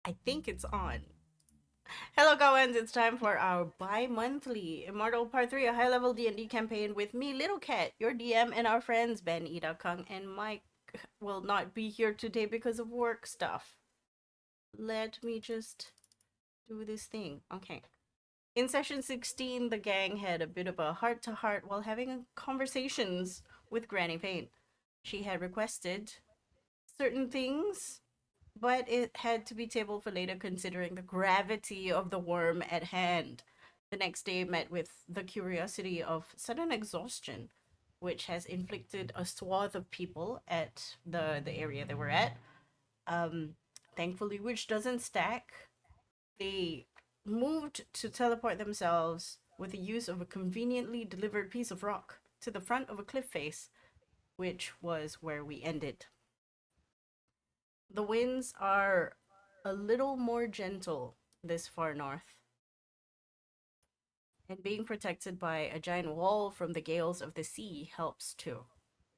I think it's on. Helokawans, it's time for our bi-monthly Immortal Part 3, a high-level D&D campaign with me, Little Cat, your DM, and our friends Ben, Ida, Kung, and Mike will not be here today because of work stuff. Let me just do this thing. Okay. In session 16, the gang had a bit of a heart-to-heart while having conversations with Granny Payne. She had requested certain things, but it had to be tabled for later considering the gravity of the worm at hand. The next day met with the curiosity of sudden exhaustion, which has inflicted a swath of people at the area they were at. Um, Thankfully, which doesn't stack, they moved to teleport themselves with the use of a conveniently delivered piece of rock to the front of a cliff face, which was where we ended. The winds are a little more gentle this far north, and being protected by a giant wall from the gales of the sea helps too.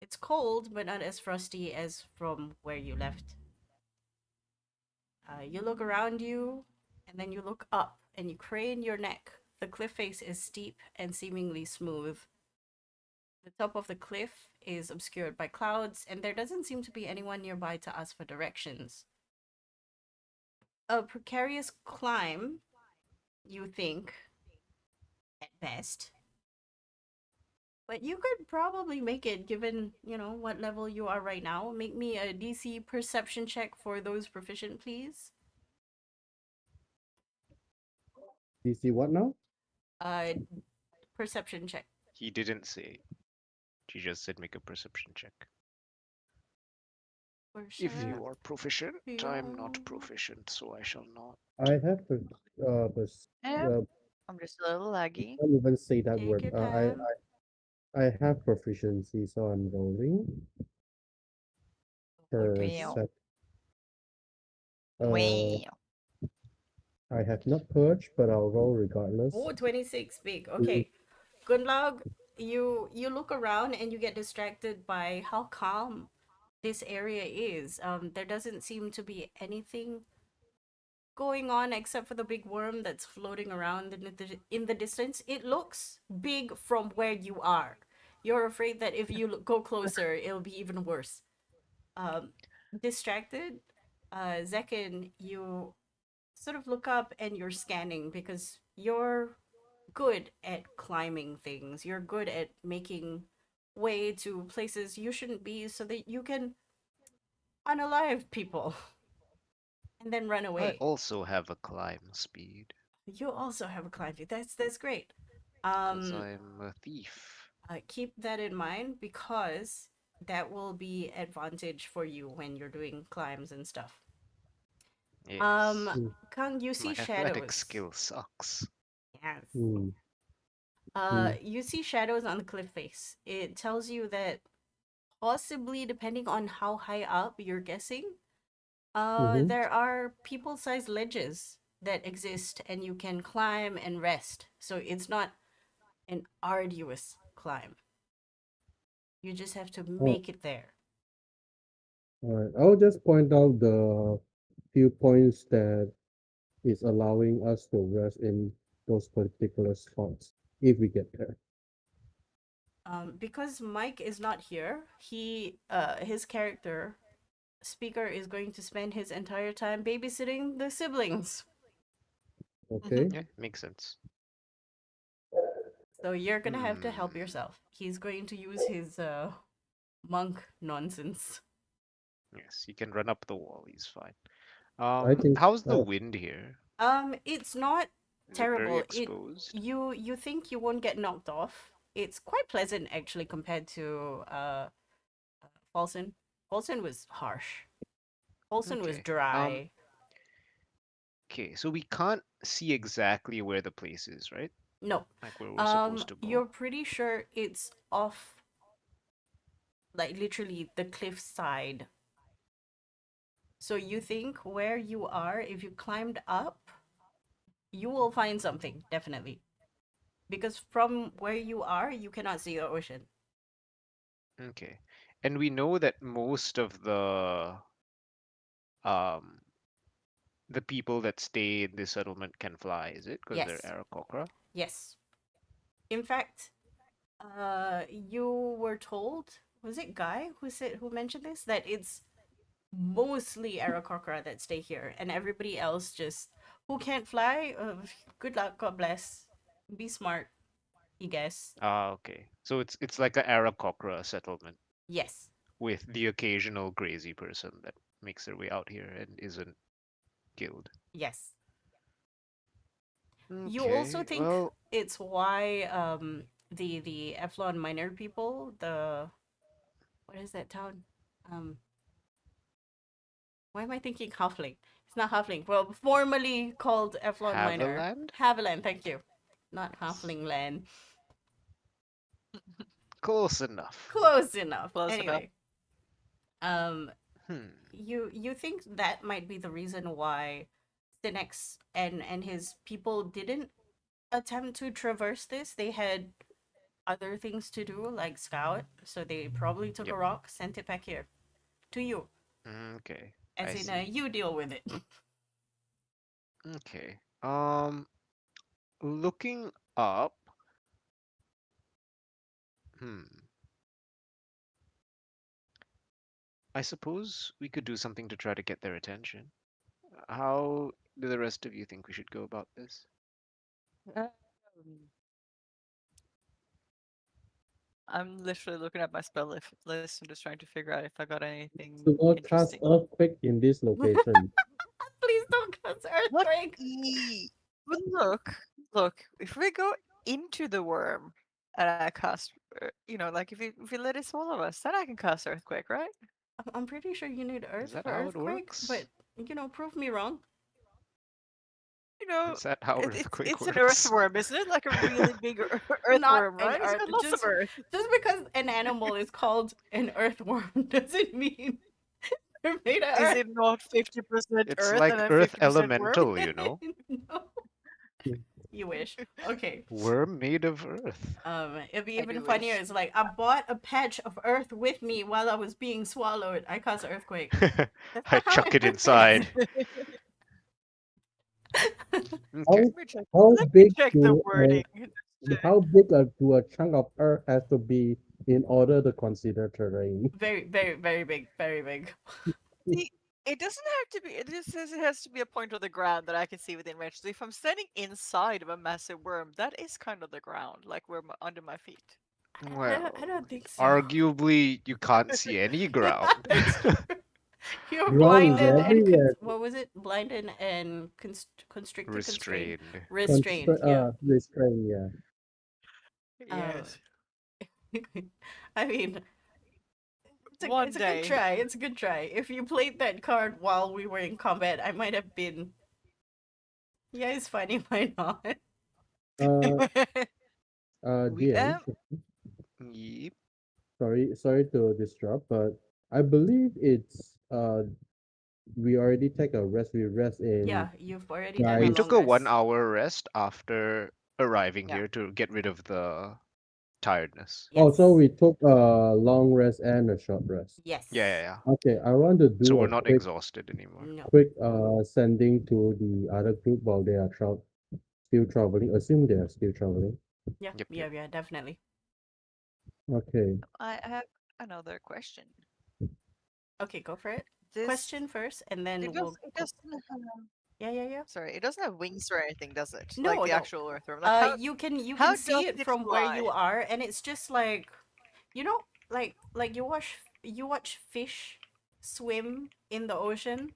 It's cold, but not as frosty as from where you left. You look around you, and then you look up, and you crane your neck. The cliff face is steep and seemingly smooth. The top of the cliff is obscured by clouds, and there doesn't seem to be anyone nearby to ask for directions. A precarious climb, you think, at best. But you could probably make it given, what level you are right now. Make me a DC perception check for those proficient, please. You see what now? Uh, Perception check. He didn't say. He just said make a perception check. If you are proficient, I'm not proficient, so I shall not. I have to, Yeah, I'm just a little laggy. can't even say that Take word. your time. I have proficiency, so I'm rolling. Wow. Percept. Wow. I have not purged, but I'll roll regardless. Oh, 26, big. Okay. Gunlog, you look around and you get distracted by how calm this area is. There doesn't seem to be anything going on except for the big worm that's floating around in the distance. It looks big from where you are. You're afraid that if you go closer, it'll be even worse. Um, Distracted, Zekin, you sort of look up and you're scanning because you're good at climbing things. You're good at making way to places you shouldn't be so that you can unalive people and then run I away. also have a climb speed. You also have a climb feat. That's great. Because Um, I'm a thief. Keep that in mind because that will be advantage for you when you're doing climbs and stuff. Yes. Kang, you My see athletic shadows. skill sucks. Yes. Mm. You see shadows on the cliff face. It tells you that possibly, depending on how high up you're guessing, there are people-sized ledges that exist and you can climb and rest. So it's not an arduous climb. You just have to Oh, make it there. all right. I'll just point out the few points that is allowing us to rest in those particular spots if we get there. Because Mike is not here, his character speaker is going to spend his entire time babysitting the siblings. Okay. Yeah, makes sense. So you're gonna have to help Hmm. yourself. He's going to use his monk nonsense. Yes, he can run up the wall. He's fine. I think How's the wind here? It's not Is it very terrible. It exposed? you think you won't get knocked off. It's quite pleasant actually compared to Paulson. Paulson was harsh. Paulson was Okay. dry. Okay, so we can't see exactly where the place is, right? No. Like where we're supposed to You're go. pretty sure it's off, like literally the cliff side. So you think where you are, if you climbed up, you will find something, definitely. Because from where you are, you cannot see the ocean. Okay. And we know that most of um the people that stay in this settlement can fly, is it? Because they're Yes. Aarakocra? Yes. In fact, you were told, was it Guy who mentioned this, that it's mostly Aarakocra that stay here, and everybody else just who can't fly. Good luck, God bless. Be smart, you guess. Ah, okay. So it's like a Aarakocra settlement Yes. with the occasional crazy person that makes their way out here and isn't killed. Yes. You also Okay, think well, it's why the Efflon miner people, the what is that town? Um why am I thinking Halfling? It's not Halfling. Well, formerly called Efflon Miner. Haviland? Haviland, thank you. Not Yes. Halfling Land. Close enough. Close enough. Close enough. Anyway, um, Hmm. you think that might be the reason why Sinex and his people didn't attempt to traverse this? They had other things to do, like scout. So they probably took a Yep. rock, sent it back here to you, Okay, as I in see. you deal with it. Okay. Looking up. Hmm. I suppose we could do something to try to get their attention. How do the rest of you think we should go about this? Um, I'm literally looking at my list and just trying to figure out if I got anything To not cast interesting. earthquake in this location. Please don't cause What? earthquake. But look. If we go into the worm and I cast, like if you let it swallow us, then I can cast earthquake, right? I'm pretty sure you need Is earth that for how it earthquake, but works? prove me wrong. You know, Is that how it's earthquake it's an works? earthworm, isn't it? Like a really big Not earthworm, an right? It's earth. got lots of Just earth. because an animal is called an earthworm doesn't mean they're made of Is earth. it not 50% It's earth and like then earth 50% worm? elemental, you know? No, you wish. Okay. We're made of earth. It'd be I even do funnier. wish. It's like I bought a patch of earth with me while I was being swallowed. I caused an earthquake. That's I not how chuck it it inside. Okay. How Let me check. how Let me big check the do wording. do a chunk of earth has to be in order to consider terrain? Very, very, very big. Very big. See, it doesn't have to be. It just says it has to be a point of the ground that I can see within range. So if I'm standing inside of a massive worm, that is kind of the ground, like where under my feet. I don't Well, think so. arguably, you can't see any ground. It's true. You're Ground is blinded and everywhere. what was it? Blinded and constricted, constrained, Restrained. restrained. Yeah. Restraint, yeah. Uh, Yes. I mean, One it's a good day. try. It's a good try. If you played that card while we were in combat, I might have been. Yeah, it's funny. Why not? Uh, we DM, Yep. sorry to disrupt, but I believe it's we already take a rest. We rest in Yeah, you've already done We a guys. long took a rest. 1 hour rest after arriving Yeah. here to get rid of the tiredness. Oh, so Yes. we took a long rest and a short rest. Yes. Yeah, yeah, yeah. Okay, I want to So do we're a not quick exhausted anymore. No. sending to the other group while they are still traveling. Assume they are still traveling. Yeah. Yep, Yeah. yep. Yeah. Definitely. Okay. I have another question. Okay, go for it. This Question first, and then we'll it go. doesn't have Yeah. sorry, it doesn't have wings or anything, does it? Like No, the no. actual earthworm. Like how You how can see does it it from where fly? you are, and it's just like, you know, like you watch fish swim in the ocean.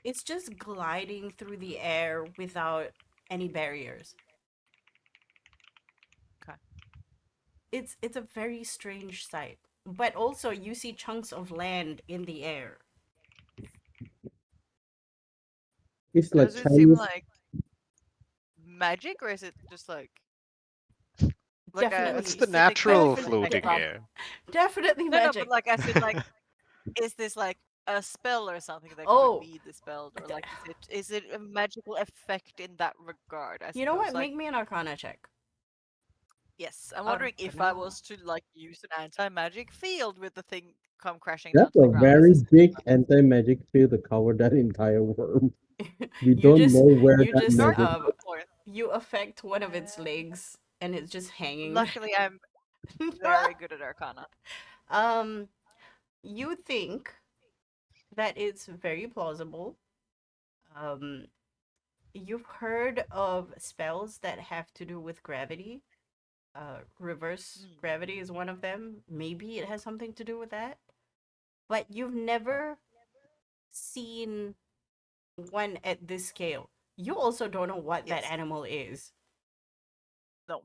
It's just gliding through the air without any barriers. Okay. It's a very strange sight. But also you see chunks of land in the air. It's like Does it seem Chinese. like magic or is it just like a That's Definitely the specific natural magic definitely like floating air. definitely no, but magic. like as in like is this like a spell or something that could Oh, be dispelled or like is it a magical effect in that regard, I you know suppose? what? Like Make me an arcana check. yes, I'm wondering if I Arcana. was to like use an anti-magic field with the thing come crashing down That's to the a ground. Is very this big anti-magic field to cover that entire worm. We you don't just know where you that just magic. North or north? you affect one of its legs and it's just hanging Luckily, I'm there. very good at Arcana. um you think that it's very plausible. um you've heard of spells that have to do with gravity. Reverse Mm, gravity is one of them. Maybe it has something to do with that, but you've never seen one at this scale. You also don't know what that yes. animal is. No.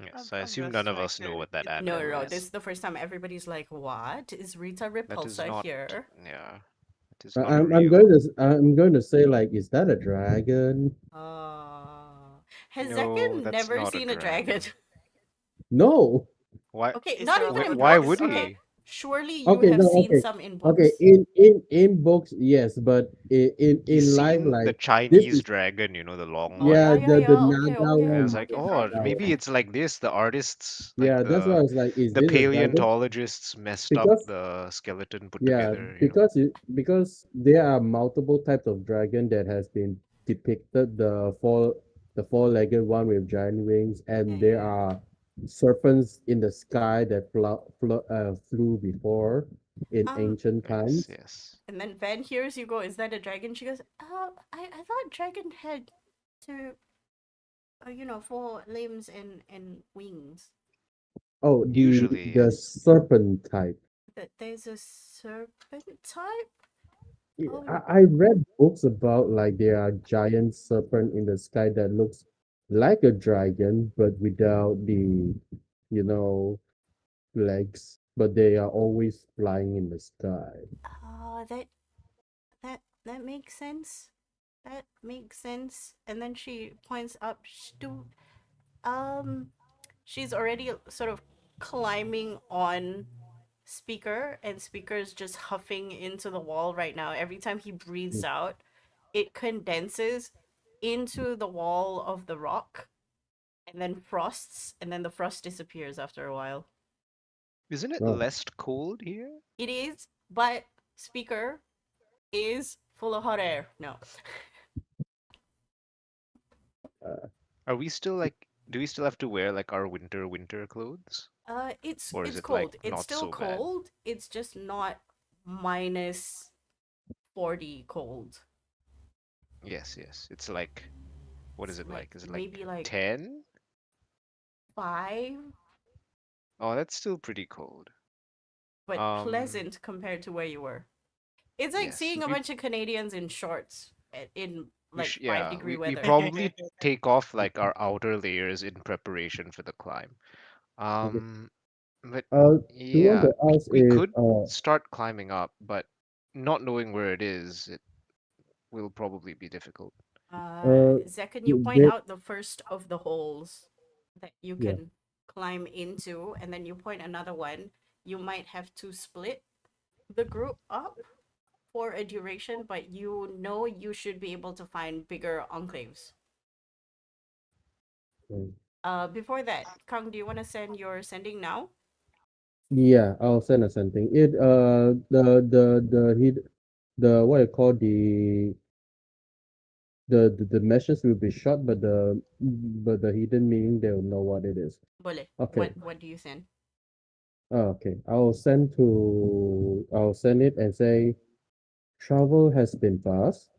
Yes, I I'm assume just none of trying us know to what that get No, the no, animal no. This is. is the first time everybody's like, "What is Rita That is Repulsa not, here?" yeah, it is not a I'm real. I'm going to say like, is that a dragon? Has No, Zekin that's never not a seen a dragon? dragon. No. Why? Okay, Is not there a even in Why reptile books. would Okay, he? dragon? surely you Okay, have no, seen okay, some in okay. books. In books, yes, but He's in life, seen the like this Chinese is dragon, you know, the long Oh yeah, yeah, one. yeah, the yeah. Okay, Naga okay, And I was one, like, okay. oh, Fine, Naga fine, maybe one. fine. it's like this. The artists, like Yeah, that's why I was like, is the this a dragon? paleontologists messed up Because the skeleton put yeah, together, you know. because there are multiple types of dragon that has been depicted. The four-legged one with giant wings, Yeah, and there yeah. are serpents in the sky that flew before in Um, ancient Yes, times. yes. and then Van hears you go, "Is that a dragon?" She goes, I thought dragon had to, four limbs and wings." Oh, Usually, the yes. serpent type. That there's a serpent type? Yeah, Oh, I read books about like there are giant serpent in the sky that looks like a dragon, but without the, you know, legs, but they are always flying in the sky. that makes sense. That makes sense. And then she points up. Um, she's already sort of climbing on Speaker, and Speaker's just huffing into the wall right now. Every time he breathes out, it condenses into the wall of the rock and then frosts, and then the frost disappears after a while. Isn't it Oh, less cold here? It is, but Speaker is full of hot air. No. uh, Are we still like, do we still have to wear like our winter clothes? It's Or is it's it like cold. It's not still so bad? cold. It's just not minus 40 cold. Yes, yes. It's like, what is It's it like like? Is it like maybe like 10? 5, Oh, that's still pretty cold. but Um, pleasant compared to where you were. It's like yes, seeing a bunch of Canadians in shorts in like five yeah, degree we weather. probably take off like our outer layers in preparation for the climb. okay. Um, but The one yeah, to we ask we is could start climbing up, but not knowing where it is, it will probably be difficult. Zach, can you point they, out the first of the holes that you yeah, can climb into, and then you point another one. You might have to split the group up for a duration, but you know you should be able to find bigger enclaves. mm. Before that, Kang, do you want to send your sending now? Yeah, I'll send us something. It the what you call the message will be short, but the hidden meaning they'll know what it is. Bole. Okay. What do you send? Okay. I'll send it and say travel has been fast,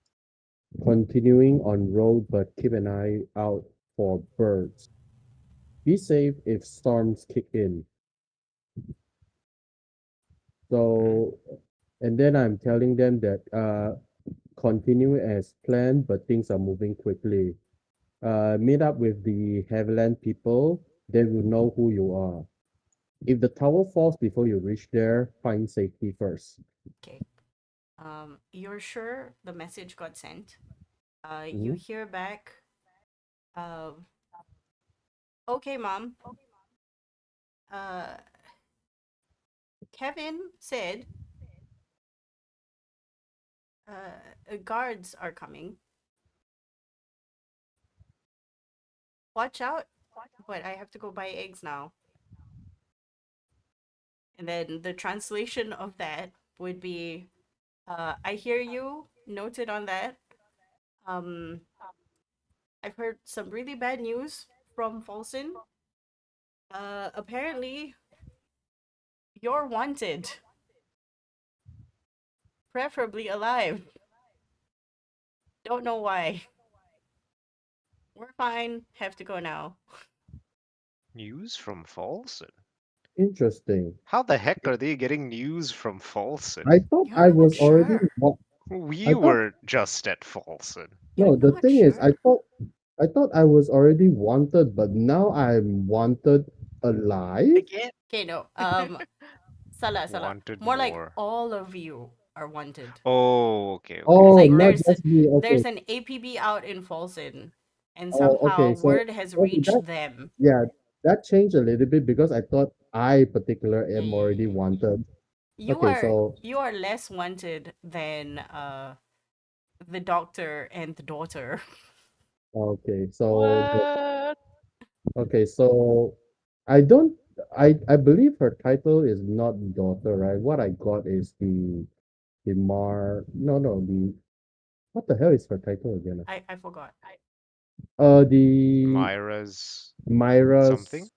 continuing on road, but keep an eye out for birds. Be safe if storms kick in. Hmm? So, and then I'm telling them that continue as planned, but things are moving quickly. Meet up with the Haviland people. They will know who you are. If the tower falls before you reach there, find safety first. Okay. You're sure the message got sent? You Mhm. hear back. Uh, okay, mom. Uh, Kevin said guards are coming. Watch out, but I have to go buy eggs now. And then the translation of that would be I hear you. noted on that. Um, I've heard some really bad news from Folsom. Apparently, you're wanted, preferably alive. Don't know why. We're fine. Have to go now. News from Folsom? Interesting. How the heck are they getting news from Folsom? I thought You're I not was already. sure. We I thought were just at Folsom. You're no. The not thing is, sure. I thought I was already wanted, but now I'm wanted alive. Again. Okay, no. Salah, salah. Wanted More like more. all of you are wanted. Oh, okay, okay. Oh, Like not there's Alright. just me. Okay. there's an APB out in Folsom, and Oh, somehow okay. So word has okay, that reached them. yeah, that changed a little bit because I thought I particular Yeah, am yeah, yeah, already yeah. wanted. You Okay, are so you are less wanted than the doctor and the daughter. okay, What? okay, so I don't I believe her title is not daughter, right? What I got is the Mar no no the what the hell is her title again? I forgot. The Myra's something? Myra's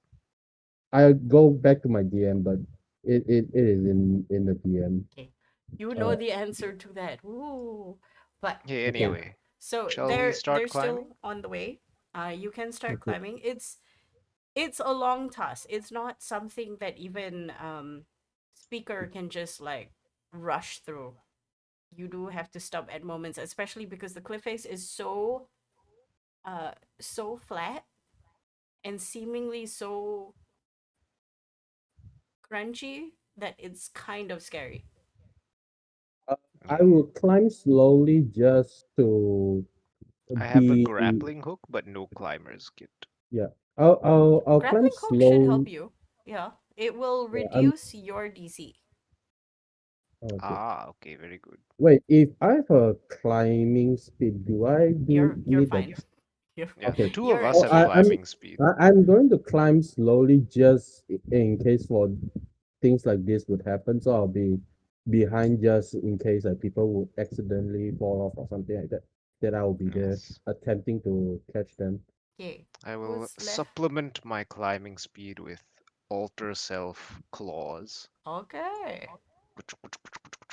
I go back to my DM, but it is in the DM. Okay. You know Uh, the answer to that. Ooh. But Hey, yeah. okay, anyway, So shall we they're start still climbing? on the way. You can start okay. climbing. It's a long task. It's not something that even speaker can just like rush through. You do have to stop at moments, especially because the cliff face is uh so flat and seemingly so crunchy that it's kind of scary. Uh, I Yeah. will climb slowly just to I have a be grappling hook, but no climber's kit. yeah. I'll climb Grappling hook should help slowly. you. Yeah. It will Yeah, I'm reduce your DC. okay. Ah, okay, very good. Wait, if I have a climbing speed, do I do You're need a fine. You're Yeah, the okay? two of you're us Oh, have okay. climbing speed. I'm going to climb slowly just in case for things like this would happen. So I'll be behind just in case like people would accidentally fall off or something like that. That I will be there Yes. attempting to catch them. Okay. I will Who's left? supplement my climbing speed with alter self claws. Okay.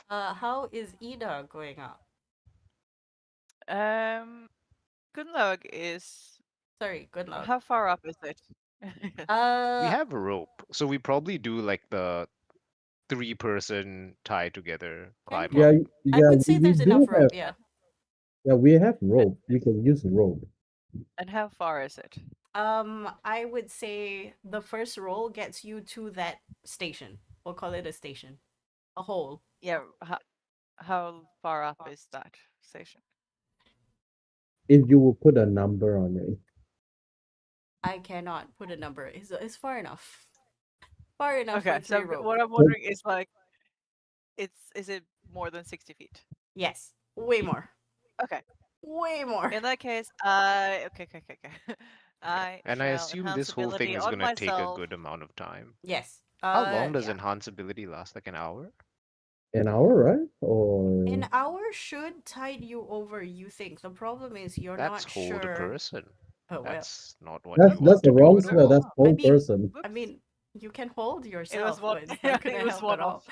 How is Ida going up? Um, Gunlog is Sorry, good luck. how far up is it? We Uh, have a rope, so we probably do like the three-person tie together can climb Yeah, up. can. I yeah, would say we there's enough do have rope. Yeah. yeah we have And rope. We can use rope. and how far is it? I would say the first roll gets you to that station. We'll call it a station. A hole. Yeah, how far up is that station? If you will put a number on it. I cannot put a number. It's far enough. Far enough for Okay, so three rope. what I'm But wondering is like, is it more than 60 feet? Yes. Way more. Okay. Way more. In that case, okay. Yeah. I And I shall assume enhance this whole thing ability is on gonna take a myself. good amount of time. Yes. How long does Yeah. enhanceability last? Like an hour? an hour, right? An Or hour should tide you over, you think. The problem is you're That's not hold a sure. person. Oh, well. That's not what that's you that's want the to do wrong at spell. all. That's I whole mean, person. I Whoops. mean, you can hold It was yourself, one. but it's Yeah, not gonna it was help at one all. off.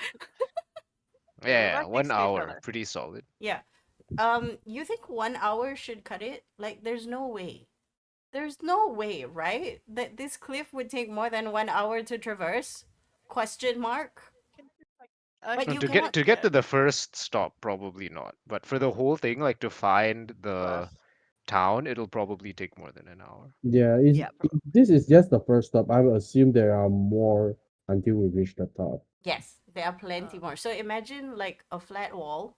Yeah, Okay, we're yeah, right one next to each hour. other. Pretty solid. Yeah. You think 1 hour should cut it? Like, there's no way. There's no way, right? That this cliff would take more than 1 hour to traverse? Question mark. I But No, can you to cannot. get to yeah. get to the first stop, probably not. But for the whole thing, like to find Well, the town, it'll probably take more than an hour. Yeah, yeah, probably. this is just the first stop. I will assume there are more until we reach the top. Yes, there are Uh, plenty more. So imagine like a flat wall.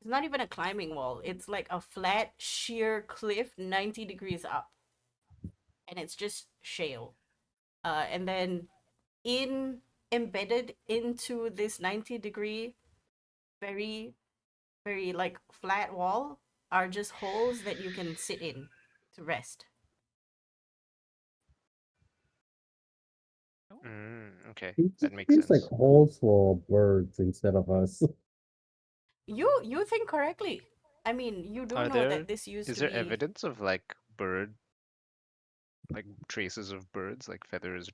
It's not even a climbing wall. It's like a flat, sheer cliff 90 degrees up. And it's just shale. And then in embedded into this 90-degree, very, very like flat wall are just holes that you can sit in to rest. oh, Okay, It that just makes feels like sense. holes for birds instead of us. You think correctly. I mean, you do Are know there that this used is to there be. evidence of like like traces of birds, like feathers,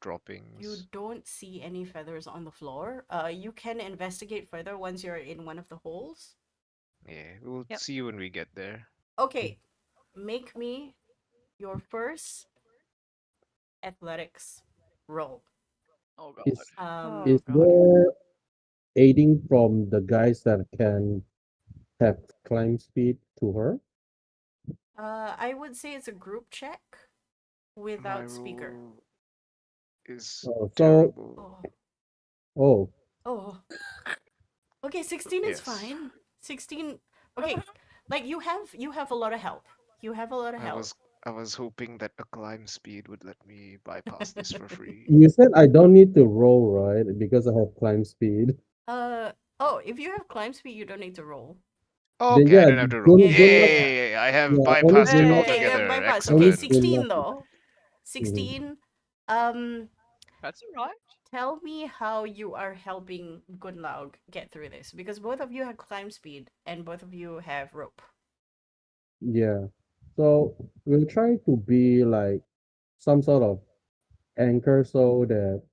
You droppings? don't see any feathers on the floor. You can investigate further once you're in one of the holes. Yeah, we'll Yep. see when we get there. Okay, make me your first athletics roll. Oh god. Is Oh is Um, god. there aiding from the guys that can have climb speed to her? I would say it's a group check My without speaker. roll is So terrible. Oh, oh, oh. Okay, 16 is Yes. fine. 16. Okay, like you have a lot of help. You have a lot of I help. was I was hoping that a climb speed would let me bypass this for free. you said I don't need to roll, right? Because I have climb speed. uh oh, if you have climb speed, you don't need to roll. Then Okay, I yeah, don't have to roll. Yeah, good yeah, yeah, luck. yeah. Yay! I have Yeah, only bypassed good it luck. Okay, you have altogether. bypass. Okay, Only Excellent. good luck. 16 though. Mhm. 16. Um, That's alright. tell me how you are helping Gunlaug get through this because both of you have climb speed and both of you have rope. Yeah. So we'll try to be like some sort of anchor so that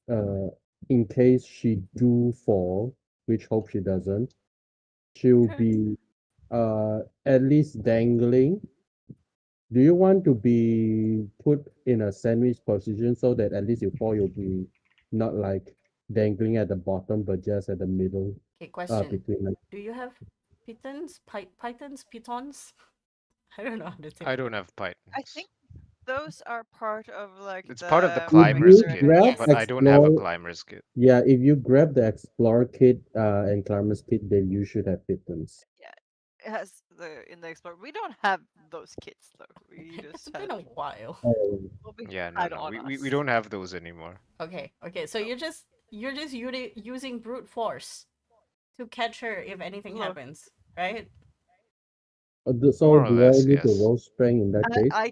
uh in case she do fall, which hope she doesn't, she'll be at least dangling. Do you want to be put in a sandwich position so that at least you fall, you'll be not like dangling at the bottom, but just at the middle, Okay, question. between like Do you have pythons, pitons? I don't know how to say I it. don't have I pythons. think those are part of like It's part of the the if climber's regular you kit, grab Yes. but I adventure. don't have a explore, climber's kit. yeah, if you grab the explorer kit and climber's kit, then you should have fittings. Yeah. It has the in the Explorer. We don't have those kits though. We It's just been had a while. Oh, what we Yeah, no, had no, on we us. don't have those anymore. Okay, okay. So No. you're just using brute force to catch her if anything Look, happens, right? so More or do I less, need to yes. roll strength in that case? I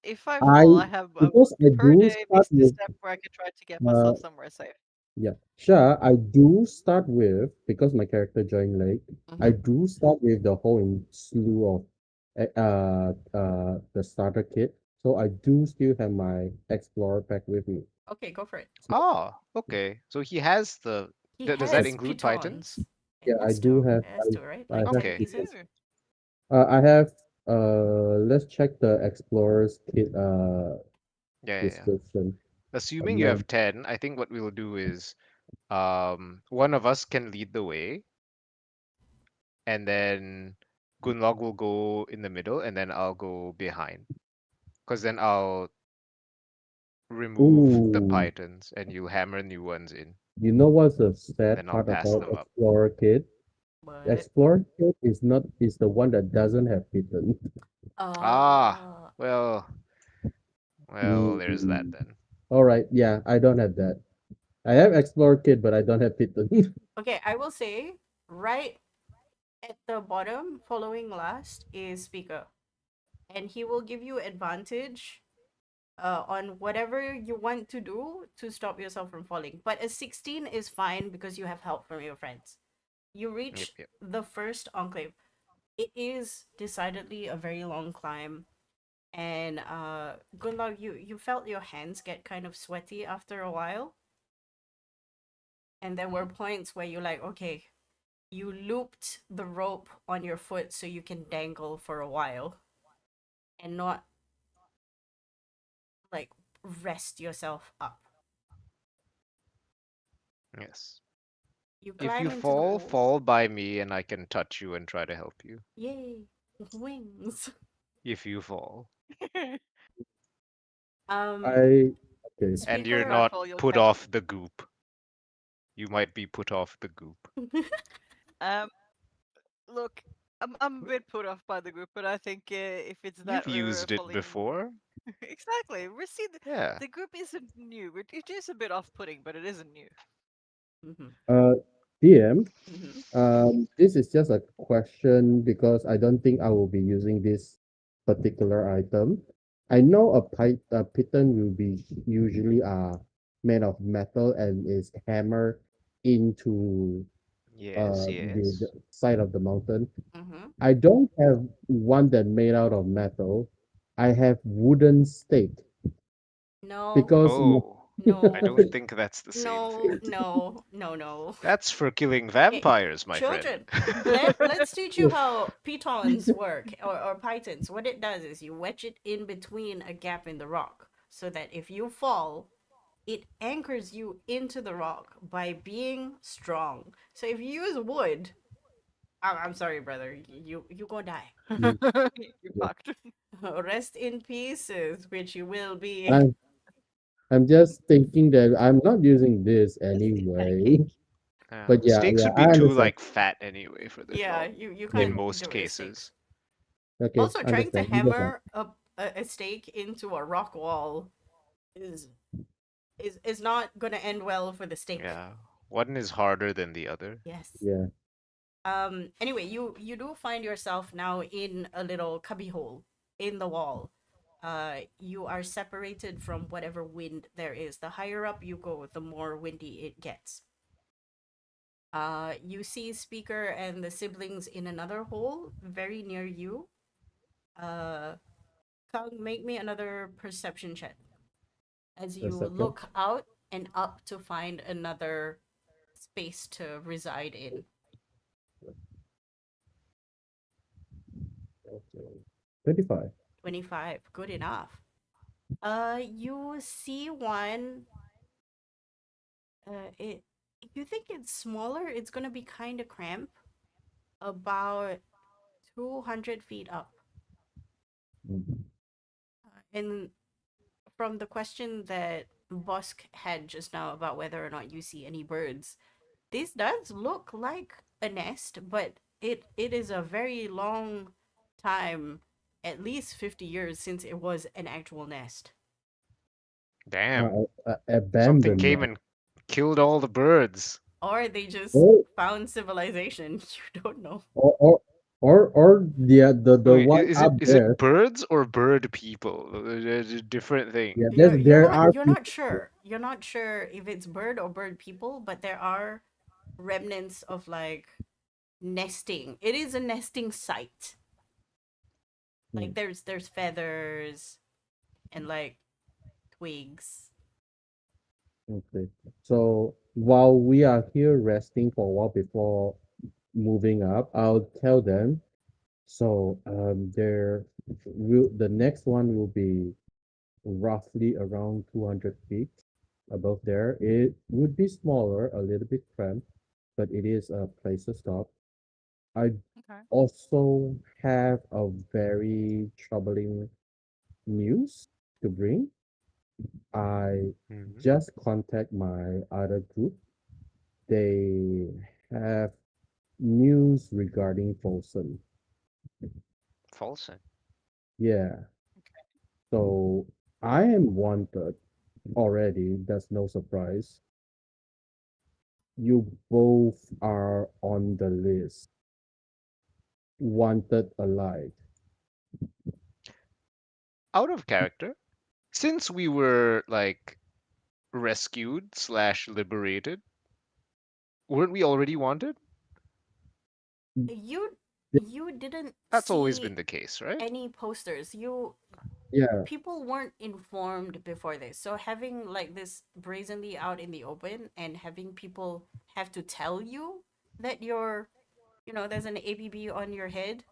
if I I fall, I have a because I per do day start misty with step where I can try to get uh myself somewhere safe. yeah, sure. I do start with because my character joined late. I Mm-hmm. do start with the whole slew of the starter kit. So I do still have my explorer pack with me. Okay, go for it. So Oh, okay. So he has the. He Does that has include pythons? pitons. It yeah, I has do to. have It has to, right? I Like have 10 Okay. You fittings. pieces. do. I have let's check the explorer's kit Yeah, yeah, yeah. description. Assuming you Man, have 10, I think what we'll do is one of us can lead the way, and then Gunlog will go in the middle, and then I'll go behind. Because then I'll remove the ooh, pythons, and you hammer new ones in, you know what's the and sad then I'll part pass about them up. explorer kit? But Explorer kit is the one that doesn't have fittings. Ah, uh well, there's that Mm. then. All right, yeah, I don't have that. I have Explorer Kit, but I don't have Python. okay, I will say right at the bottom, following last is speaker, and he will give you advantage on whatever you want to do to stop yourself from falling. But a 16 is fine because you have help from your friends. You Yep, reach yep. the first enclave. It is decidedly a very long climb, and good luck. You felt your hands get kind of sweaty after a while, and there were points where you're like, okay, you looped the rope on your foot so you can dangle for a while and not like rest yourself up. Yes. You If climb you into the fall, holes. fall by me, and I can touch you and try to help you. Yay, wings. If you fall, Um, I okay. and If you're I speaker. not fall, you'll put catch me. off the goop. You might be put off the goop. Um, look, I'm a bit put off by the group, but I think if it's You've that we're used it falling before. exactly, we see Yeah. the group isn't new. It is a bit off-putting, but it isn't new. Mhm, Uh, DM. mhm. This is just a question because I don't think I will be using this particular item. I know a python will be usually made of metal and is hammered into Yes, the yes. side of the mountain. Mm-hmm. I don't have one that made out of metal. I have wooden stake No, because Oh, I no, don't think that's the same no, thing. no, no, no. That's for killing Eh, vampires, my friend. children, let's teach you how pitons work or pythons. What it does is you wedge it in between a gap in the rock so that if you fall, it anchors you into the rock by being strong. So if you use wood, I'm sorry, brother, you gonna die. Mm, You yeah. fucked. Rest in pieces, which you will be. I'm I'm just thinking that I'm not using this Rest in anyway. pancake. But yeah, Steaks yeah, would be I too understand. like fat anyway for the Yeah, job you in Yeah. can't most do it with sticks. cases. Okay, Also, trying to understand. You go back. hammer a stake into a rock wall is is not gonna end well for the stake. Yeah, one is harder than the other. Yes. Yeah. Anyway, you do find yourself now in a little cubbyhole in the wall. You are separated from whatever wind there is. The higher up you go, the more windy it gets. You see Speaker and the siblings in another hole very near you. Uh, Kang, make me another perception check as you Perception. look out and up to find another space to reside in. Okay. 25. 25, good enough. You see one. It. If you think it's smaller, it's gonna be kind of cramped. About 200 feet up. Mm. And from the question that Bosk had just now about whether or not you see any birds, this does look like a nest, but it is a very long time, at least 50 years since it was an actual nest. Damn, something Abandoned came net. and killed all the birds. Or they just Or found civilization. You don't know. or or or the Wait, one up is it there. birds or bird people? They're a different thing. Yeah, You're there not are you're not people. sure. You're not sure if it's bird or bird people, but there are remnants of like nesting. It is a nesting site. Like Hmm, there's feathers and like twigs. okay. So while we are here resting for a while before moving up, I'll tell them. So the next one will be roughly around 200 feet above there. It would be smaller, a little bit cramped, but it is a place to stop. I Okay. also have a very troubling news to bring. I Hmm. just contact my other group. They have news regarding Folsom. False. Yeah, so I am wanted already. That's no surprise. You both are on the list. Wanted alive. Out of character. Since we were like rescued slash liberated, weren't we already wanted? You Th- you didn't That's always been see the case, right? any posters. You Yeah, people weren't informed before this. So having like this brazenly out in the open and having people have to tell you that there's an APB on your head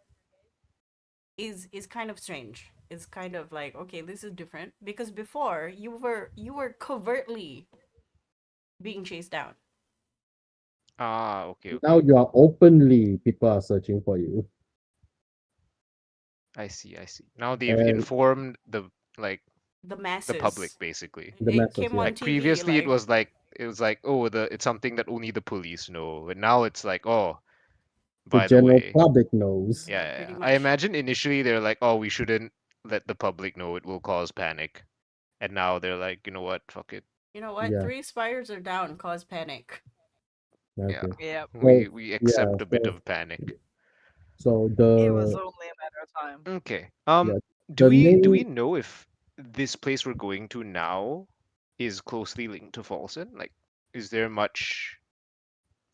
is kind of strange. It's kind of like, okay, this is different because before you were covertly being chased down. Ah, okay, now okay. you are openly, people are searching for you. I see, I see. Now they've And informed like The the public masses. basically. the It masses, came yeah. on Like TV previously like it was like, oh, the it's something that only the police know. But now it's like, oh, The by the general way. public knows. Yeah, yeah, yeah, pretty yeah. I much. imagine initially they're like, oh, we shouldn't let the public know, it will cause panic. And now they're like, you know what, fuck it. You know what? Yeah, 3 spires are down, cause panic. Yeah. okay. Yep. So We yeah, accept a bit so of panic. so It was the only a matter of time. Okay. yeah, the Do we name. know if this place we're going to now is closely linked to Folsom? Like, is there much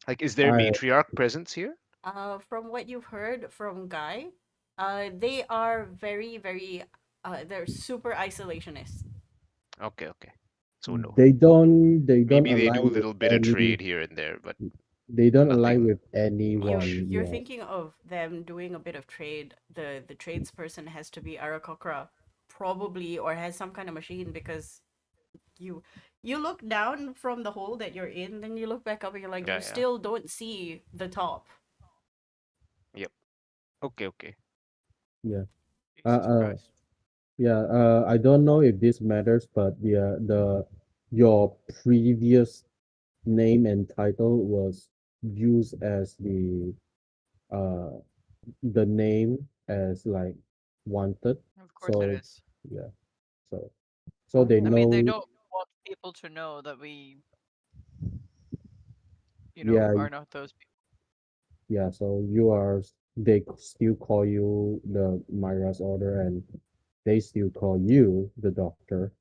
Like, is there I matriarch presence here? From what you've heard from Guy, they are very, very, they're super isolationist. Okay, okay. So no. they don't Maybe they do align a with little bit of any trade here and there, but they don't align nothing with anyone. You're Yeah. thinking of them doing a bit of trade. The tradesperson has to be Arakokra, probably, or has some kind of machine because you you look down from the hole that you're in, then you look back up and you're like, yeah, you yeah. still don't see the top. Yep. Okay, okay. Yeah. Jesus Uh, Christ. yeah, I don't know if this matters, but yeah, the your previous name and title was used as uh the name as like wanted. Of course it So is. yeah, so so they I mean, they know. don't want people to know that we, Yeah, are not those people. yeah. So you are. They still call you the Myra's order, and they still call you the doctor.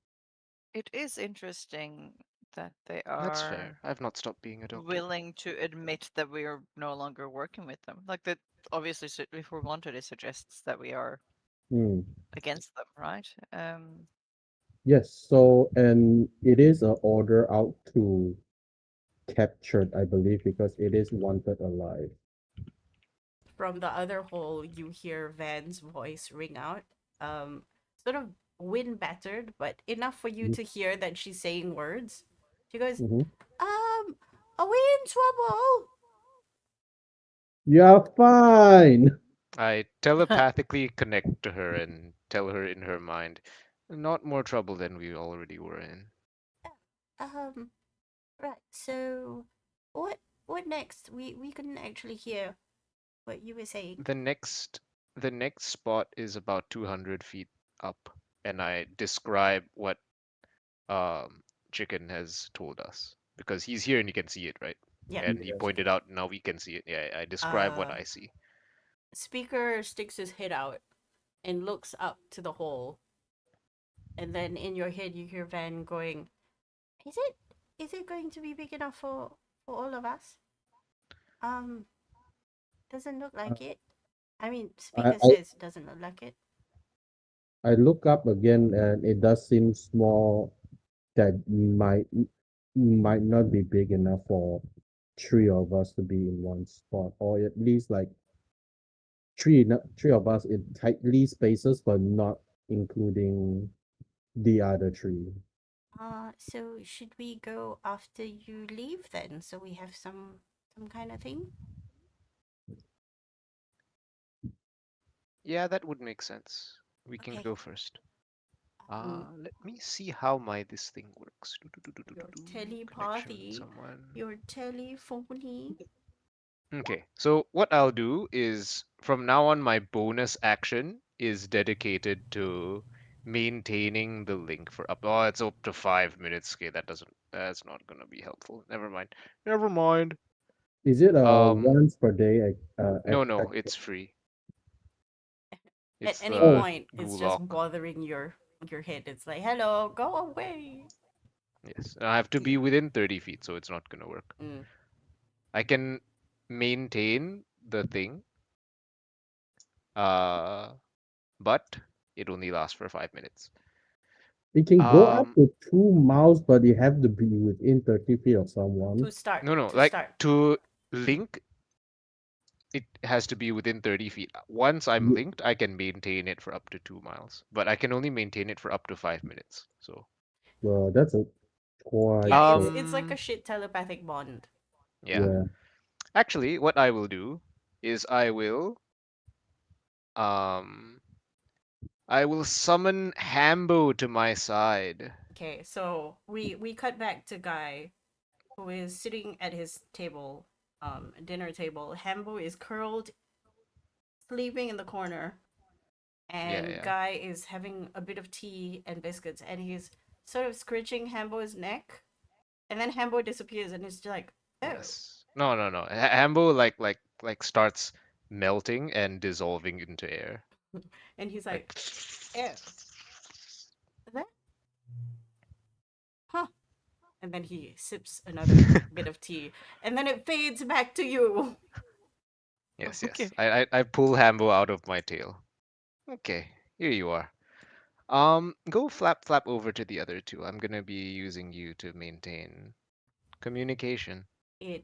It is interesting that they That's are fair. I've not stopped being a doctor. willing to admit that we are no longer working with them. Like that, obviously, if we're wanted, it suggests that we are Hmm. against them, right? Yes. So and it is an order out to captured, I believe, because it is wanted alive. From the other hole, you hear Van's voice ring out, um, sort of wind battered, but enough for you to hear that she's saying words. She goes, Mm-hmm. are we in trouble? You're fine. I telepathically connect to her and tell her in her mind, not more trouble than we already were in. Um, right. So, what what next? We couldn't actually hear what you were saying. The next the next spot is about 200 feet up, and I describe what Chicken has told us because he's here and he can see it, right? Yep. And he Yes. pointed out now we can see it. Yeah, I describe what Uh, I see. Speaker sticks his head out and looks up to the hole, and then in your head you hear Van going, "Is it going to be big enough for all of us? Um, doesn't look Uh, like it. I mean, I, Speaker I says doesn't look like it. I look up again, and it does seem small. That might not be big enough for three of us to be in one spot, or at least like three of us in tightly spaces, but not including the other three. So should we go after you leave then? So we have some kind of thing. Yeah, that would make sense. We can Okay. go first. Um, Let me see how my this thing works. your Connection with telepathy, someone. your telephony. Okay, so what I'll do is from now on, my bonus action is dedicated to maintaining the link for up. Oh, it's up to 5 minutes. Okay, that's not gonna be helpful. Never mind. Never mind. Is it a Um, once per day no, action? it's free. At It's any Oh, the point, it's just gulag. bothering your head. It's like, hello, go away. Yes, I have to be within 30 feet, so it's not gonna work. Mm. I can maintain the thing, uh, but it only lasts for 5 minutes. it can go up Um, to 2 miles, but you have to be within 30 feet of someone. To start, no, to like start. to link, it has to be within 30 feet. Once I'm You, linked, I can maintain it for up to 2 miles, but I can only maintain it for up to 5 minutes. So, well, that's a quite Yeah, short. it's like a um, shit telepathic bond. yeah. Yeah. Actually, what I will do is um, I will summon Hambo to my side. Okay, so we cut back to Guy, who is sitting at his table, dinner table. Hambo is curled, sleeping in the corner, Yeah, and yeah. Guy is having a bit of tea and biscuits, and he's sort of scratching Hambo's neck, and then Hambo disappears, and it's just like, oh, Yes. No, no, no. Hambo like starts melting and dissolving into air. and he's Like, like, oh, that, huh? And then he sips another bit of tea. And then it fades back to you. Yes, Okay. yes. I pull Hambo out of my tail. Okay, here you are. Go flap over to the other two. I'm gonna be using you to maintain communication. It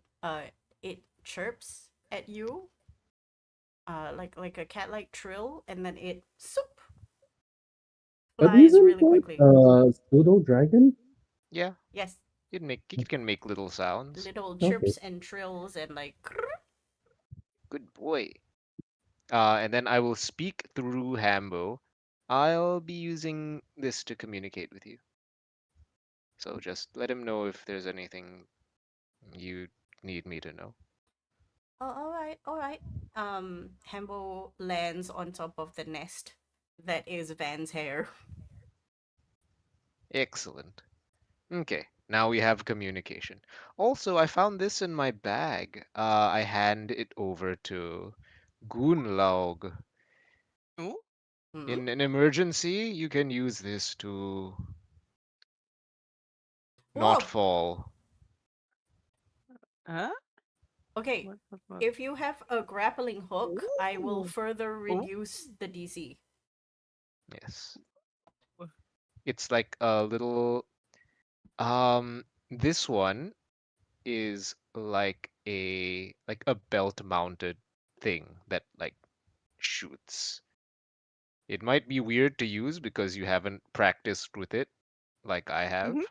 it chirps at you, like a cat like trill, and then it soup But flies isn't really that quickly. pseudo dragon? Yeah, Yes, it can make little sounds. little Okay. chirps and trills and like Good boy. And then I will speak through Hambo. I'll be using this to communicate with you. So just let him know if there's anything you need me to know. oh, all right, all right. Hambo lands on top of the nest that is Van's hair. Excellent. Okay, now we have communication. Also, I found this in my bag. I hand it over to Gunlaug. Ooh. Hmm? In an emergency, you can use this to not Whoa. fall. Huh? Okay, What? if you have a grappling hook, I will Ooh. further Ooh. reduce the DC. Yes. It's like a little this one is like a belt mounted thing that like shoots. It might be weird to use because you haven't practiced with it like I have, Mhm.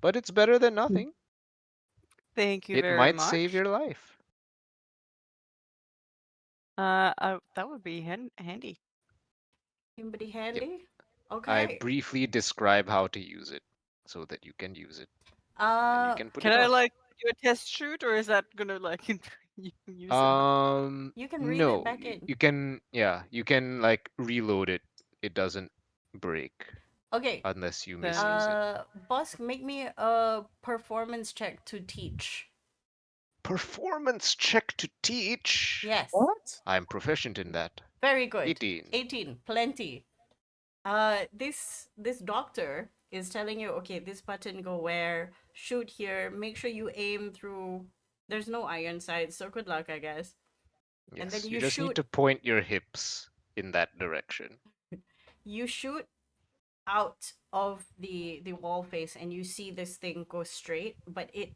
but it's better than Hmm. nothing. Thank you It very might save much. your life. That would be handy. Anybody Yep. handy? I Okay. briefly describe how to use it so that you can use it and then you Uh, can put Can it I on. like do a test shoot, or is that gonna like you use it? you can reel it No, back in. you can, yeah, you can like reload it. It doesn't break Okay. unless you Then misuse it. Bosk, make me a performance check to teach. Performance check to teach. Yes. What? I'm proficient in that. Very good. 18. 18. Plenty. This doctor is telling you, okay, this button go where, shoot here, make sure you aim through. There's no iron sights, so good luck, I guess. And then Yes, you just need to point your hips in that direction. you shoot out of the wall face, and you see this thing go straight, but it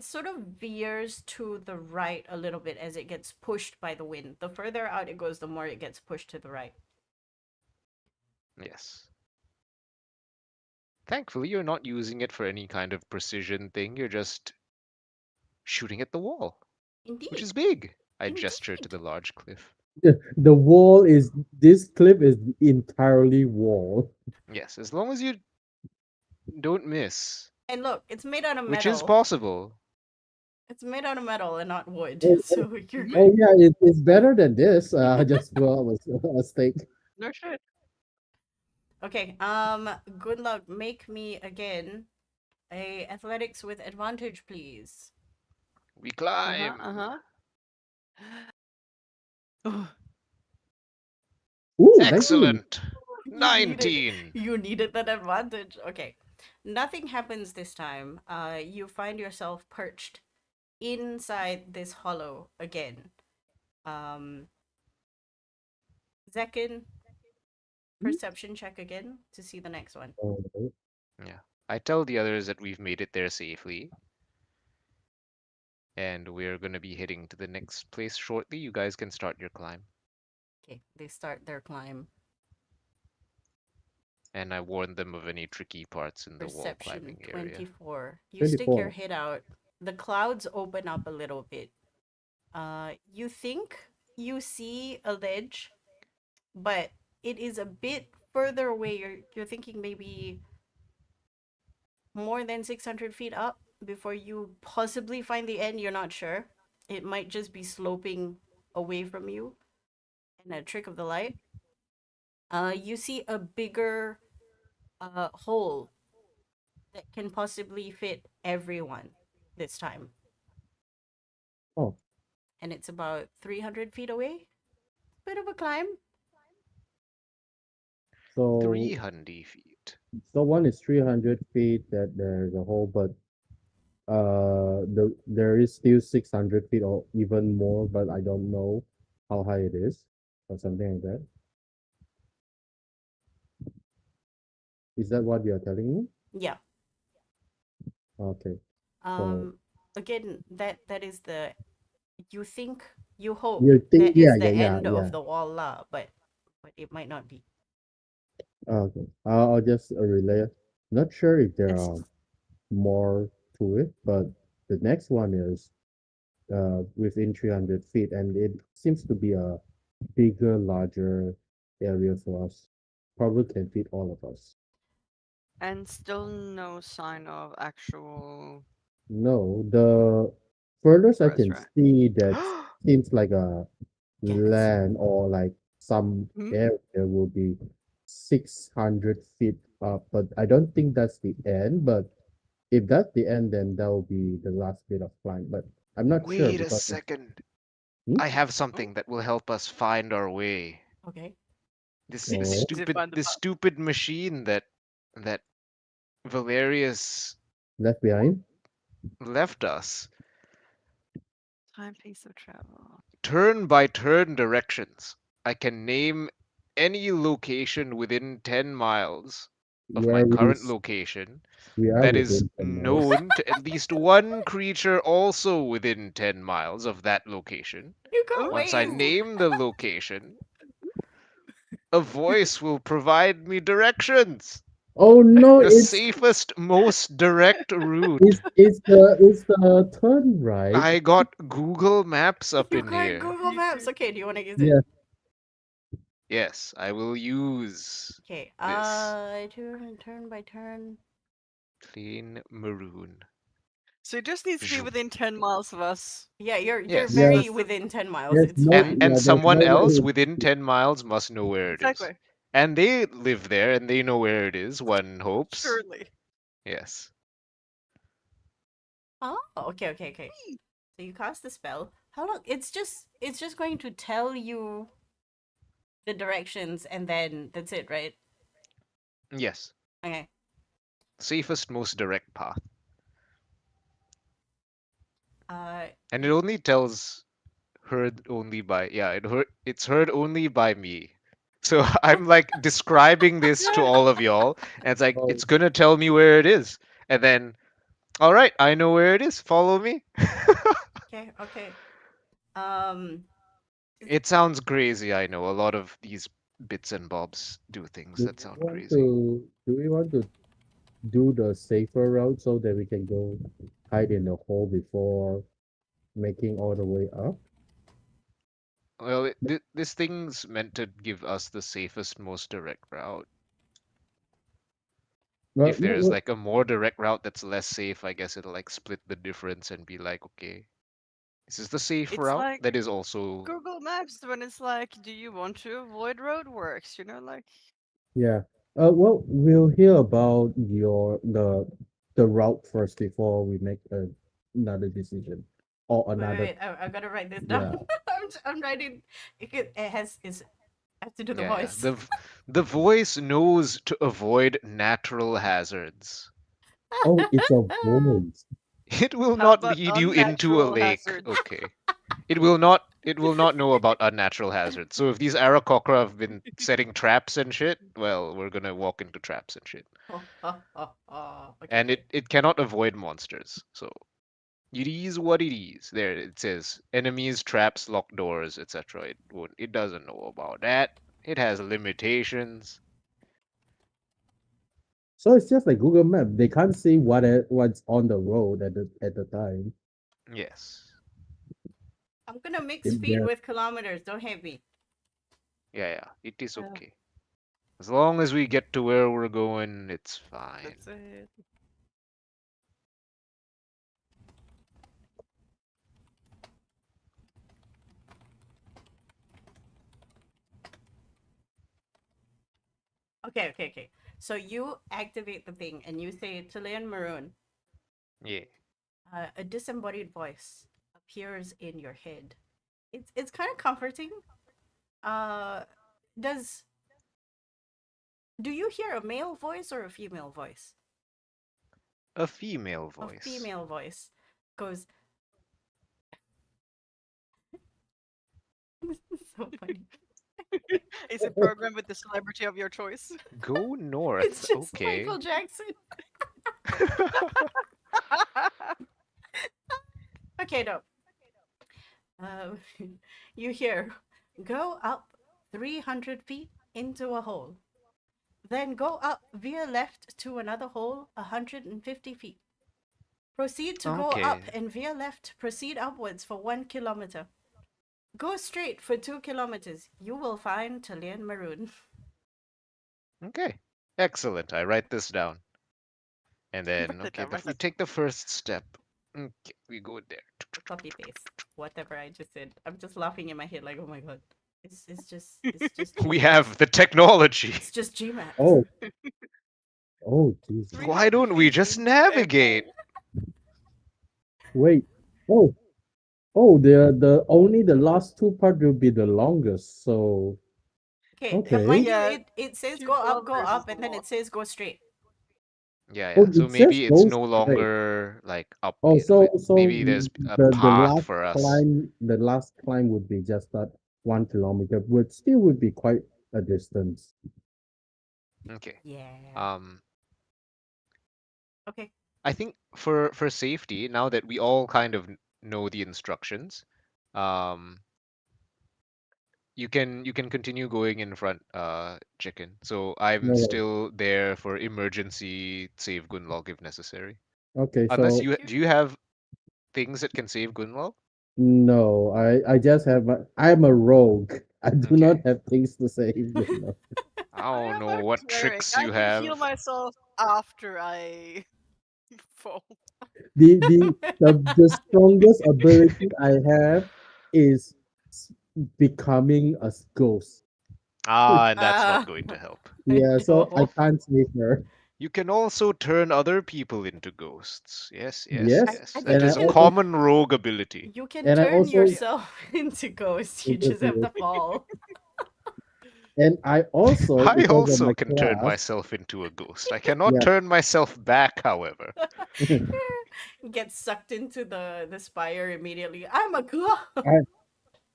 sort of veers to the right a little bit as it gets pushed by the wind. The further out it goes, the more it gets pushed to the right. Yes. Thankfully, you're not using it for any kind of precision thing. You're just shooting at the wall, which is Indeed. big. I gesture to Indeed. the large cliff. The wall is this clip is entirely wall. Yes, as long as you don't miss, And look, it's made out of which is metal. possible. It's made out of metal and not wood, Oh, so you're oh good. yeah, it's better than this. Just well, a steak. no shit. Okay, good luck. Make me again a athletics with advantage, please. We Uh-huh, climb. uh-huh. Oh, Ooh, 19. Excellent. You needed 19. you needed that advantage. Okay. Nothing happens this time. You find yourself perched inside this hollow again. Um Zekin, perception check again to see the next one. Oh, Yeah. I tell the others that we've made it there safely, and we're going to be heading to the next place shortly. You guys can start your climb. Okay, they start their climb. And I warn them of any tricky parts in the wall Perception climbing area. 24. You stick your 24. head out. The clouds open up a little bit. You think you see a ledge, but it is a bit further away. You're thinking maybe more than 600 feet up before you possibly find the end. You're not sure. It might just be sloping away from you in a trick of the light. You see a bigger hole that can possibly fit everyone this time. Oh, And it's about 300 feet away. Bit of a climb. so 300 feet. one is 300 feet that there's a hole, but there is still 600 feet or even more, but I don't know how high it is or something like that. Is that what you're telling me? Yeah. Okay. So Um. Again, that is the you think you hope you think, that is yeah, the yeah, yeah, end yeah. of the wall lah, but it might not be. Okay. I'll just relay. Not sure if there It's are more to it, but the next one is within 300 feet, and it seems to be a bigger, larger area for us. Probably can fit all of us. And still no sign of actual No, the furthest I forest can rat. see that seems like a yes. land or like some Hmm? area will be 600 feet up, but I don't think that's the end. But if that's the end, then that will be the last bit of climb. But I'm not sure Wait a because second. hmm? I have Oh, something that will help us find our way. Okay. This see, this Oh, to stupid find the this path. stupid machine that Valerius left behind. left us. Time piece of travel. Turn by turn directions. I can name any location within 10 miles of my Where current location we are that is within 10 miles. known to at least one creature also within 10 miles of that location. You got Once I ways. Ooh, name the location, a voice will provide me directions. Oh no, The safest, most direct route. it's the turn right. I got Google Maps up You in got here. Google you Maps. too. Okay, do you want to use it? Yes, Yes, I will use Okay. this. Turn by turn. Plain maroon. So it just needs to be Zhoo. within 10 miles of us. Yeah, you're Yes. yes. very That's the within 10 miles. There's It's no fine. And yeah, there's someone no else way. within 10 miles must know where it is. exactly. And they live there and they know where it is, one hopes. Surely. Yes. Oh, okay. So you cast the spell. How long? It's just going to tell you the directions and then that's it, right? Yes. Okay. Safest, most direct path. Uh, And it only tells heard only by it's heard only by me. So I'm like describing this to all of y'all, and it's like Oh, it's gonna tell me where it is. And then all right, I know where it is. Follow me. okay. Um, It sounds crazy, I know. A lot of these bits and bobs do things do that we sound want crazy. to do we want to do the safer route so that we can go hide in the hole before making all the way up? Well, this thing's meant to give us the safest, most direct route. Well, If no, there's well, like a more direct route that's less safe, I guess it'll like split the difference and be like, okay, this is the safe It's route like that is also Google Maps when it's like, do you want to avoid roadworks? You know, like, yeah. Well, we'll hear about the route first before we make another decision or another. wait. I gotta write this down. Yeah. I'm writing. It has is I have to do the yeah. voice. The voice knows to avoid natural hazards. Oh, it's a voice. It will how not about lead you into a unnatural lake. hazards? Okay. It will not know about unnatural hazards. So if these Aarakocra have been setting traps and shit, well, we're gonna walk into traps and shit. Okay, And okay. it cannot avoid monsters. So it is what it is. There it says enemies, traps, locked doors, etc. It doesn't know about that. It has limitations. So it's just like Google Map. They can't see what's on the road at the time. Yes. I'm gonna mix If feet they're with kilometers. Don't hate me. Yeah. It is Yeah, okay. As long as we get to where we're going, it's fine. that's it. Okay. So you activate the thing and you say Chilean Maroon. Yeah. A disembodied voice appears in your head. It's kind of comforting. Uh, does do you hear a male voice or a female voice? A female A voice. female voice goes, this is so funny. Is it programmed with the celebrity of your choice? Go north. It's just Okay. Michael Jackson. Okay, no. Um, you hear, go up 300 feet into a hole. Then go up veer left to another hole 150 feet. Proceed to go up Okay. and veer left. Proceed upwards for 1 kilometer. Go straight for 2 kilometers. You will find Talian Maroon. Okay. Excellent. I write this down. And then, Write it okay, down, but write we it take the first step. Okay, we go there. Copy paste. Whatever I just said. I'm just laughing in my head like, oh my god. It's just We Gmax. have the technology. It's just Gmax. Oh, oh, Jesus. Why don't 300 we feet just into a navigate? Wait. Oh, oh, the only the last two part will be the longest. So, Okay, okay. mind you, Yeah, it says 2 go kilometers is up, the and then it long. says go straight. Yeah, Oh, yeah. So it says maybe it's go no straight. longer like up, Oh, so maybe there's a the path last for us. the last climb would be just that 1 kilometer, but still would be quite a distance. Okay. Yeah. Um, Okay. I think for safety, now that we all kind of know the instructions, um, you can continue going in front, chicken. So I'm No way. still there for emergency save Gunlog if necessary. Okay, Unless so you Thank you. do you have things that can save Gunlog? no, I just have I'm a rogue. I do not Okay. have things to say. You know. I I don't am know a what cleric. tricks I you can heal have. myself after I fall. The strongest ability I have is s- becoming a ghost. Ah, and that's not uh, going to help. Yeah, so I no. can't save her. You can also turn other people into ghosts. Yes, yes, Yes, yes. I That think and you I is a can also common rogue ability. turn also yourself into ghost. You just have interfere. to fall. And I also, I because of also my can turn class, myself into a ghost. I cannot yeah, turn myself back, however. Get sucked into the spire immediately. I'm a ghost.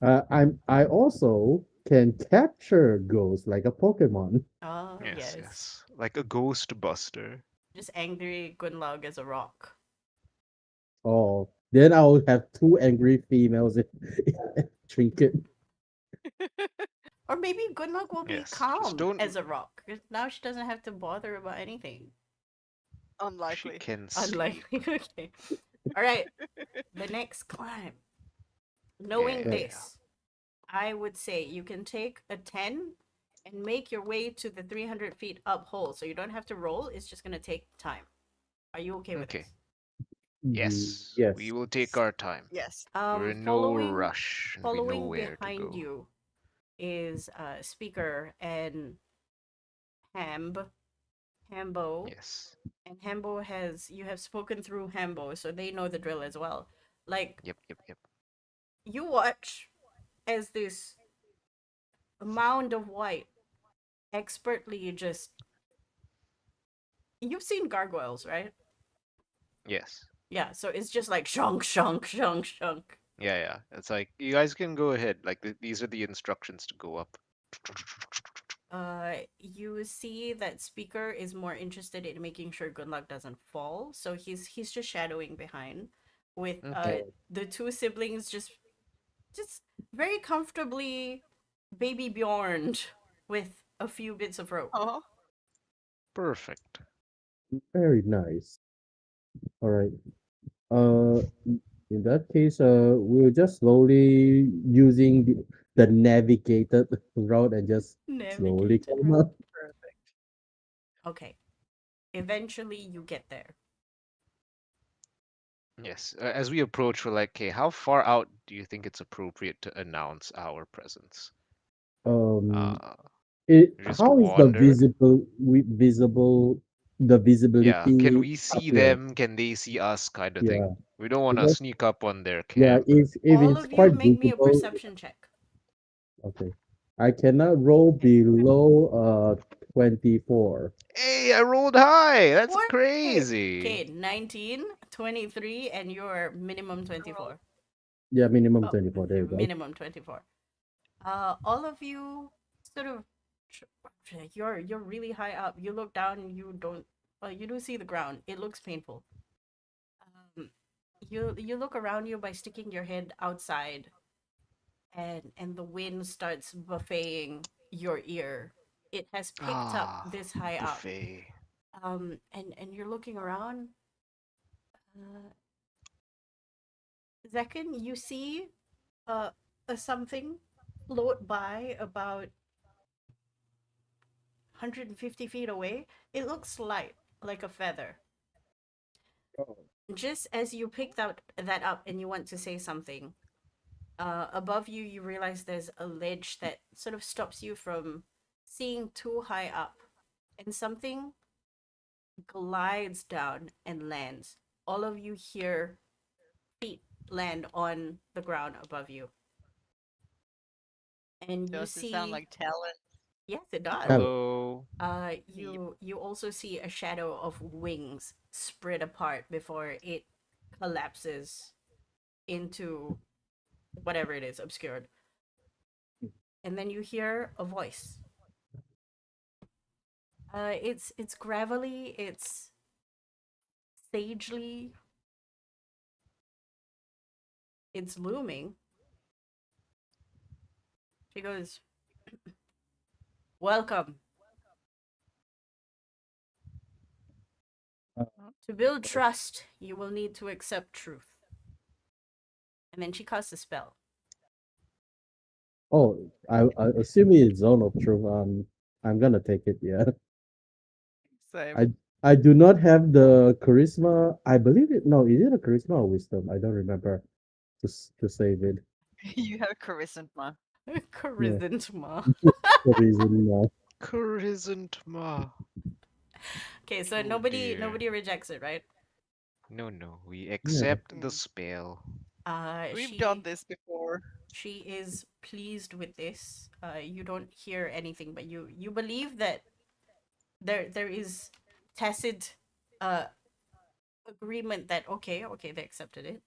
I I also can capture ghosts like a Pokemon. Oh Yes, yes. yes. Like a ghost buster. Just angry Gunlog as a rock. Oh, then I will have two angry females in trinket. Or maybe Gunlog will be Yes, just calm don't. as a rock. 'Cause now she doesn't have to bother about anything. She Unlikely. can sleep. Unlikely. Okay. Alright. The next climb. Knowing Yeah, Right. yeah. this, I would say you can take a 10 and make your way to the 300 feet up hole. So you don't have to roll, it's just going to take time. Are you okay with Okay. this? Yes, we Yes. will take our time. Yes. We're in no Following rush and we know following where to behind go. you is Speaker and Hamb, Hambo, Yes. and Hambo has you have spoken through Hambo, so they know the drill as well. Like Yep, yep, yep. you watch as this mound of white expertly just you've seen gargoyles, right? Yes. Yeah, so it's just like shunk, shunk, shunk, shunk. Yeah, yeah. It's like you guys can go ahead. Like these are the instructions to go up. You see that Speaker is more interested in making sure Good Luck doesn't fall, so he's just shadowing behind, with Okay. the two siblings just very comfortably baby Bjorn with a few bits of rope. Uh-huh. Perfect. Very nice. All right. In that case, we'll just slowly using the navigated route and just slowly Navigated climb route. up. Perfect. Okay, eventually you get there. Yes. As we approach, we're like, okay, how far out do you think it's appropriate to announce our presence? Um, Uh, just how is the wander. the Yeah. Can visibility we up see here? them? Can they see us? Kind of Yeah, thing. We don't want to because sneak up on their yeah, camp. if All it's of you quite make me a visible, perception check. okay. I cannot roll Okay. below 24. Hey, I rolled high. That's What? crazy. Okay, 19, 23, and your minimum 24. Yeah, minimum Oh, 24. There you go. minimum 24. All of you sort of, you're really high up. You look down and you don't, well, you do see the ground. It looks painful. Um, you look around you by sticking your head outside, and the wind starts buffeting your ear. It has picked up Ah, this high up. buffet. And you're looking around. Zekin, you see a something float by about 150 feet away. It looks light, like a feather. Oh. Just as you picked out that up and you want to say something, above you, you realize there's a ledge that sort of stops you from seeing too high up, and something glides down and lands. All of you hear feet land on the ground above you. And you Does it sound see, like talent? yes, it does. Hello. You also see a shadow of wings spread apart before it collapses into whatever it is, obscured. And then you hear a voice. It's gravelly, it's sagely, it's looming. She goes, "Welcome. Uh, To build trust, you will need to accept truth." And then she casts a spell. Oh, I assume it's Zone of Truth. I'm gonna take it. Yeah. Same. I do not have the charisma. I believe it. No, is it a charisma or wisdom? I don't remember to save it. You have charisma. Charisma. The reason. Charisma. Okay, so Oh nobody dear. rejects it, right? No, no. We Yeah. accept the Mm. spell. We've done this before. She is pleased with this. You don't hear anything, but you believe that there is tacit uh agreement that okay they accepted it.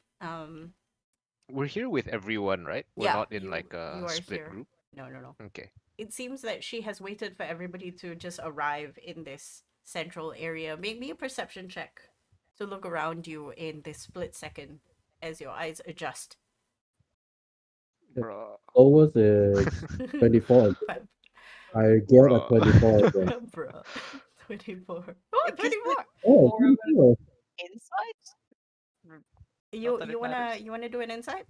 We're here with everyone, right? We're Yeah, not in like a you are split here. group. No. Okay. It seems that she has waited for everybody to just arrive in this central area. Make me a perception check to look around you in this split second as your eyes adjust. Bruh. Always a 24. But- I get a Bruh. 24 again. Bro, 24. Oh, Is it 24. Oh, more of an 24. insight? Not You that you it wanna matters. you wanna do an insight?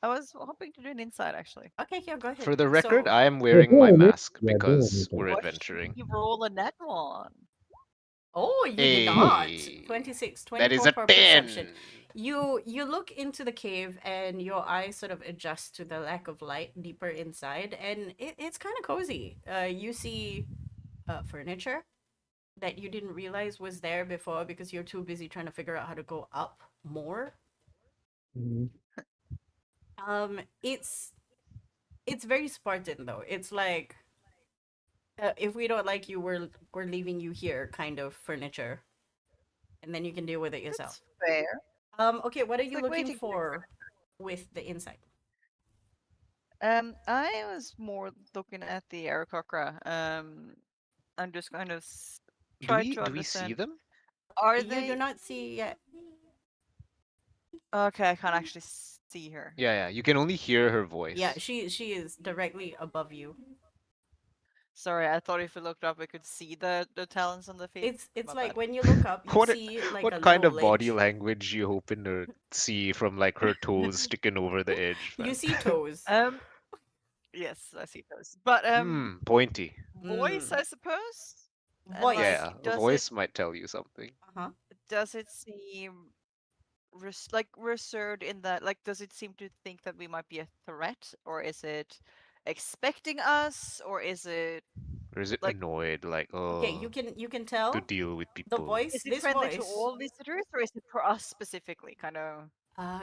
I was hoping to do an insight actually. Okay, yeah, go ahead. For the record, So I am Yeah, wearing do my an it. mask Yeah, do an because it. we're What should adventuring. you roll a net one? oh, you did not. Hey, 26, that is 24 a for perception. 10. You look into the cave and your eyes sort of adjust to the lack of light deeper inside, and it's kind of cozy. You see furniture that you didn't realize was there before because you're too busy trying to figure out how to go up more. Mhm. It's very Spartan though. It's like if we don't like you, we're leaving you here, kind of furniture, and then you can deal with it yourself. That's fair. Okay, what are It's you like looking waiting for with the insight? I was more looking at the Aarakocra. I'm just kind of Do try we to do we see understand. them? Are You do they not see yet. okay? I can't actually see her. Yeah, yeah. You can only hear her Yeah, voice. she is directly above you. Sorry, I thought if we looked up, we could see the talons on the feet. It's My like bad. when you look up, you What see like a what kind little of body ledge. language you hoping to see from like her toes sticking over the edge, You man? see toes. Yes, I see those. But Pointy. voice, I suppose. And Voice. like, Yeah, a does it voice might tell you something. Uh-huh. seem like reserved in that? Like, does it seem to think that we might be a threat, or is it expecting us, or is it Or is it like annoyed, like, Okay, oh, you can to tell deal with the people? voice, is it this friendly to voice. all visitors, or is it for us specifically? Kind of.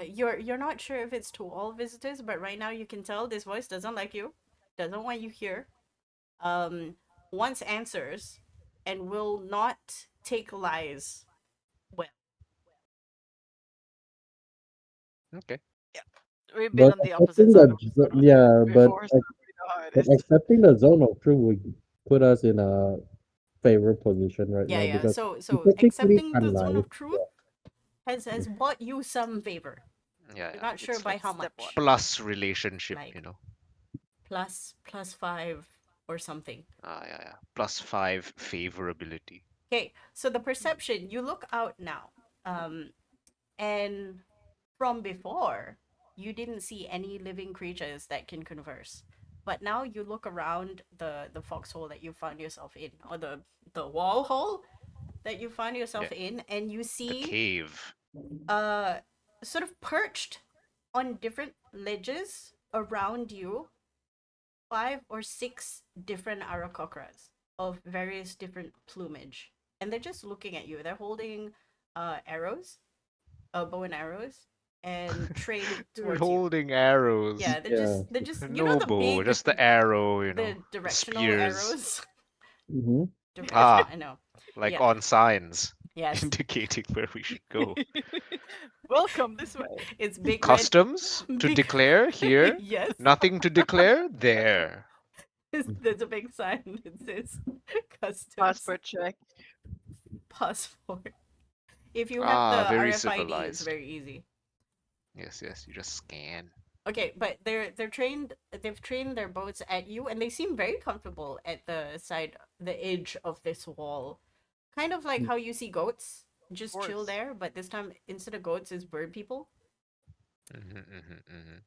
You're not sure if it's to all visitors, but right now you can tell this voice doesn't like you, doesn't want you here. Um, wants answers and will not take lies well. Okay. We've been But on the opposite accepting side the of the zone of truth yeah, before, so we know how it but is. accepting the zone of truth would put us in a favorite position right Yeah, now yeah. because we So technically accepting can't the zone lie. of truth has bought you some favor. Yeah, You're yeah. not sure It's by like how Step one. much. plus relationship, Like you know. plus 5 or something. Ah, yeah, yeah. +5 favorability. Okay, so the perception, you look out now. And from before, you didn't see any living creatures that can converse. But now you look around the foxhole that you found yourself in, or the wall hole that you found Yeah. yourself in, and you The see cave. uh sort of perched on different ledges around you 5 or 6 different Arakokras of various different plumage, and they're just looking at you. They're holding arrows, bow and arrows, and trained They're towards you. holding arrows. Yeah, Yeah. they're just No the bow, big just the arrow, you know. the The directional spears. arrows. Mm-hmm. Directional, Ah, I know. like Yeah. on signs Yes. indicating where we should go. Welcome this way. It's big red Customs to big declare here. yes. Nothing to declare there. There's a big sign that says customs Passport check. passport. If you have the Ah, very RFID, it's civilized. very easy. Yes, yes, you just scan. Okay, but they're trained. They've trained their boats at you, and they seem very comfortable at the side, the edge of this wall. Kind of like how you see goats just chill Course. there, but this time instead of goats, it's bird people. Hmm.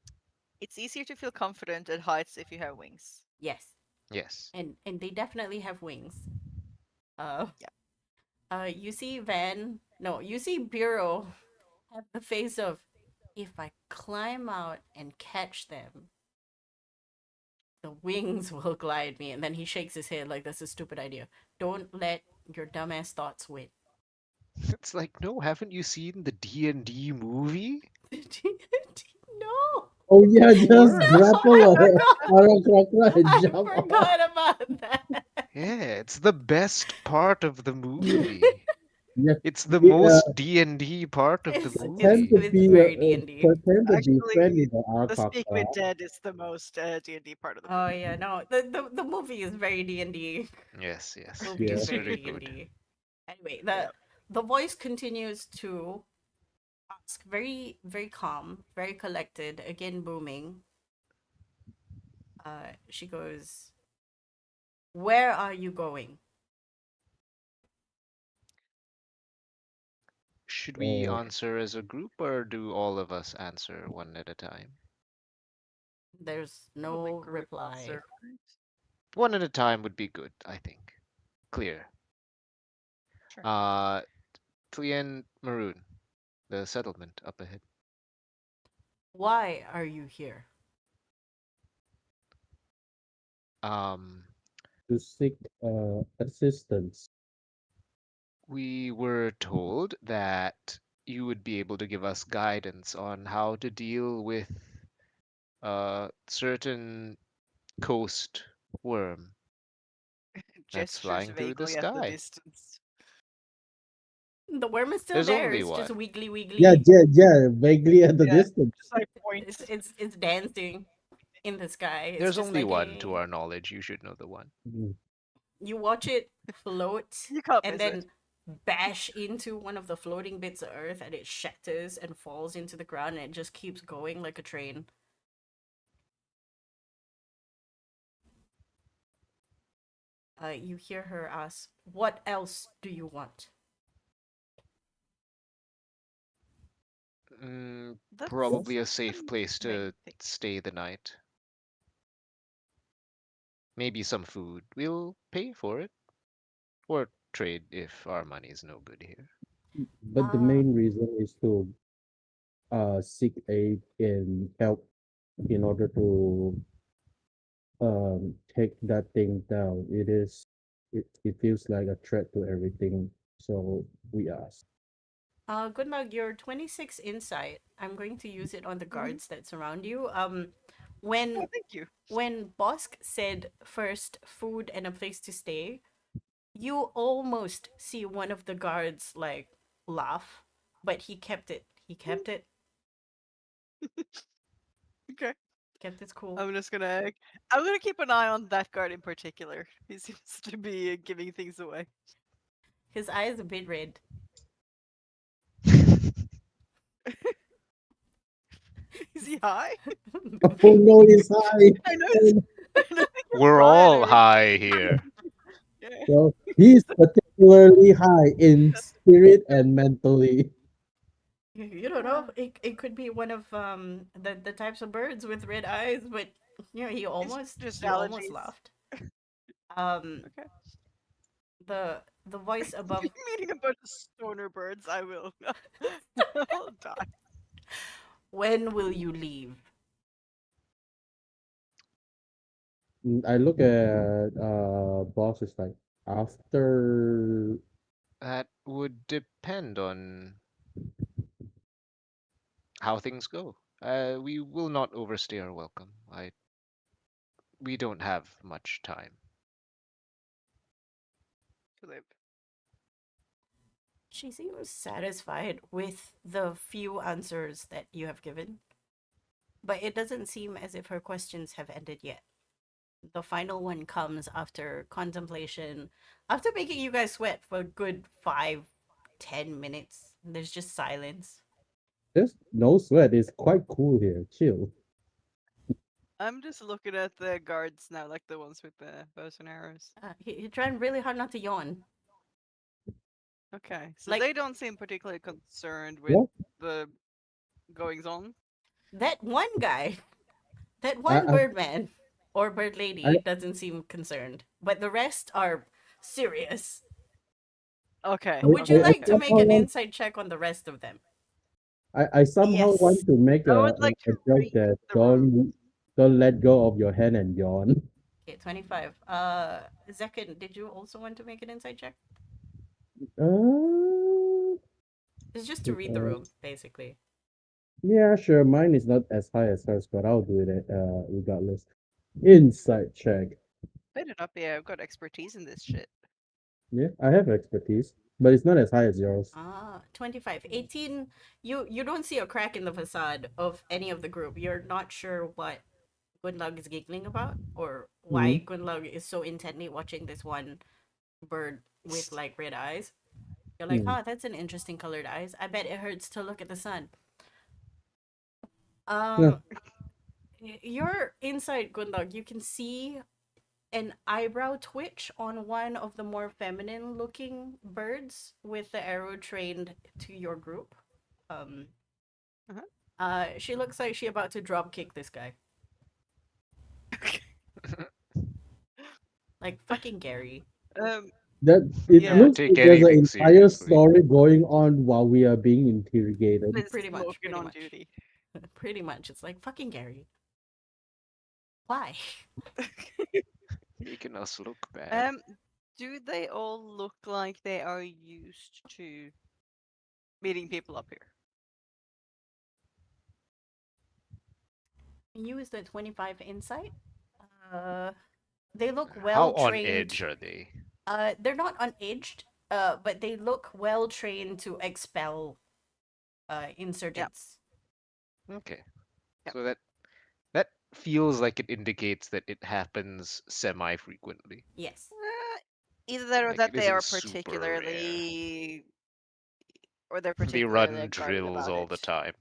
It's easier to feel confident at heights if you have wings. Yes, Yes. and they definitely have wings. Uh, Yeah. you see Van. No, you see Bureau have the face of, if I climb out and catch them, the wings will glide me. And then he shakes his head like that's a stupid idea. Don't let your dumbass thoughts win. It's like, no, haven't you seen the D&D movie? No, Oh yeah, It just works. grapple I a forgot. Arakokra and I jump off. forgot about that. Yeah, it's the best part of the movie. Yeah, It's the we, most D&D part of the pretend to movie. It's be very D and D. pretend to be friend Actually, with the the Speak with Arakokra. Dead is the most D&D part of the Oh movie. yeah, no, the movie is very D and D. Yes, yes, Movie it is Yeah. is very very D and good. D. Anyway, Yep. the voice continues to ask, very calm, very collected, again booming. She goes, "Where are you going?" Should we Oh, answer as a group or do all of us answer one at a time? There's Probably no group reply. answer, right? One at a time would be good, I think. Clear. Sure. Uh, Tlian Maroon, the settlement up ahead. Why are you here? Um, to seek assistance. we were told that you would be able to give us guidance on how to deal with a certain coast worm that's Gestures flying through the vaguely at the sky. distance. The worm is still There's there. only It's just one. wiggly Yeah, wiggly. yeah, yeah, vaguely at the Yeah, distance. just like point. It's dancing in the sky. It's There's just only like one to hey. our knowledge. You should know the one. Mm. You watch it float You can't and miss it. then bash into one of the floating bits of earth, and it shatters and falls into the ground, and it just keeps going like a train. You hear her ask, "What else do you want?" That's Probably a the safe place main to thing. stay the night. Maybe some food. We'll pay for it. Or trade if our money's no good here. But the Uh, main reason is to seek aid and help in order to take that thing down. It feels like a threat to everything. So we ask. good luck. Your 26 insight. I'm going to use it on the Mhm. guards that surround you. Oh, when thank you. Bosk said first food and a place to stay, you almost see one of the guards like laugh, but he kept it. He kept it. Okay. Kept it cool. I'm gonna keep an eye on that guard in particular. He seems to be giving things away. His eye is a bit red. Is he high? Oh no, he's high. I know Oh, it's no. I know he's We're fine. all high here. Yeah. Well, he's particularly high in spirit and mentally. You don't know. It could be one of the types of birds with red eyes, but he It's almost just he almost allergies. laughed. Um, Okay. the voice above. Meeting a bunch of stoner birds, I will. I'll die. When will you leave? I look at boss is like after. That would depend on how things go. We will not overstay our welcome. We don't have much time. To live. She seems satisfied with the few answers that you have given, but it doesn't seem as if her questions have ended yet. The final one comes after contemplation, after making you guys sweat for a good 5, 10 minutes. There's just silence. There's no sweat. It's quite cool here. Chill. I'm just looking at the guards now, like the ones with the bows and arrows. He's trying really hard not to yawn. Okay, so Like they don't seem particularly concerned with What? the goings on. that one guy, that I one I bird man or bird I lady doesn't seem concerned, but the rest are serious. Okay, Would you I like okay. to make somehow an want insight check on the rest of them? I somehow Yes. want to make I would like a to joke read that the room. don't let go of your hand and yawn. Okay, 25. Zekin, did you also want to make an insight check? Uh, It's just to read the uh, room, basically. yeah, sure. Mine is not as high as hers, but I'll do it regardless. Insight check. Better not be. I've got expertise in this shit. Yeah, I have expertise, but it's not as high as yours. 25. 18, you don't see a crack in the facade of any of the group. You're not sure what Gunlug is giggling about or Hmm. why Gunlug is so intently watching this one bird with like red eyes. You're like, Hmm. huh, that's an interesting colored eyes. I bet it hurts to look at the sun. Yeah. Um, you're inside Gunlug. You can see an eyebrow twitch on one of the more feminine looking birds with the arrow trained to your group. Um, Uh-huh. she looks like she about to drop kick this guy. Like fucking Gary. Um, That it Yeah, yeah, looks take like there's an anything entire seriously. story going on while we are being interrogated. it's Pretty much, smoking pretty on much. duty. Pretty much. It's like fucking Gary. Why? Making us look bad. Um, do they all look like they are used to meeting people up here? Use the 25 insight. Uh they look How well on trained. edge are they? They're not unaged, but they look well trained to expel Yeah, insurgents. Okay. yeah. So that feels like it indicates that it happens semi-frequently. Yes. Either that or Like it that they are isn't super rare. particularly, or they're They particularly run like, guarded drills about all the it. time.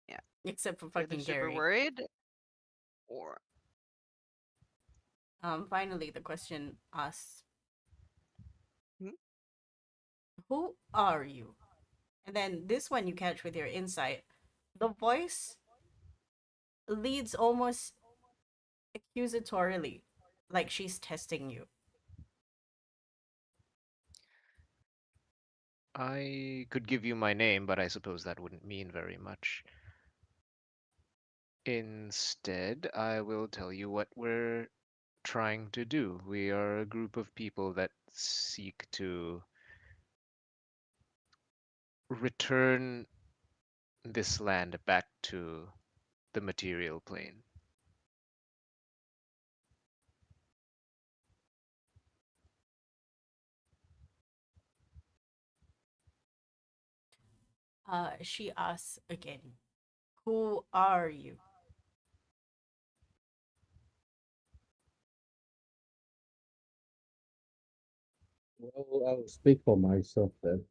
Yeah, Except for they're either fucking super Gary. worried, or Finally the question asks, hmm? who are you? And then this one you catch with your insight. The voice leads almost accusatorily, like she's testing you. I could give you my name, but I suppose that wouldn't mean very much. Instead, I will tell you what we're trying to do. We are a group of people that seek to return this land back to the material plane. She asks again, "Who are you?" Well, I'll speak for myself then.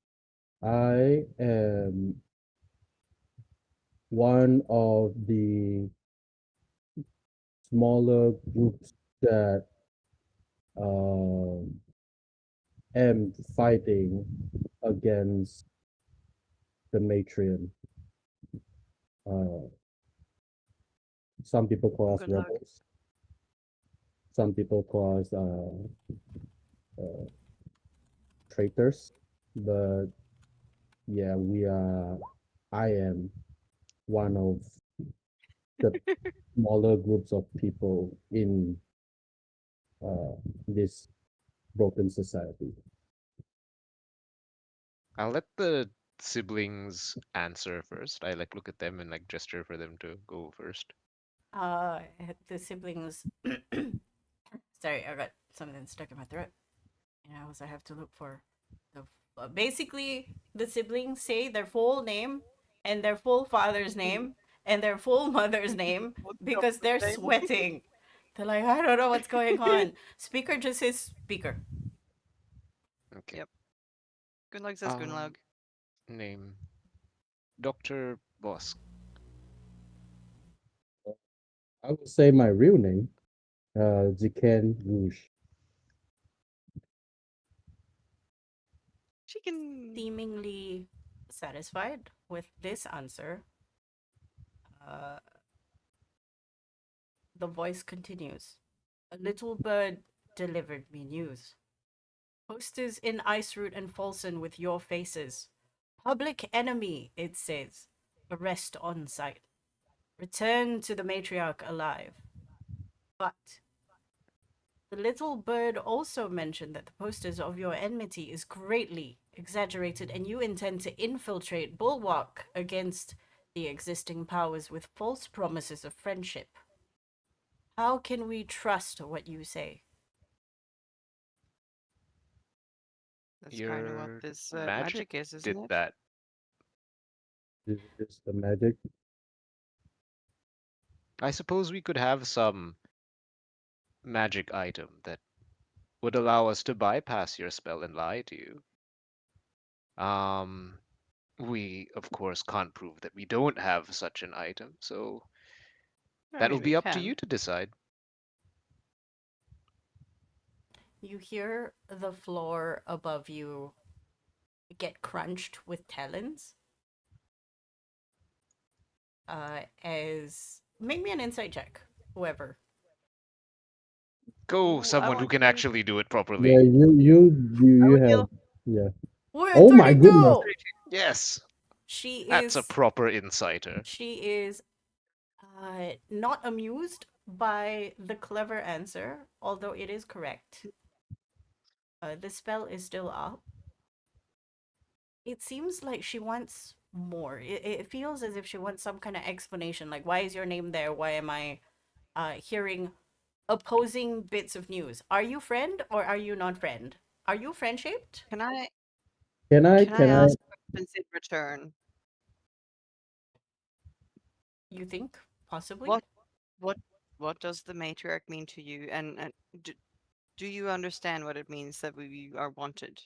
I am one of the smaller groups that um am fighting against the Matrion. Uh, some people call us Good luck. rebels. Some people call us uh, traitors. But yeah, we are. I am one of the smaller groups of people in uh, this broken society. I'll let the siblings answer first. I like look at them and like gesture for them to go first. Uh, the siblings. Sorry, I got something stuck in my throat. And I also have to look for the. Basically, the siblings say their full name and their full father's name and their full mother's name What's the because opposite they're name? sweating. They're like, I don't know what's going on. Speaker just says speaker. Okay. Yep. Good luck says Um, Gunlug. name Dr. Bosk. I would say my real name, Ziken Rouge. She can. Seemingly satisfied with this answer, uh, the voice continues. A little bird delivered me news. Posters in Ice Root and Folsom with your faces. Public enemy, it says. Arrest on sight. Return to the matriarch alive. But the little bird also mentioned that the posters of your enmity is greatly exaggerated and you intend to infiltrate Bulwark against the existing powers with false promises of friendship. How can we trust what you say? That's kind of what Your this magic magic is, isn't did it? that. This is the magic. I suppose we could have some magic item that would allow us to bypass your spell and lie to you. Um, we of course can't prove that we don't have such an item, so I that'll mean, we be up to can. you to decide. You hear the floor above you get crunched with talons. As make me an insight check, whoever. Go, Ooh, I someone who want can to. actually do it Yeah, properly. I you would have deal yeah. We're Oh my goodness. 32. Yes, She that's a is proper insighter. she is not amused by the clever answer, although it is correct. The spell is still up. It seems like she wants more. It feels as if she wants some kind of explanation, like why is your name there? Why am I hearing opposing bits of news? Are you friend or are you not friend? Are you friend shaped? Can I Can I can I can I ask questions in return? You think possibly? What what what does the matriarch mean to you? And do you understand what it means that we are wanted?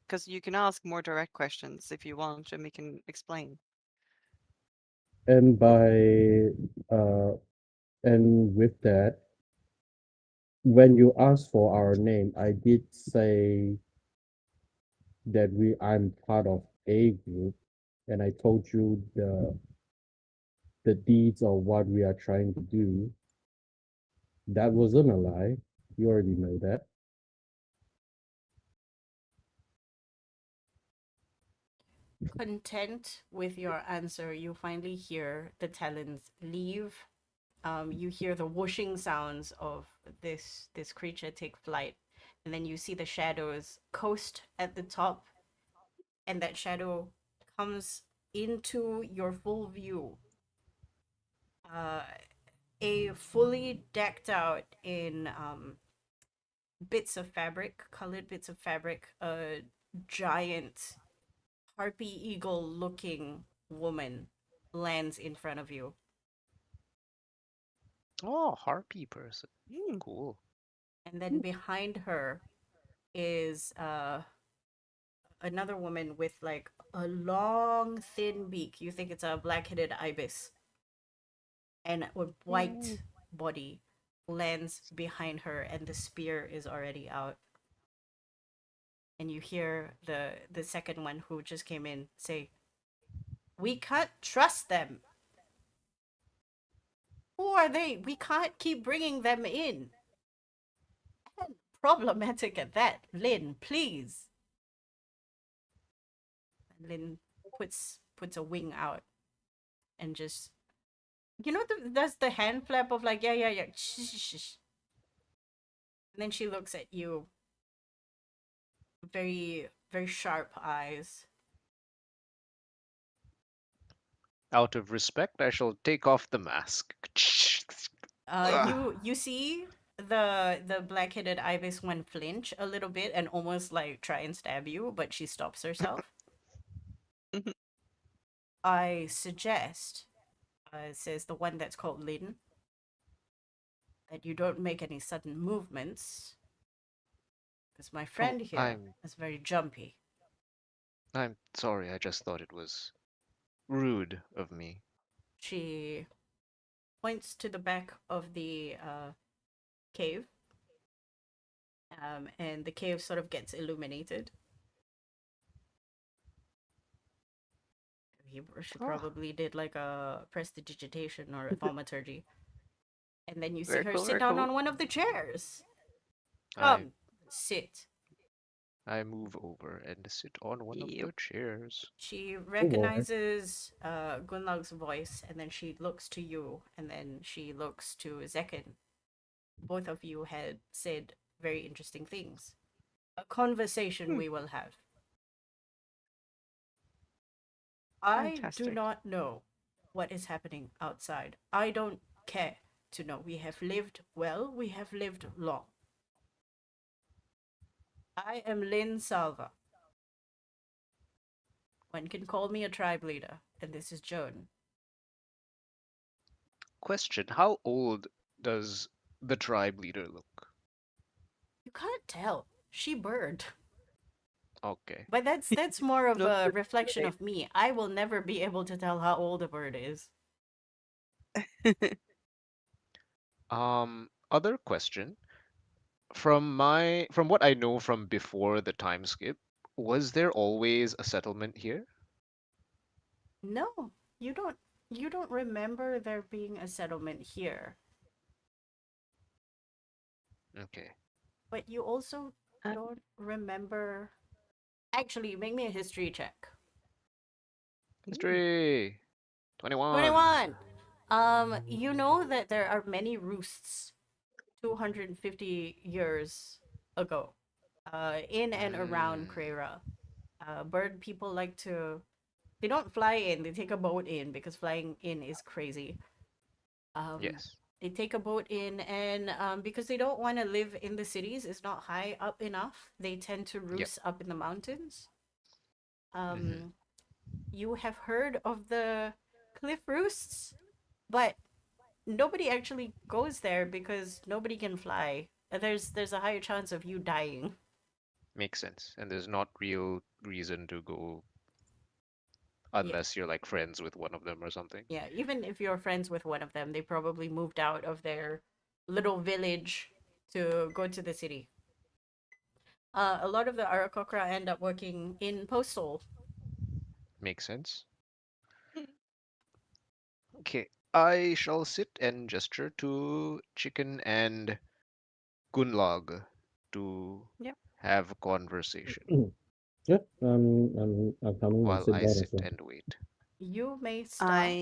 Because you can ask more direct questions if you want, and we can explain. and by uh and with that, when you asked for our name, I did say that I'm part of a group, and I told you the deeds of what we are trying to do. That wasn't a lie. You already know that. Content with your answer, you finally hear the talons leave. You hear the whooshing sounds of this creature take flight, and then you see the shadows coast at the top, and that shadow comes into your full view. Uh, a fully decked out in bits of fabric, colored bits of fabric, a giant harpy eagle looking woman lands in front of you. Oh, harpy person. Mm. Cool. And then behind her is another woman with like a long thin beak. You think it's a black-headed ibis, and a Ooh. white body lands behind her, and the spear is already out. And you hear the second one who just came in say, "We can't trust them. Who are they? We can't keep bringing them in." And problematic at that. Lynn, please. And Lynn puts a wing out and just, does the hand flap of like, yeah. Shh, shh, shh. And then she looks at you, very very sharp eyes. Out of respect, I shall take off the mask. Ugh. You see the black-headed ibis one flinch a little bit and almost like try and stab you, but she stops herself. I suggest, says the one that's called Lin, that you don't make any sudden movements, because my Oh, friend here is very jumpy. I'm sorry. I just thought it was rude of me. She points to the back of the cave, and the cave sort of gets illuminated. She Oh, probably did like a prestidigitation or a thaumaturgy. And then you see Very her cool, sit very down cool. on one of the chairs. I Sit. I move over and sit on one of Yep. the chairs. She Lord. recognizes Gunlag's voice, and then she looks to you, and then she looks to Zekin. Both of you had said very interesting things. A conversation Hmm. we will have. I do Fantastic. not know what is happening outside. I don't care to know. We have lived well, we have lived long. I am Lynn Salva. One can call me a tribe leader, and this is Joan. Question: how old does the tribe leader look? You can't tell. She bird. Okay. But that's more of Not a for reflection today. of me. I will never be able to tell how old a bird is. Other question. From what I know from before the time skip, was there always a settlement here? No, you don't remember there being a settlement here. Okay. But you also Uh, don't remember. Actually, make me a history check. Ooh. History 21. 21. You know that there are many roosts 250 years ago, in and around Mm, Krera. Bird people like to. They don't fly in. They take a boat in because flying in is crazy. Um, yes. they take a boat in, and because they don't want to live in the cities, it's not high up enough. They tend to Yep. roost up in the mountains. Hmm. Um, you have heard of the cliff roosts, but nobody actually goes there because nobody can fly. There's a higher chance of you dying. Makes sense. And there's not real reason to go Yeah, unless you're like friends with one of them or something. yeah. Even if you're friends with one of them, they probably moved out of their little village to go to the city. A lot of the Arakokra end up working in postal. Makes sense. Okay. I shall sit and gesture to Chicken and Gunlog to Yep. have a conversation Yeah, I'm coming and while sit I down as sit well. and wait. You may start.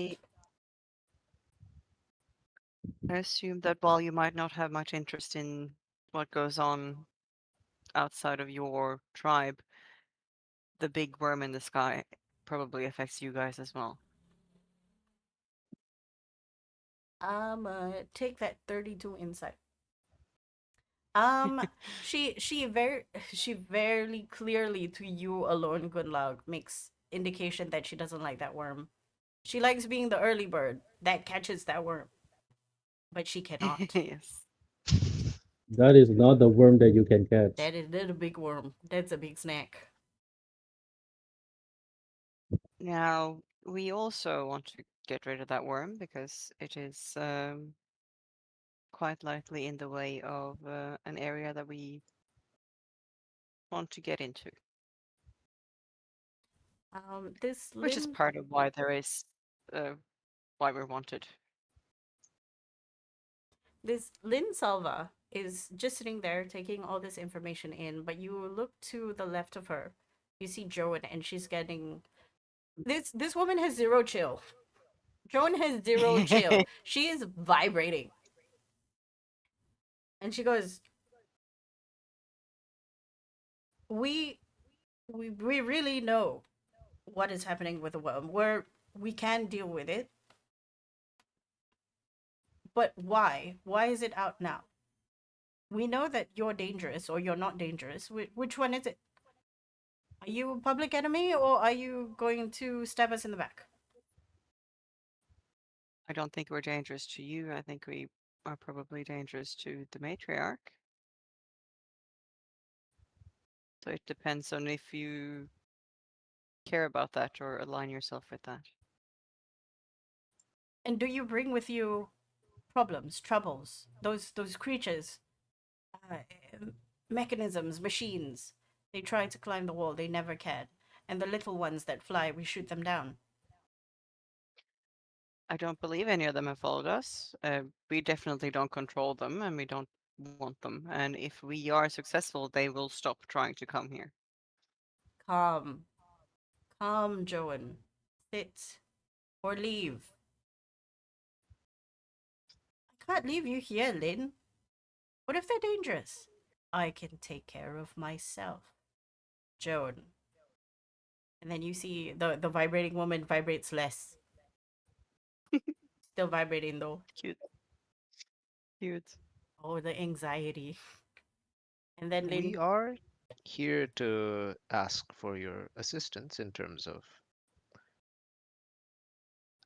I assume that while you might not have much interest in what goes on outside of your tribe, the big worm in the sky probably affects you guys as well. Take that 32 insight. Um, she very she very clearly to you alone, Gunlag, makes indication that she doesn't like that worm. She likes being the early bird that catches that worm, but she cannot. Yes. That is not the worm that you can catch. That is not a big worm. That's a big snack. Now, we also want to get rid of that worm because it is quite likely in the way of an area that we want to get into, This which is Lin part of why there is why we're wanted. this Lin Salva is just sitting there taking all this information in, but you look to the left of her. You see Joan, and she's getting this woman has zero chill. Joan has zero chill. She is vibrating. And she goes, We we really know what is happening with the worm. We can deal with it. But why? Why is it out now? We know that you're dangerous or you're not dangerous. Which one is it? Are you a public enemy or are you going to stab us in the back? I don't think we're dangerous to you. I think we are probably dangerous to the matriarch. So it depends on if you care about that or align yourself with that. And do you bring with you problems, troubles, those creatures, uh, mechanisms, machines? They try to climb the wall, they never can. And the little ones that fly, we shoot them down. I don't believe any of them have followed us. We definitely don't control them and we don't want them. And if we are successful, they will stop trying to come here. Calm, calm, Joan. Sit or leave. I can't leave you here, Lynn. What if they're dangerous? I can take care of myself. Joan. And then you see the vibrating woman vibrates less. Still vibrating though. Cute. Cute. Oh, the anxiety. And then We Lynn, are here to ask for your assistance in terms of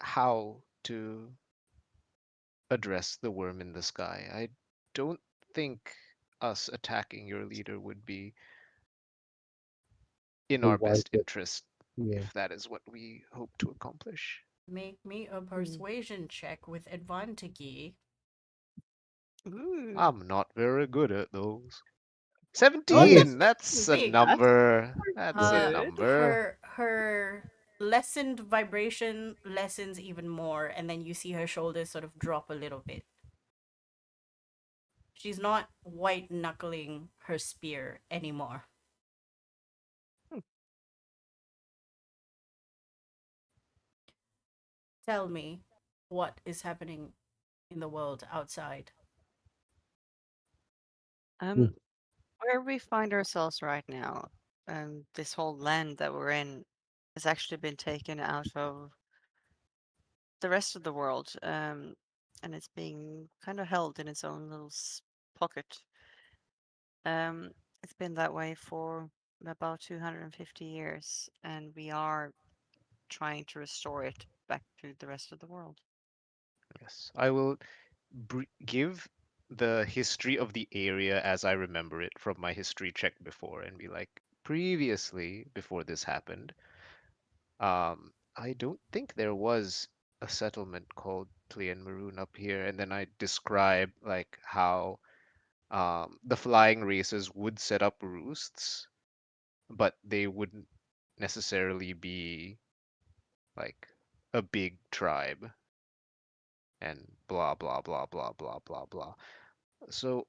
how to address the worm in the sky. I don't think us attacking your leader would be in The our best wisest. interest Yeah. if that is what we hope to accomplish. make me a persuasion check with advantage. Ooh. I'm not very good at those. That is 17! That's a See, number. That's a good. number. her lessened vibration lessens even more, and then you see her shoulders sort of drop a little bit. She's not white knuckling her spear anymore. Tell me what is happening in the world outside. Um, where we find ourselves right now, this whole land that we're in has actually been taken out of the rest of the world, and it's being kind of held in its own little pocket. Um, it's been that way for about 250 years, and we are trying to restore it back to the rest of the world. Yes, I will give the history of the area as I remember it from my history check before and be like, previously, before this happened, I don't think there was a settlement called Tlian Maroon up here. And then I describe like how the flying races would set up roosts, but they wouldn't necessarily be like a big tribe and blah blah blah blah blah blah blah. So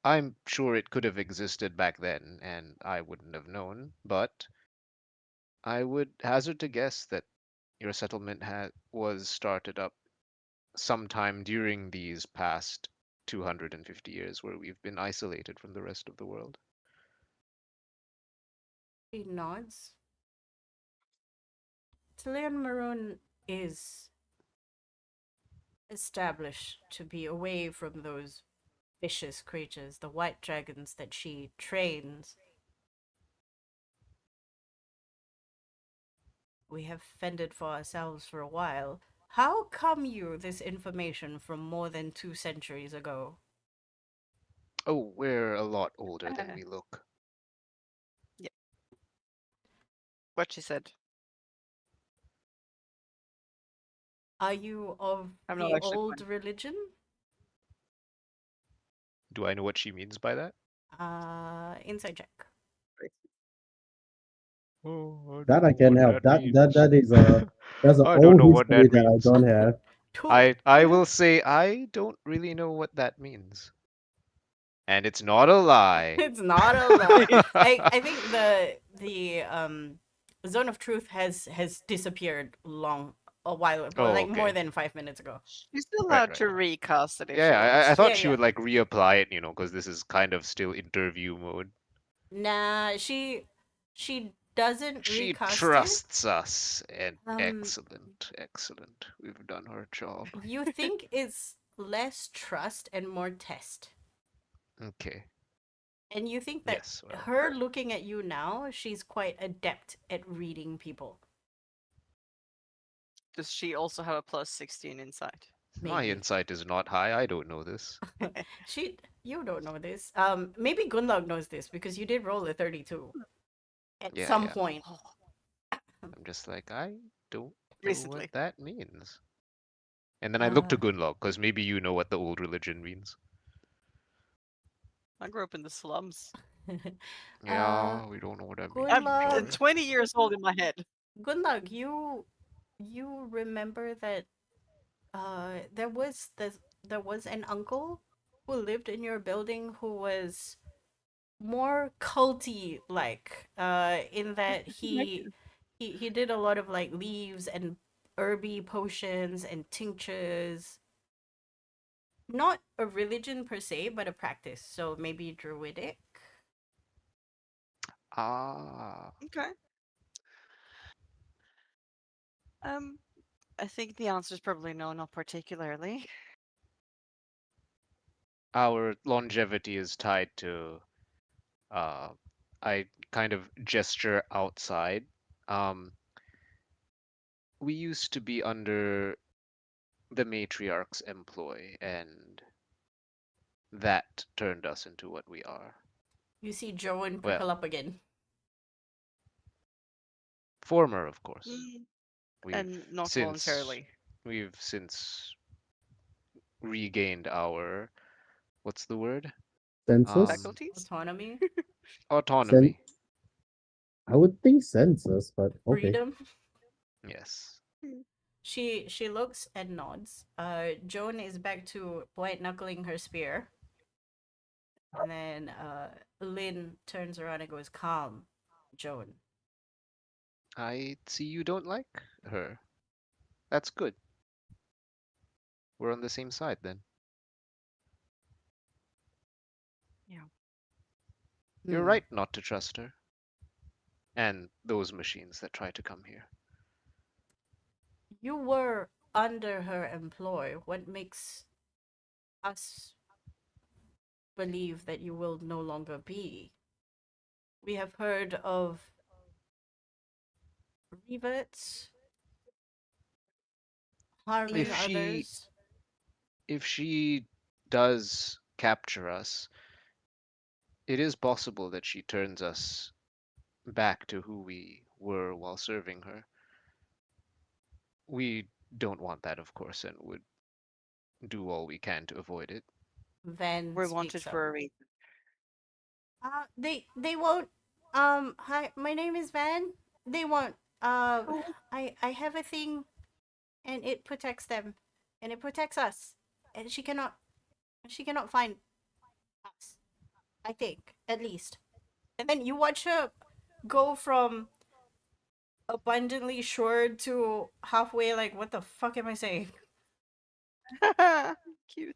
I'm sure it could have existed back then and I wouldn't have known, but I would hazard to guess that your settlement was started up sometime during these past 250 years where we've been isolated from the rest of the world. She nods. Tilian Maroon is established to be away from those vicious creatures, the white dragons that she trains. We have fended for ourselves for a while. How come you this information from more than 2 centuries ago? Oh, we're a lot older than Uh, we look. yeah. What she said. Are you of I'm not the actually old fine. religion? Do I know what she means by that? Inside check. Oh, I That don't I know can what help. that That means. is a that's an I don't old know what history that that I means. don't have. I will say I don't really know what that means. And it's not a lie. It's not a lie. I think the zone of truth has disappeared a while, Oh, like more okay. than 5 minutes ago. She's Right, allowed right. to recast it if Yeah, she I wants. thought Yeah, she yeah. would like reapply it, because this is kind of still interview mode. Nah, she doesn't She recast it. trusts us, and Um, excellent, excellent. We've done our job. you think it's less trust and more test. Okay. And you think that Yes, well, her looking at you now, she's quite adept at reading people. Does she also have a plus 16 inside? my Maybe. insight is not high. I don't know this. You don't know this. Maybe Gunlog knows this because you did roll a 32 at Yeah, some yeah. point. Oh, I'm just like, I don't know what recently. that means. And then I look Uh, to Gunlog, because maybe you know what the old religion means. I grew up in the slums. uh, Yeah, we don't know what that means. I'm I'm Gunlog, sorry. 20 years old in my head. Gunlog, you remember that there was an uncle who lived in your building who was more culty like in that he did a lot of like leaves and herby potions and tinctures, not a religion per se but a practice, so maybe druidic. Ah, Okay. Um, I think the answer is probably no, not particularly. our longevity is tied to, uh, I kind of gesture outside. Um, we used to be under the matriarch's employ, and that turned us into what we are. You see Joan Well, prickle up again. former, of course. Mm, We've and not since voluntarily. we've since regained our, what's the word? Census? Um, Faculties? Autonomy, Cen- autonomy. I would think census, but okay. freedom. Yes. Mm. She looks and nods. Joan is back to white knuckling her spear. And then Lynn turns around and goes, "Calm, Joan." I see you don't like her. That's good. We're on the same side then. Yeah. You're Hmm. right not to trust her. And those machines that try to come here. You were under her employ. What makes us believe that you will no longer be? We have heard of reverts harming If Yeah. she others. if she does capture us, it is possible that she turns us back to who we were while serving her. We don't want that, of course, and would do all we can to avoid it. Van We're wanted speaks up. for a reason. They won't. Hi, my name is Van. They won't. I have a thing, and it protects them, and it protects us, and she cannot find us. I think at least. And then you watch her go from abundantly sure to halfway like, what the fuck am I saying? Cute.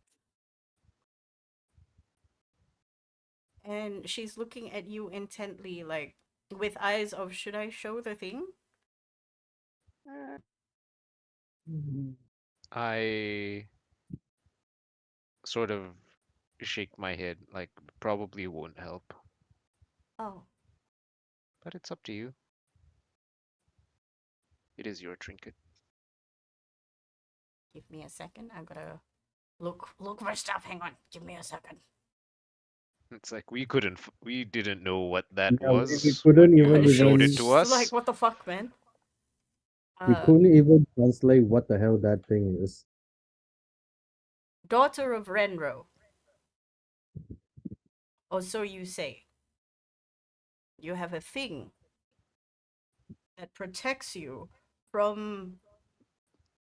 And she's looking at you intently, like with eyes of, should I show the thing? Uh, I sort of shake my head, like, probably won't help. Oh, But it's up to you. It is your trinket. Give me a second. I'm gonna look for stuff. Hang on. Give me a second. It's like we didn't know what that Yeah, we was couldn't when even you showed it She's to us. like, what the fuck, man? we couldn't even translate what the hell that thing is. Daughter of Renro. Or so you say. You have a thing that protects you from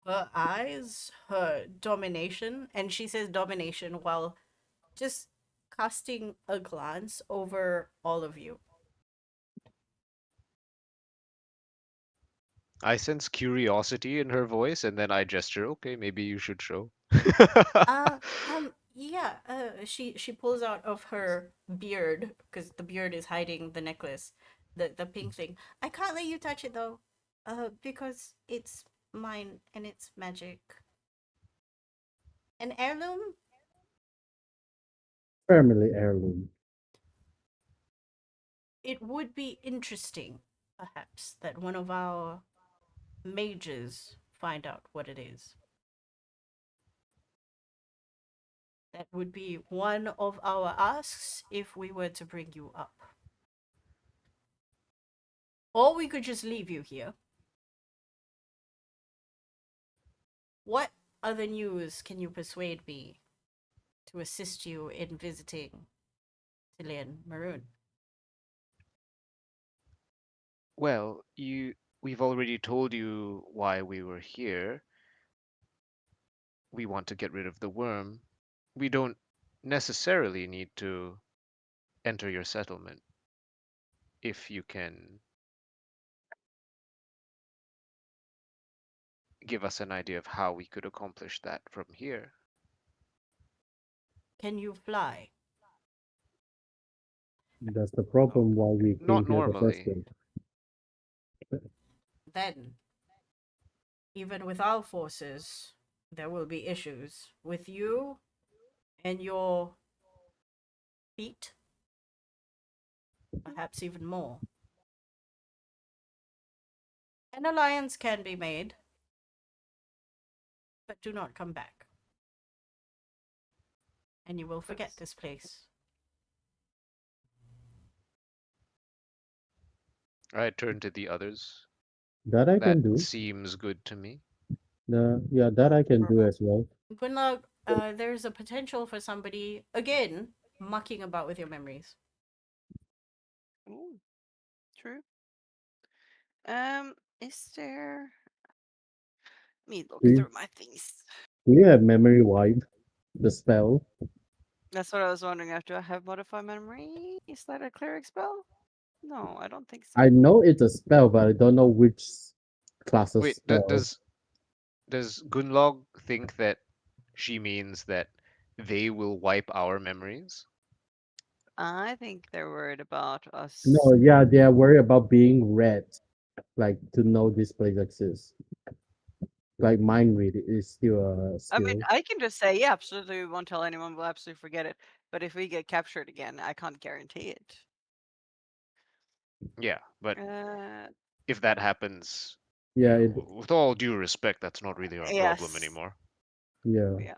her eyes, her domination. And she says domination while just casting a glance over all of you. I sense curiosity in her voice, and then I gesture. Okay, maybe you should show. Yeah. She pulls out of her beard because the beard is hiding the necklace, the pink thing. I can't let you touch it though, because it's mine and it's magic. An heirloom. Family heirloom. It would be interesting, perhaps, that one of our mages find out what it is. That would be one of our asks if we were to bring you up. Or we could just leave you here. What other news can you persuade me to assist you in visiting Tillian Maroon? Well, we've already told you why we were here. We want to get rid of the worm. We don't necessarily need to enter your settlement if you can give us an idea of how we could accomplish that from here. Can you fly? That's the problem why we came Not here the first normally. place. Then, even with our forces, there will be issues with you and your feet, perhaps even more. An alliance can be made, but do not come back. And you will forget this place. I turn to the others. That I That can do. seems good to me. Yeah, that I can do as well. Gunnar, there's a potential for somebody, again, mucking about with your memories. Ooh, true. Is there? Let me look Do you, through my things. do you have memory wipe? The spell? That's what I was wondering. Do I have modify memory? Is that a cleric spell? No, I don't think so. I know it's a spell, but I don't know which classes Wait, spell. does Gunlog think that she means that they will wipe our memories? I think they're worried about us. No, yeah, they are worried about being read, like to know this place exists. Like mind read is still a I mean, skill. I can just say, yeah, absolutely, we won't tell anyone. We'll absolutely forget it. But if we get captured again, I can't guarantee it. Yeah, but Uh, if that happens, Yeah, it, with all due respect, that's not really our problem yes. anymore. yeah. Yeah.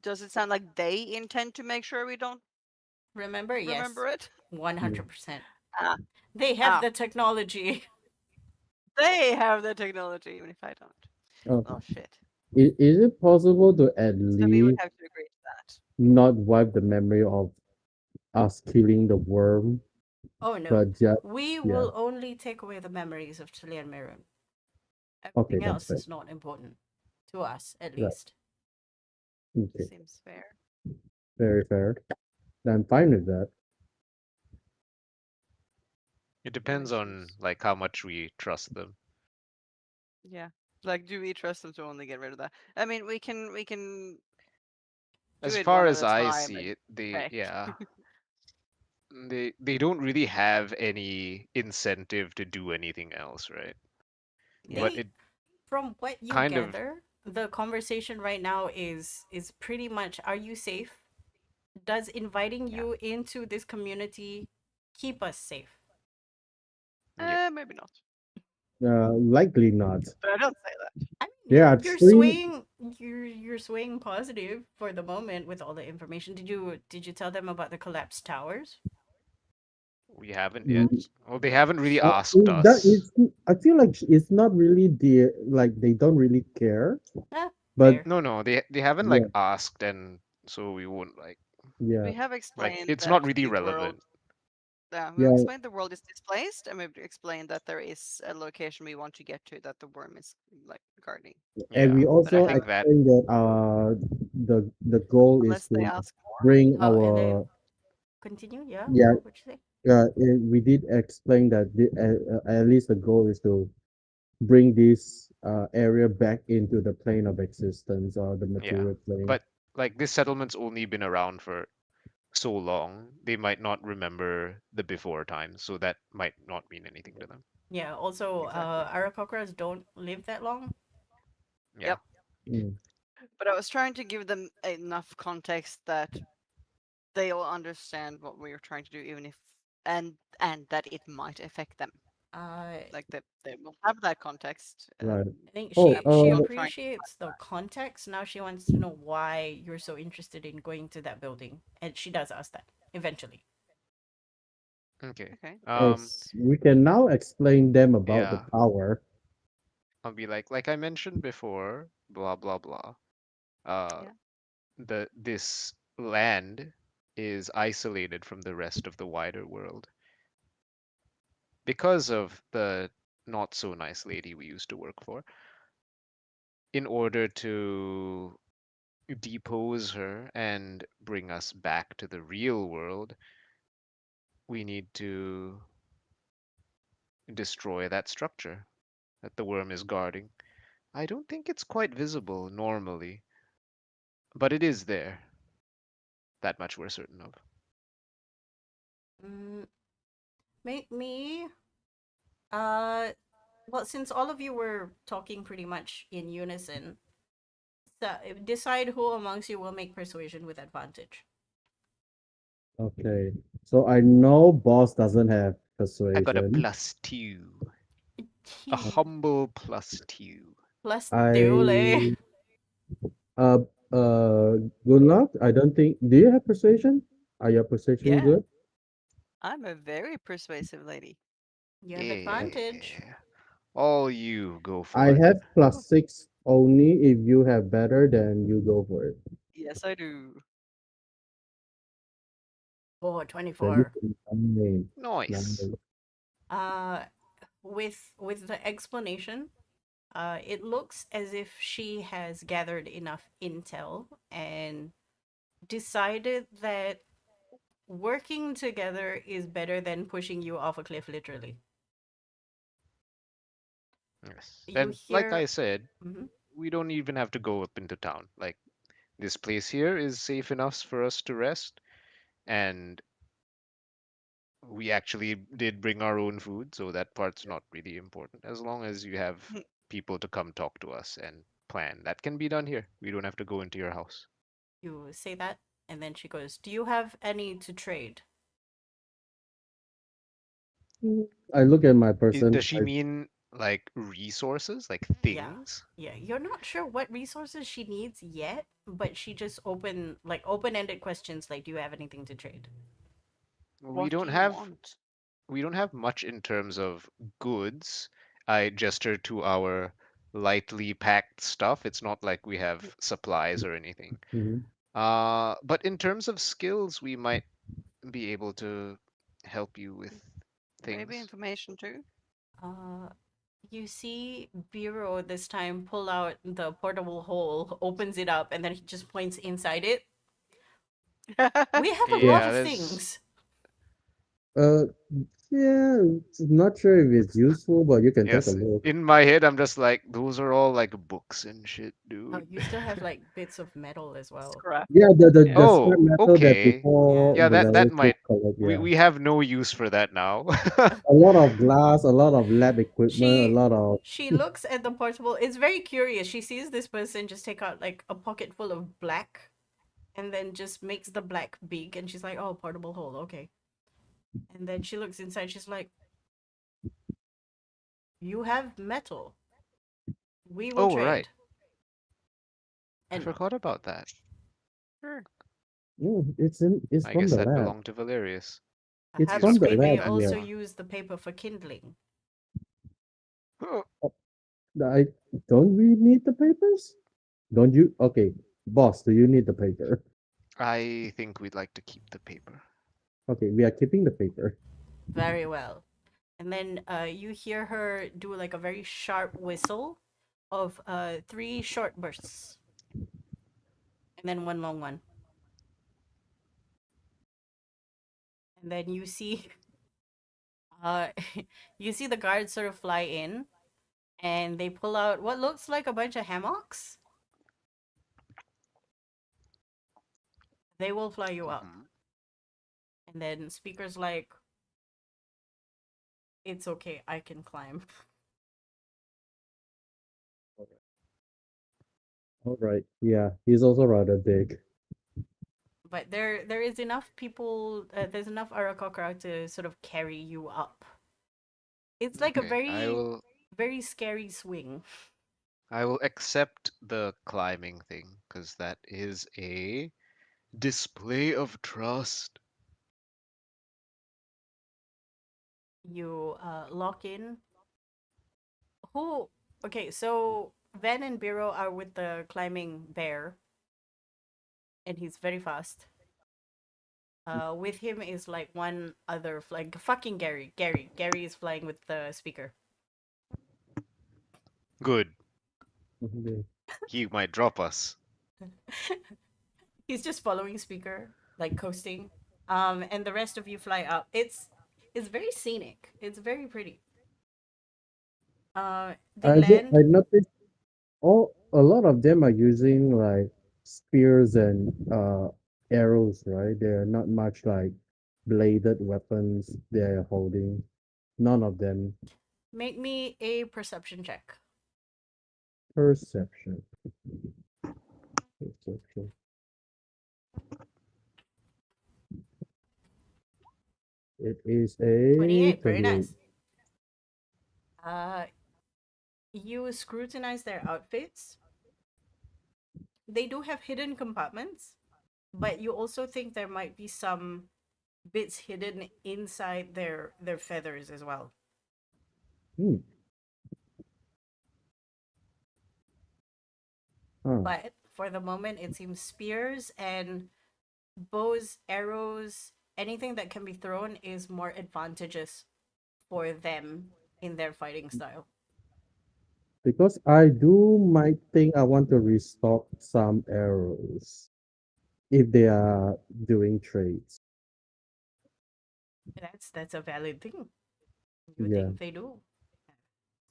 Does it sound like they intend to make sure we don't Remember? Yes. remember it? 100%. Ah, They have Ah. the technology. they have the technology, even if I don't. Oh, Oh shit. is it possible to at So we would least have to agree to that. not wipe the memory of us killing the worm, Oh no. but just We yeah. will only take away the memories of Tillian Maroon. Okay, Everything that's else fair. is not important. To us, at Right. least. Okay, Seems fair. very fair. I'm fine with that. It depends on like how much we trust them. Yeah. Like, do we trust them to only get rid of that? I mean, we can do As it far one as at a I time see and it, check. they don't really have any incentive to do anything else, right? Yeah. But They, it from what you kind of gather, the conversation right now is pretty much, are you safe? Does inviting Yeah. you into this community keep us safe? yeah. maybe not. Likely not. But I don't say that. I mean, There are you're three. swaying. You're swaying positive for the moment with all the information. Did you tell them about the collapsed towers? We haven't yet. Mm, Well, they haven't really Uh, asked us. I feel like it's not really they don't really care. Ah, But fair. No, no, they haven't yeah, like asked, and so we won't yeah, We have like. explained It's that not really the world. relevant. Yeah, we've yeah. explained the world is displaced, and we've explained that there is a location we want to get to that the worm is like guarding. And Yeah, we But I also I haven't, think that. explained that the goal is unless they to ask bring Oh, and then our continue. Yeah. yeah What would you say? we did explain that at least the goal is to bring this area back into the plane of existence or the Yeah, material plane. but like this settlement's only been around for so long, they might not remember the before times, so that might not mean anything to them. Yeah. Also, exactly. Arakokras don't live that long. Yeah. Yep. Mm, But I was trying to give them enough context that they'll understand what we're trying to do, even if and that it might affect them. I Like they will have that context. right. think Oh, she Not trying. appreciates the context. Now she wants to know why you're so interested in going to that building, and she does ask that eventually. Okay. Okay. we can now explain them about the Yeah. power. I'll be like I mentioned before, blah blah blah. Uh, Yeah. this land is isolated from the rest of the wider world because of the not so nice lady we used to work for. In order to depose her and bring us back to the real world, we need to destroy that structure that the worm is guarding. I don't think it's quite visible normally, but it is there. That much we're certain of. Mm, make me. Uh, well, since all of you were talking pretty much in unison, so decide who amongst you will make persuasion with advantage. Okay. So I know boss doesn't have I got a persuasion. +2. A humble +2. Plus Deole. I uh good luck. I don't think. Do you have persuasion? Are your persuasion Yeah. good? I'm a very persuasive lady. You have advantage. Yeah. All you go I for it. have +6 only. If you have better, then you go for it. Yes, I do. Oh, Then you 24. can nominate. Nice. Nominate. Uh, with the explanation, it looks as if she has gathered enough intel and decided that working together is better than pushing you off a cliff, literally. Yes. You And like I hear. said, Mhm. we don't even have to go up into town. Like this place here is safe enough for us to rest, and we actually did bring our own food, so that part's not really important. As long as you have people to come talk to us and plan, that can be done here. We don't have to go into your house. You say that, and then she goes, "Do you have any to trade?" I look at my person. Does she mean like resources, like Yeah. things? Yeah, you're not sure what resources she needs yet, but she just open-ended questions like, "Do you have anything to trade?" We What do don't you have want? we don't have much in terms of goods. I gesture to our lightly packed stuff. It's not like we have supplies or anything. Mhm. But in terms of skills, we might be able to help you with Maybe things. information too. Uh, you see Biro this time pull out the portable hole, opens it up, and then he just points inside it. We have a lot Yeah, of there's things. Uh, yeah, not sure if it's useful, but you can take a yes. look. In my head, I'm just like, those are all like books and shit, Oh, dude. you still have like bits of metal as well. Scrap. Yeah, Yeah. the scrap Oh, metal that okay. Yeah. before Yeah, the that Valerie would might collect. we Yeah, we have no use for that now. a lot of glass, a lot of lab equipment, a She lot of she looks at the portable. It's very curious. She sees this person just take out like a pocket full of black and then just makes the black big and she's like, "Oh, portable hole. Okay." And then she looks inside. She's like, You have metal. We will Oh, trade. right. I And forgot about that. Sure. It's I from guess the that lab. belonged to Valerius. It's He's not from perhaps the we claiming may lab, that. yeah. also use the paper for kindling. Oh, I don't we need the papers? Don't you? Okay, boss, do you need the paper? I think we'd like to keep the paper. Okay, we are keeping the paper. Very well. And then you hear her do like a very sharp whistle of 3 short bursts. And then 1 long one. And then you see uh you see the guards sort of fly in and they pull out what looks like a bunch of hammocks. They will fly you up. Mhm. And then speaker's like, it's okay, I can climb. All right. Yeah, he's also rather big. But there is enough people, there's enough Arakokra to sort of carry you up. It's like a Okay, very scary swing. I will accept the climbing thing because that is a display of trust. You lock in. Who? Okay, so Van and Biro are with the climbing bear, and he's very fast. With him is like one other like fucking Gary. Gary is flying with the speaker. Good. Mhm. He might drop us. He's just following speaker, like coasting. And the rest of you fly up. It's very scenic. It's very pretty. They I land. noticed a lot of them are using like spears and arrows, right? They're not much like bladed weapons they're holding. None of them. Make me a perception check. Perception. Perception. It is a 28. Very 28. nice. Uh, you scrutinize their outfits. They do have hidden compartments, but you also think there might be some bits hidden inside their feathers as well. Hmm. Huh. But for the moment, it seems spears and bows, arrows, anything that can be thrown is more advantageous for them in their fighting style. Because I do might think I want to restock some arrows if they are doing trades. That's a valid thing. You Yeah. think they do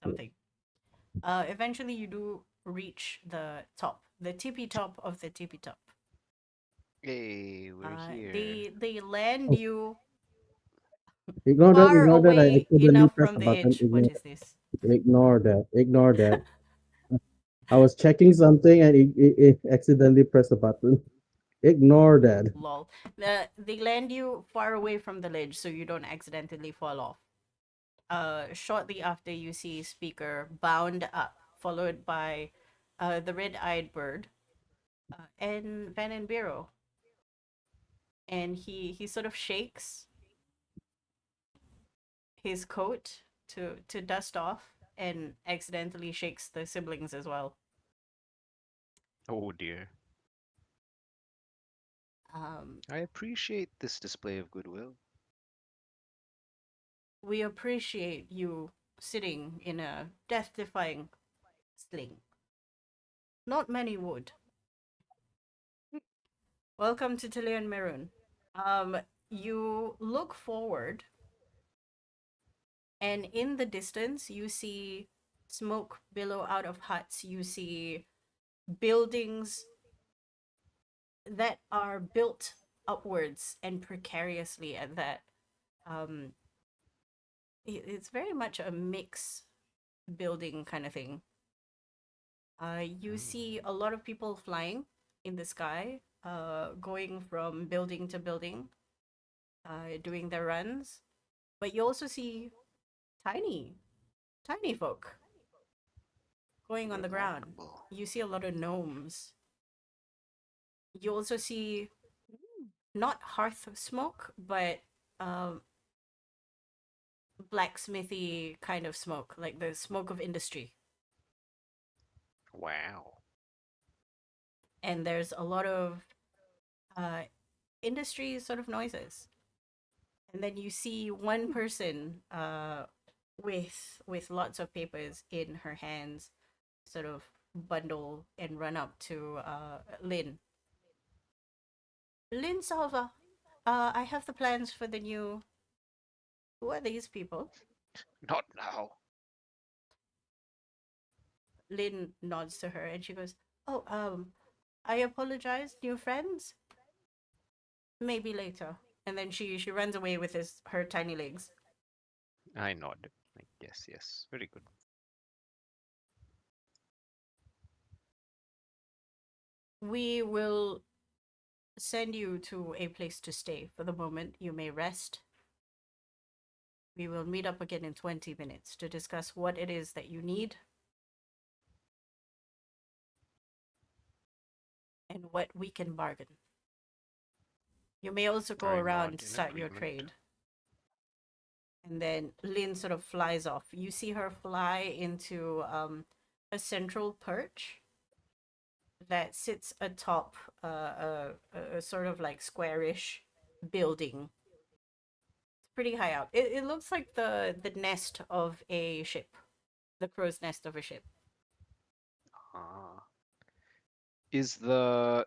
something. Eventually you do reach the top, the tippy top of the tippy top. Hey, we're here. They land Oh, you ignore that. far Ignore that. I away accidentally enough pressed from the the button. edge. What is this? Ignore that. Ignore that. I was checking something and it accidentally pressed the button. Ignore that. Lol. They land you far away from the ledge so you don't accidentally fall off. Shortly after you see Speaker bound up, followed by the red-eyed bird and Van and Biro. And he sort of shakes his coat to dust off and accidentally shakes the siblings as well. Oh dear. Um, I appreciate this display of goodwill. we appreciate you sitting in a death-defying sling. Not many would. Welcome to Tilian Maroon. You look forward, and in the distance, you see smoke billow out of huts. You see buildings that are built upwards and precariously at that. Um, it's very much a mix building kind of thing. You see a lot of people flying in the sky, going from building to building, doing their runs. But you also see Tiny tiny folk going on the ground. Remarkable. You see a lot of gnomes. You also see not hearth smoke, but um, blacksmithy kind of smoke, like the smoke of industry. Wow. And there's a lot of uh, industry sort of noises. And then you see one person with lots of papers in her hands, sort of bundle and run up to Lynn. Lynn Salva, I have the plans for the new. Who are these people? Not now. Lynn nods to her and she goes, "Oh, I apologize, new friends. Maybe later." And then she runs away with her tiny legs. I nod. Like, yes, yes. Very good. We will send you to a place to stay for the moment. You may rest. We will meet up again in 20 minutes to discuss what it is that you need and what we can bargain. You may also go I around nod to in start your agreement. trade. And then Lynn sort of flies off. You see her fly into a central perch that sits atop a sort of like squarish building. It's pretty high up. It looks like the nest of a ship, the crow's nest of a ship. Ah. Is the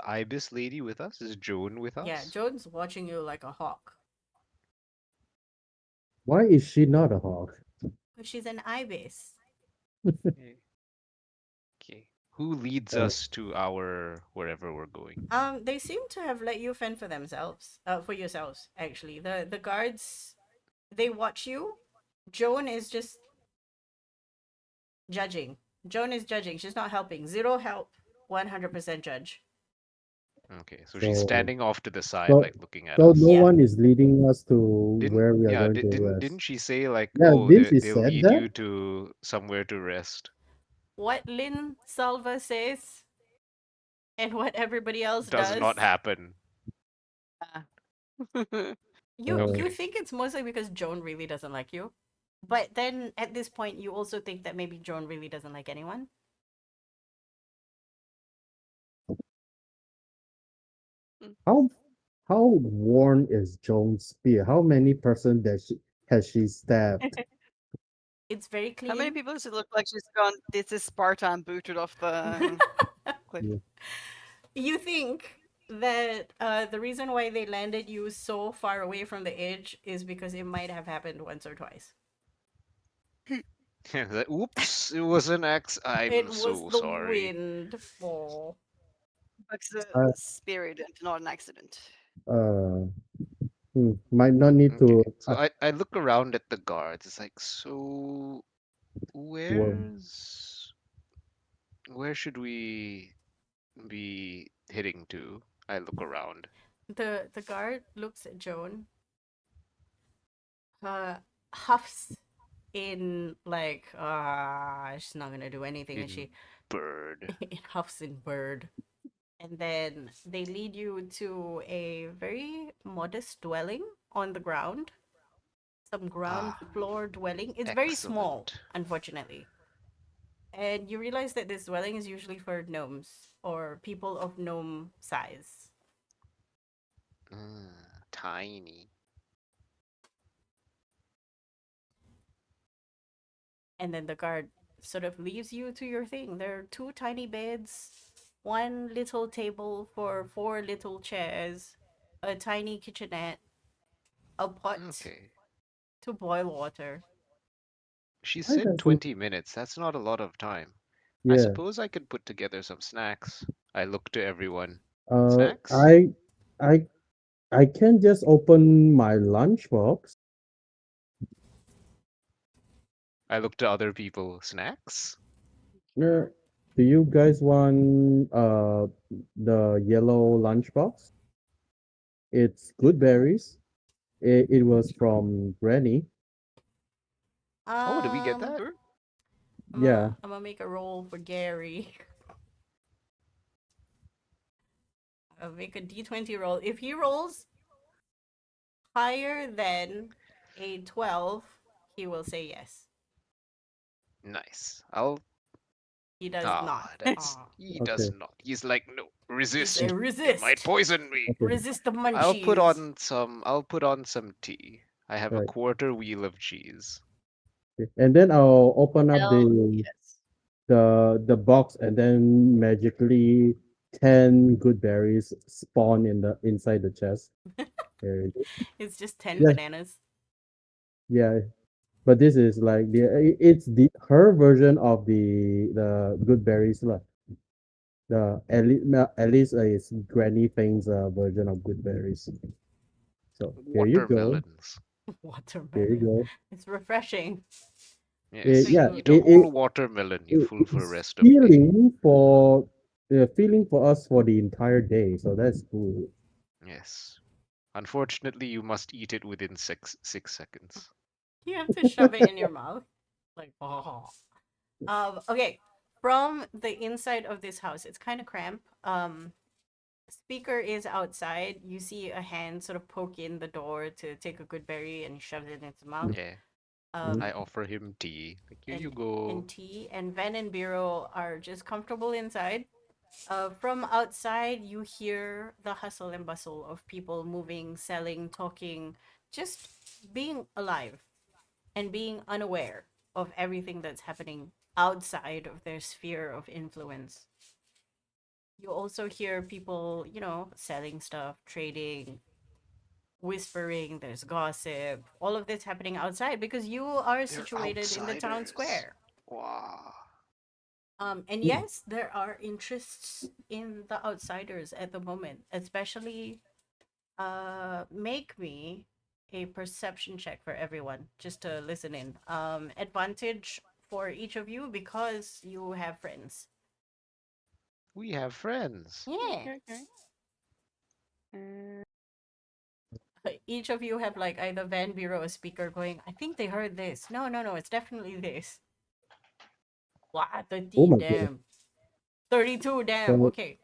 ibis lady with us? Is Joan with Yeah, us? Joan's watching you like a hawk. Why is she not a hawk? Because she's an ibis. Okay. Okay. Who leads Uh, us to our wherever we're going? They seem to have let you fend for themselves. For yourselves, actually. The guards, they watch you. Joan is just judging. Joan is judging. She's not helping. Zero help. 100% judge. Okay, so she's so, standing off to the side, so, like looking at so no us. Yeah. one is leading us to Didn't where we are yeah, going di- to didn't rest. didn't she say like, Yeah, oh, didn't she they'll said lead that? you to somewhere to rest? What Lynn Salva says and what everybody else Does not does. happen. You Okay. think it's mostly because Joan really doesn't like you. But then at this point you also think that maybe Joan really doesn't like anyone. How how worn is Joan's spear? How many person has she stabbed? It's very How many clean. people does it look like she's gone? This is Sparta and booted off the cliff. Yeah. You think that the reason why they landed you so far away from the edge is because it might have happened once or twice. Like, oops, it was an axe. It I'm was so the sorry. wind. Oh. It's a Uh, spirit and not an accident. uh, might not need Okay, to so I look around at the guards. It's like, so work. where should we be heading to? I look around. The guard looks at Joan, huffs in like she's not gonna do anything, is In she? bird. It huffs in bird. And then they lead you to a very modest dwelling on the ground. Some ground Ah, floor dwelling. It's very small, excellent. unfortunately. And you realize that this dwelling is usually for gnomes or people of gnome size. Tiny. And then the guard sort of leaves you to your thing. There are two tiny beds, one little table for four little chairs, a tiny kitchenette, a pot Okay. to boil water. She Why said doesn't 20 minutes. That's not a lot of time. I yeah. suppose I could put together some snacks. I look to everyone. Uh Snacks? I I I can just open my lunchbox. I look to other people. Snacks? Yeah. Do you guys want the yellow lunchbox? It's good berries. It was from Granny. Oh, did we get that? Sure. Yeah. I'm gonna make a roll for Gary. I'll make a d20 roll. If he rolls higher than a 12, he will say yes. Nice. I'll. He does not. Ah, that's. Aw. He does Okay. not. He's like, no, He said resist. It might resist. poison me. Okay. Resist the I'll put munchies. on some. I'll put on some tea. I have a Right. quarter wheel of cheese. Okay. And then I'll open up Hell yes. the box, and then magically 10 good berries spawn in the inside the chest. There you go. It's just 10 Yeah, bananas. yeah. But this is like it's the her version of the good berries lah. The at least it's Granny Thing's version of good berries. So here you go. Watermelons. Here you Watermelon. go. It's refreshing. Yes. So Yeah, you Eat a whole watermelon, you fool, for the it's rest of the day. feeling for us for the entire day. So that's cool. Yes. Unfortunately, you must eat it within 6 seconds. you have to shove it in your mouth. Like, oh. Okay. From the inside of this house, it's kind of cramped. Speaker is outside. You see a hand sort of poke in the door to take a good berry and shove it in its mouth. Yeah. Mm. I Um, offer him tea. Like, here you and go. tea and Van and Biro are just comfortable inside. From outside, you hear the hustle and bustle of people moving, selling, talking, just being alive and being unaware of everything that's happening outside of their sphere of influence. You also hear people, selling stuff, trading, whispering, there's gossip, all of this happening outside because you are They're situated in the town outsiders. square. Wow. And yes, there are interests in the outsiders at the moment, especially make me a perception check for everyone just to listen in. Advantage for each of you because you have friends. We have friends. Yeah. Okay. Uh, Each of you have like either Van Bureau or speaker going, I think they heard this. No, no, no, it's definitely this. What the Oh D my god. damn. 32 damn. So Okay.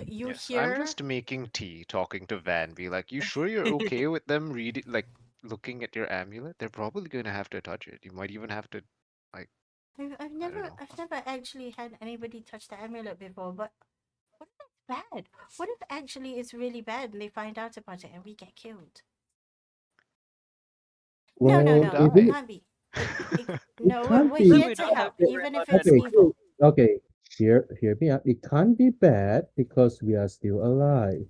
You Yes, I'm hear just making tea, talking to Van. Be like, you sure you're okay with them reading, like, looking at your amulet? They're probably gonna have to touch it. You might even have to, like, I've I don't never know. I've never actually had anybody touch the amulet before, but what if it's bad? What if actually it's really bad and they find out about it and we get killed? No, no, We'll well, no, it die. isn't can't be. it No, can't we're be here We to don't have help, to worry even if about it's that okay. anymore. evil. Okay. Hear me out. It can't be bad because we are still alive.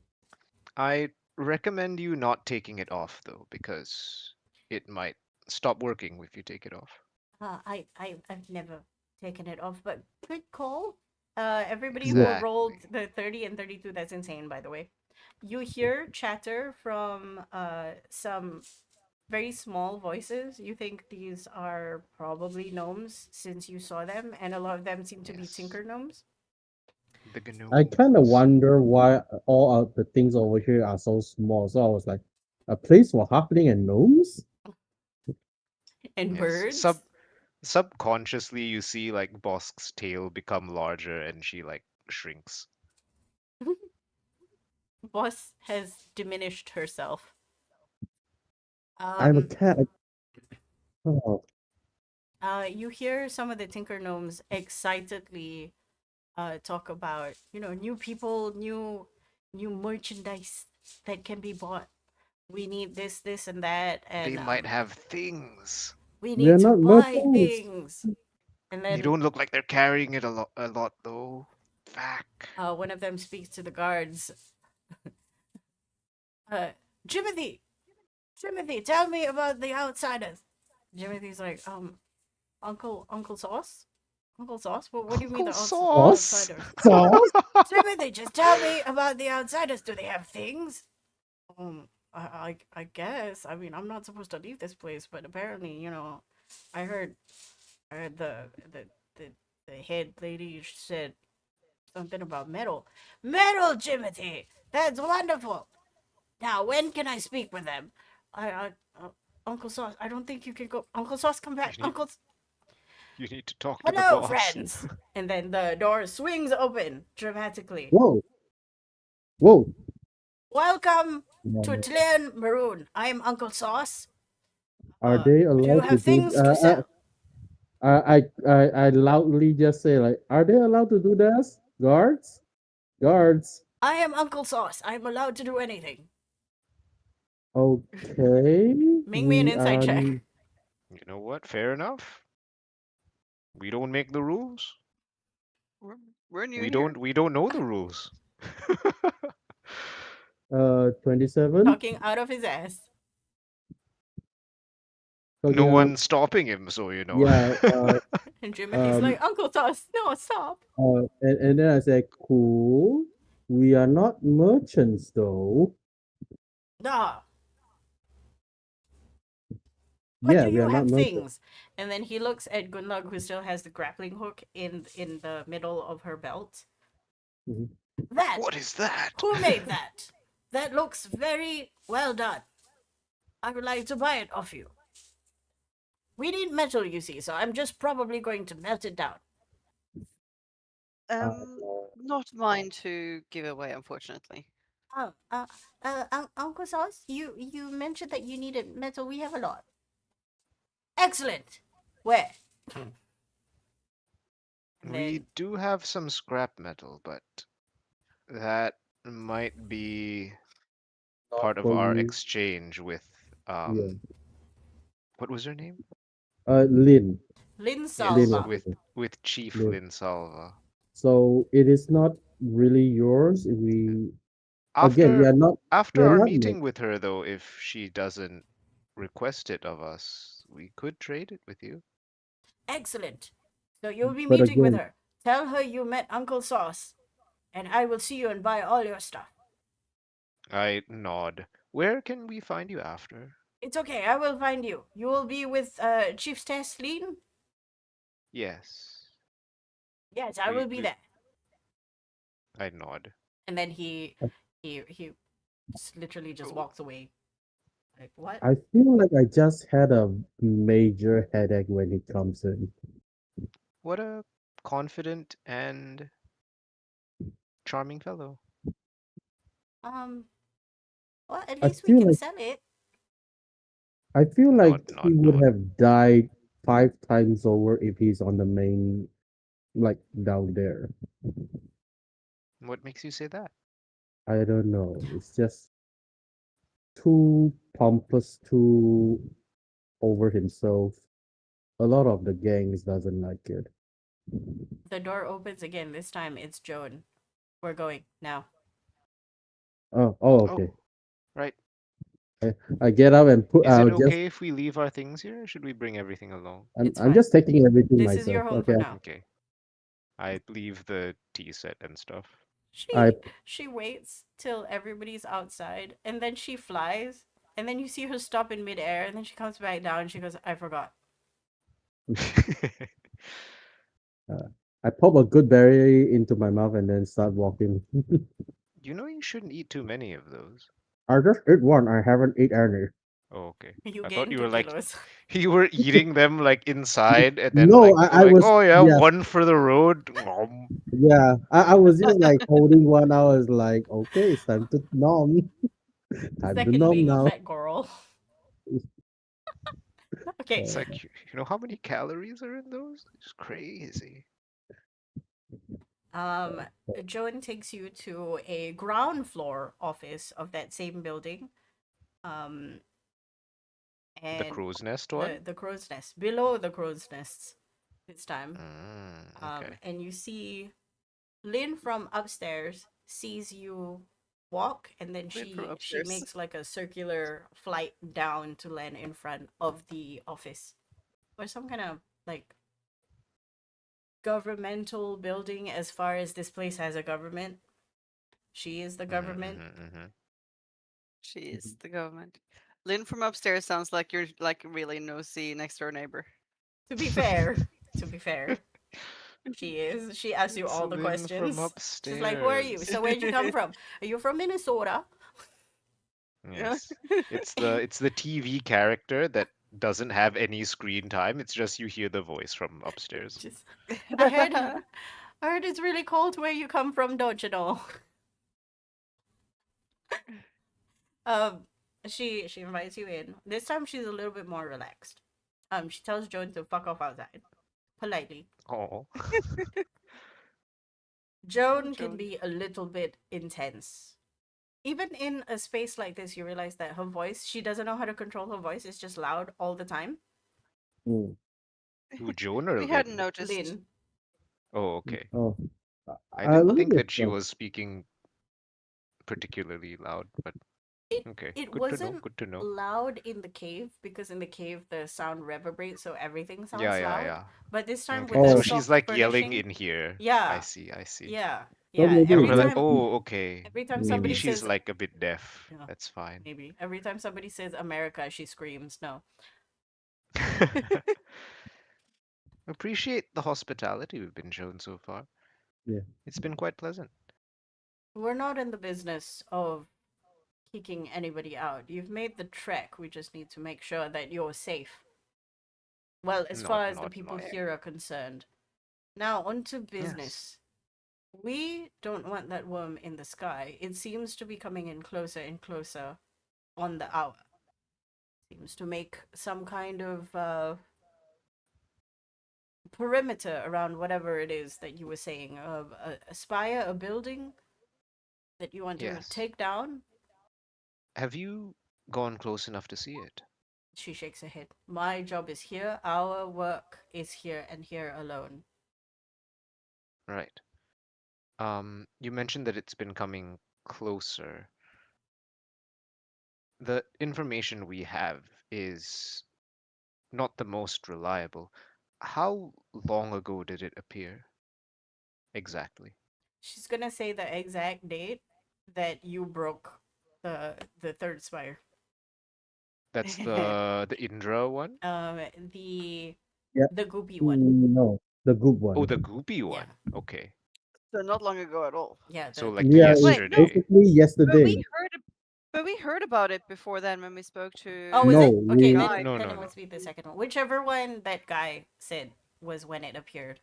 I recommend you not taking it off, though, because it might stop working if you take it off. I've never taken it off, but good call. Everybody who Yeah. rolled Exactly. the 30 and 32, that's insane, by the way. You hear chatter from some very small voices. You think these are probably gnomes since you saw them, and a lot of them seem to be Yes. tinker gnomes. The I kind of gnomes. wonder why all of the things over here are so small. So I was like, a place for halfling and gnomes? And Yes. birds. Subconsciously, you see, like, Bosk's tail become larger and she, like, shrinks. Boss has diminished herself. I'm a Um, cat. Oh, you hear some of the tinker gnomes excitedly talk about new people, new merchandise that can be bought. We need this and that, They and might have things. we they're need to not buy merchants. things. And They then don't look like they're carrying it a lot though. Fuck. one of them speaks to the guards. uh Jimothy, Jimothy, tell me about the outsiders. Jimothy's like, Uncle Sauce, Uncle Sauce, what do you mean Uncle Sauce? Sauce. outsiders? Sauce? Timothy, just tell me about the outsiders. Do they have things? I guess. I mean, I'm not supposed to leave this place, but apparently, I heard, the the head lady said something about metal. Metal, Timothy. That's wonderful. Now, when can I speak with them? I Uncle Szozz, I don't think you can go. Uncle Szozz, come back. You need- Uncle. You need to talk to the Hello, boss. friends. And then the door swings open dramatically. Whoa, whoa. Welcome No, to no. Tlian Maroon. I am Uncle Szozz. Are they Do you allowed to have do? things to sell? I loudly just say like, are they allowed to do this? Guards, guards. I am Uncle Szozz. I'm allowed to do anything. Okay, Make me an we insight are. check. You know what? Fair enough. We don't make the rules. We're new We here. don't know the rules. 27. Talking out of his ass. No Talking out. one's stopping him, so you know. Yeah. And Jimothy's like, Uncle Szozz, no, stop. And then I said, cool. We are not merchants though. Nah. But Yeah, do we you are not have merchants. things? And then he looks at Gunlug, who still has the grappling hook in the middle of her belt. Mhm. That! What is that? Who made that? That looks very well done. I would like to buy it off you. We need metal, you see, so I'm just probably going to melt it down. Not mine to give away, unfortunately. Oh, Uncle Szozz, you mentioned that you needed metal. We have a lot. Excellent. Where? We Then- do have some scrap metal, but that might be Not part of for our you. exchange with Yeah. what was her name? Lin. Lin Yes, Salva. with Chief Lin. Lin Salva. So it is not really yours. We again, we After are not. We after are our not. meeting with her, though, if she doesn't request it of us, we could trade it with you. Excellent. So you'll be But meeting with again- her. Tell her you met Uncle Szozz, and I will see you and buy all your stuff. I nod. Where can we find you after? It's okay. I will find you. You will be with Chief Teslin. Yes, Yes, I We- will be we- there. I nod. And then he just literally just walks away. Like what? I feel like I just had a major headache when it comes in. What a confident and charming fellow. Well, at I least we feel can like- sell it. I feel like Nod, he nod, would nod. have died 5 times over if he's on the main, like down there. What makes you say that? I don't know. It's just too pompous, too over himself. A lot of the gangs doesn't like it. The door opens again. This time it's Joan. We're going now. Oh, Oh, okay. right. I get up and put. Is it I'll just. okay if we leave our things here? Or should we bring everything along? It's I'm fine. just taking everything This myself. is your home Okay. for now. Okay. I leave the tea set and stuff. I- She waits till everybody's outside, and then she flies, and then you see her stop in midair, and then she comes back down. And she goes, "I forgot." I pop a good berry into my mouth and then start walking. You know you shouldn't eat too many of those. I just ate one. I haven't ate any. Oh, okay. You I gain thought you were 2 like kilos. you were eating them like inside and then No, like, I like, was- oh yeah, yeah. one for the road. Nom. Yeah, I was just like holding one. I was like, okay, it's time to nom. Time to Second nom being a now. fat girl. Okay, It's like you know how many calories are in those? It's crazy. Joan takes you to a ground floor office of that same building. The And crow's nest one. the crow's nest, below the crow's nests this time. Okay. And you see Lynn from upstairs sees you walk, and then Lynn she from upstairs. makes like a circular flight down to land in front of the office, or some kind of like governmental building. As far as this place has a government, she is the government. She is the government. Lynn from upstairs sounds like you're like really nosy next door neighbor. To be fair, to be fair, she is. She asks you It's all the Lynn questions. from She's like, "Where are you? upstairs." So where'd you come from? Are you from Minnesota?" Yes. It's the TV character that doesn't have any screen time. It's just you hear the voice from upstairs. Just, I heard, I heard it's really cold where you come from, don't you know? Um, she invites you in. This time she's a little bit more relaxed. She tells Joan to fuck off outside, politely. Oh. Joan can Joan. be a little bit intense. Even in a space like this, you realize that her voice, she doesn't know how to control her voice. It's just loud all the time. Mm. Who, Joan or We hadn't Lynn? noticed. Lynn, Oh, okay. Oh, I I didn't like think it. that she was speaking particularly loud, but okay. it Good to know. wasn't Good to know. loud in the cave because in the cave the sound reverberates, so everything sounds Yeah, loud. yeah. But this time Okay. with the Oh, So soft she's like yelling furnishing, in here. I yeah, see. I see. yeah, so yeah. maybe Every time, Oh, okay. every time Mm. Maybe somebody she's says, like a bit deaf. yeah, That's fine. maybe every time somebody says America, she screams. No, Appreciate the hospitality we've been shown so far. Yeah. It's been quite pleasant. we're not in the business of kicking anybody out. You've made the trek. We just need to make sure that you're safe. Well, as far as the people Not. here are concerned. Now, on to Yes. business. We don't want that worm in the sky. It seems to be coming in closer and closer on the hour. Seems to make some kind of perimeter around whatever it is that you were saying. A spire, a building that you want to Yes. take down. Have you gone close enough to see it? She shakes her head. My job is here. Our work is here and here alone. Right. You mentioned that it's been coming closer. The information we have is not the most reliable. How long ago did it appear? Exactly. She's gonna say the exact date that you broke the third spire. That's the Indra one? The Yeah. the goopy one. No, the good Oh, one. the goopy Yeah, one. Okay. So not long ago at all. yeah. So The like Yeah, it's Wait, no. yesterday. basically But yesterday. we heard about it before then when we spoke to. oh, is No, it okay? we Guy. No, Then no, it no. must be the second one. Whichever one that guy said was when it appeared.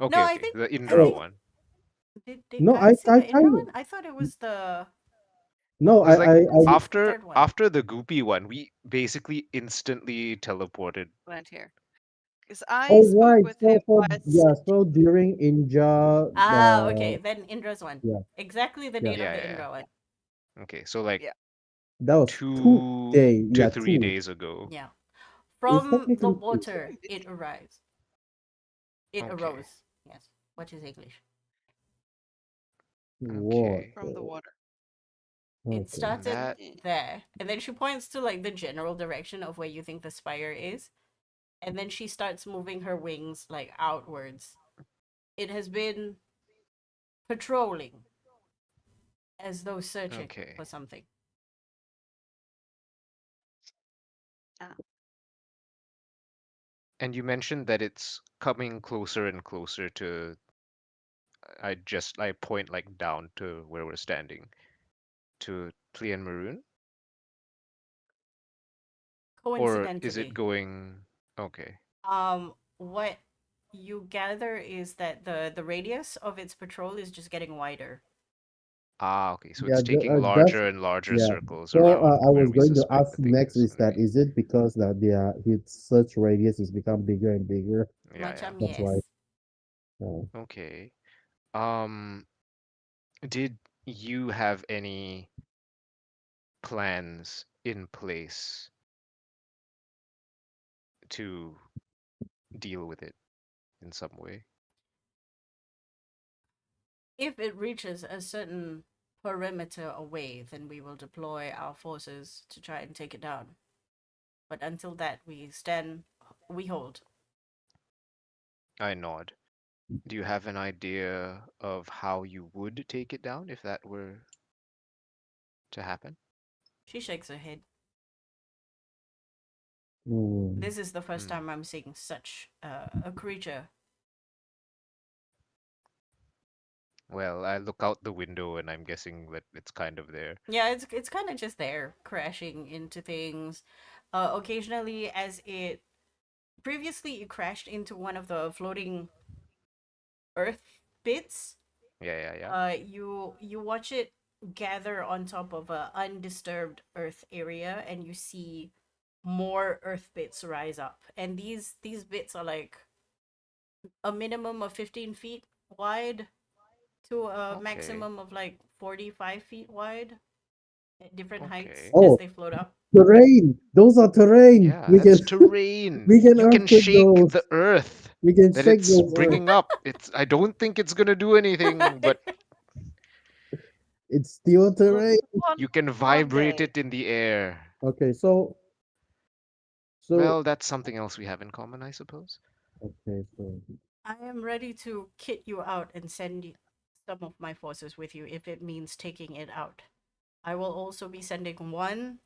Okay, No, I okay. think The I Indra no think one. did no. guy say I the Indra kind one? I thought it was the no. It was like was I the after third one. after the goopy one, we basically instantly teleported. Went here. Because I Oh spoke right. with him So via yeah. city. So during Inja, Ah, okay. Then Indra's one. yeah, Exactly the yeah. date of Yeah, the yeah, Indra one. yeah. Okay, so like Yeah. That was 2 to 3 2. days ago. Yeah. It's From the technically 2. water, it arrives. It Okay. arose. Yes. What is English? What? Okay. From the water. It Okay. started That there, and then she points to like the general direction of where you think the spire is, and then she starts moving her wings like outwards. It has been patrolling as though searching okay. for something. And you mentioned that it's coming closer and closer to I point like down to where we're standing to Tlien Maroon? Or is it Coincidentally, going okay. what you gather is that the radius of its patrol is just getting wider. Ah, okay. So Yeah, it's taking that's larger and larger yeah. circles So around I where was we going to suspect ask the thing next is is gonna that be. is it because that his search radius has become bigger and bigger? Yeah, yeah. Macham, That's why. yes. Okay. Um, did you have any plans in place to deal with it in some way? If it reaches a certain perimeter away, then we will deploy our forces to try and take it down. But until that, we hold. I nod. Do you have an idea of how you would take it down if that were to happen? She shakes her head. Mm. This is the first Hmm. time I'm seeing such a creature. Well, I look out the window and I'm guessing that it's kind of there. Yeah, it's kind of just there, crashing into things. Occasionally, as it previously it crashed into one of the floating earth bits. Yeah, yeah, yeah. You watch it gather on top of a undisturbed earth area, and you see more earth bits rise up. And these bits are like a minimum of 15 feet wide to a Okay, maximum of like 45 feet wide at different heights okay. as Oh, they float up. terrain. Those are terrain. Yeah, We can that's terrain. we can You can earthquake shake those. the earth We can that shake it's those earth. bringing up. I don't think it's gonna do anything, but It's still terrain. you can One vibrate day. it in the air. Okay, so Well, that's something else we have in common, I suppose. okay, so I am ready to kit you out and send some of my forces with you if it means taking it out. I will also be sending one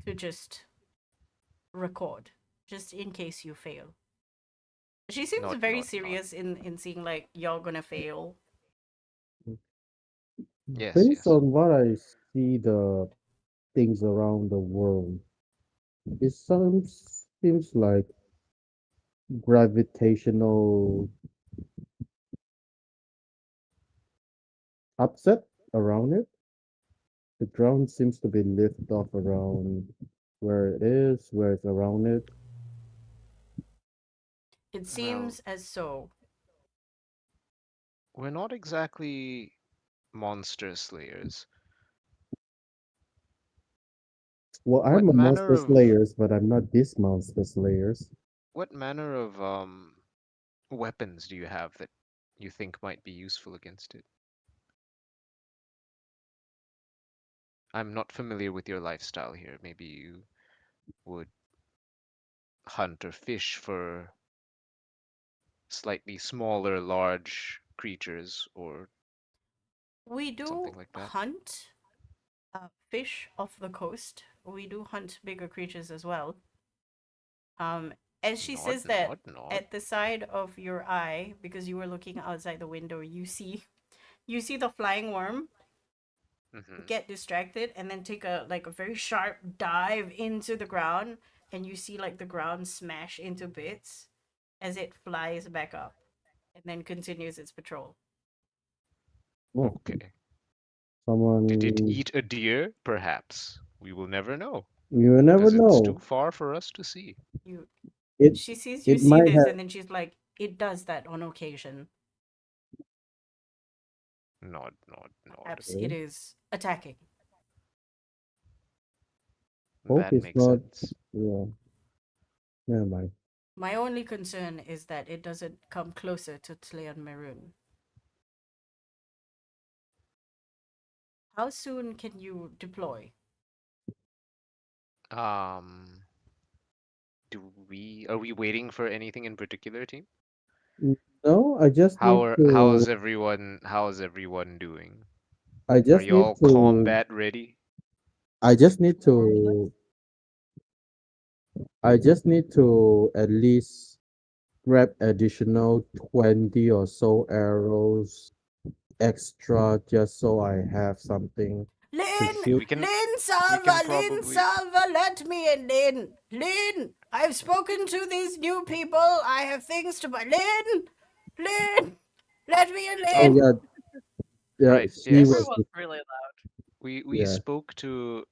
to just record, just in case you fail. She seems Not, very not, not. serious in seeing like y'all gonna fail. Yes, based yes. on what I see the things around the world, it seems like gravitational upset around it. The ground seems to be lifted off around where it is, where it's around it. It Well, seems as so. we're not exactly monster slayers. Well, I'm What a manner monster of slayers, but I'm not this monster slayers. what manner of weapons do you have that you think might be useful against it? I'm not familiar with your lifestyle here. Maybe you would hunt or fish for slightly smaller, large creatures or We do something like that. hunt fish off the coast. We do hunt bigger creatures as well. Um, as she Nod, says that, nod, nod. at the side of your eye, because you were looking outside the window, you see the flying worm Hmm. get distracted and then take a very sharp dive into the ground, and you see like the ground smash into bits as it flies back up and then continues its patrol. Oh, Okay. Did it someone eat a deer? Perhaps. We will never know, you will never because it's too know. far for us to see. You It She sees you it see might this, have and then she's like, it does that on occasion. Nod, nod, nod. Perhaps it is attacking. hope That it's makes not. sense. Yeah, never mind. My only concern is that it doesn't come closer to Tleon Maroon. How soon can you deploy? Um, are we waiting for anything in particular, team? No, I just need to. How's everyone doing? I Are just need y'all to. combat ready? I just need Normally. to. I just need to at least grab additional 20 or so arrows extra just so I have something to Lynn! shoot. We can Lynn we can Salva! Lynn probably Salva! Let me in, Lynn! Lynn! I've spoken to these new people. I have things to buy. Lynn! Lynn! Let me in, Oh Lynn! yeah, yeah. right, She was. yes. Everyone's really loud. We Yeah. spoke to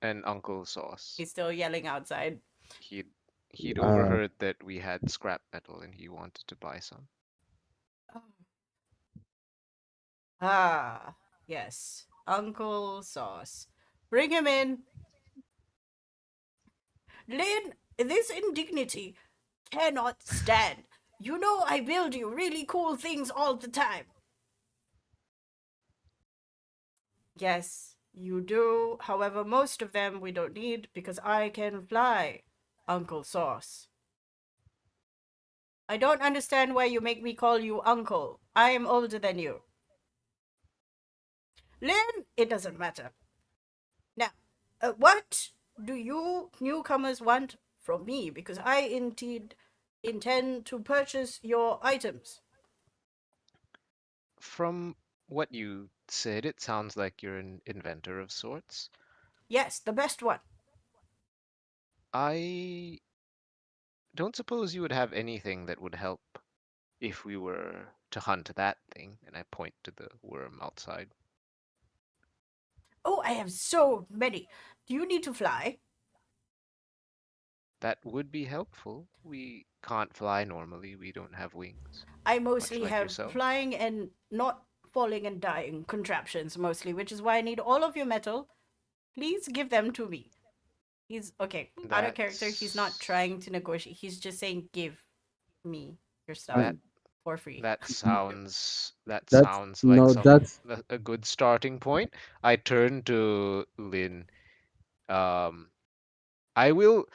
an Uncle Sauce. He's still yelling outside. He'd he'd Uh. overheard that we had scrap metal and he wanted to buy some. Ah, yes. Uncle Sauce. Bring him in. Lynn, this indignity cannot stand. You know I build you really cool things all the time. Yes, you do. However, most of them we don't need because I can fly, Uncle Sauce. I don't understand why you make me call you Uncle. I am older than you. Lynn, it doesn't matter. Now, what do you newcomers want from me? Because I indeed intend to purchase your items. From what you said, it sounds like you're an inventor of sorts. Yes, the best one. I don't suppose you would have anything that would help if we were to hunt that thing, and I point to the worm outside. Oh, I have so many. Do you need to fly? That would be helpful. We can't fly normally. We don't have wings, I much mostly like have yourselves. flying and not falling and dying contraptions mostly, which is why I need all of your metal. Please give them to me. He's okay. Out of character, he's not That's trying to negotiate. He's just saying, "Give me your stuff that Um, for free." that that's sounds like no, some that's a good starting point. I turn to Lynn. Um, I will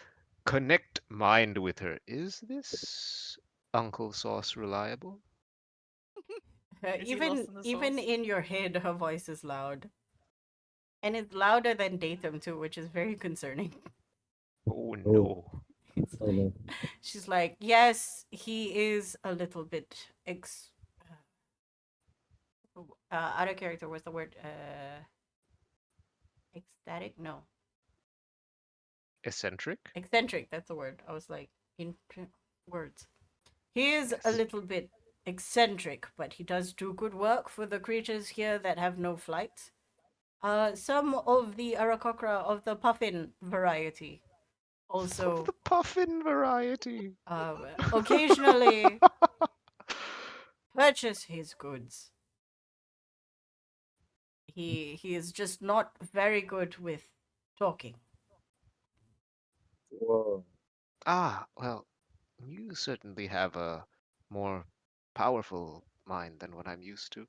connect mind with her. Is this Uncle Sauce reliable? Is he lost Even in the even sauce? in your head, her voice is loud, and it's louder than datum too, which is very concerning. Oh oh, no. It's oh like no. she's like, yes, he is a little bit out of character. What's the word? Ecstatic? No, Eccentric? eccentric. That's the word. I was like, in words. He is a Yes. little bit eccentric, but he does do good work for the creatures here that have no flight. Some of the Arakokra of the puffin variety Of also the puffin variety. uh, occasionally purchase his goods. He is just not very good with talking. Whoa. Ah, well, you certainly have a more powerful mind than what I'm used to.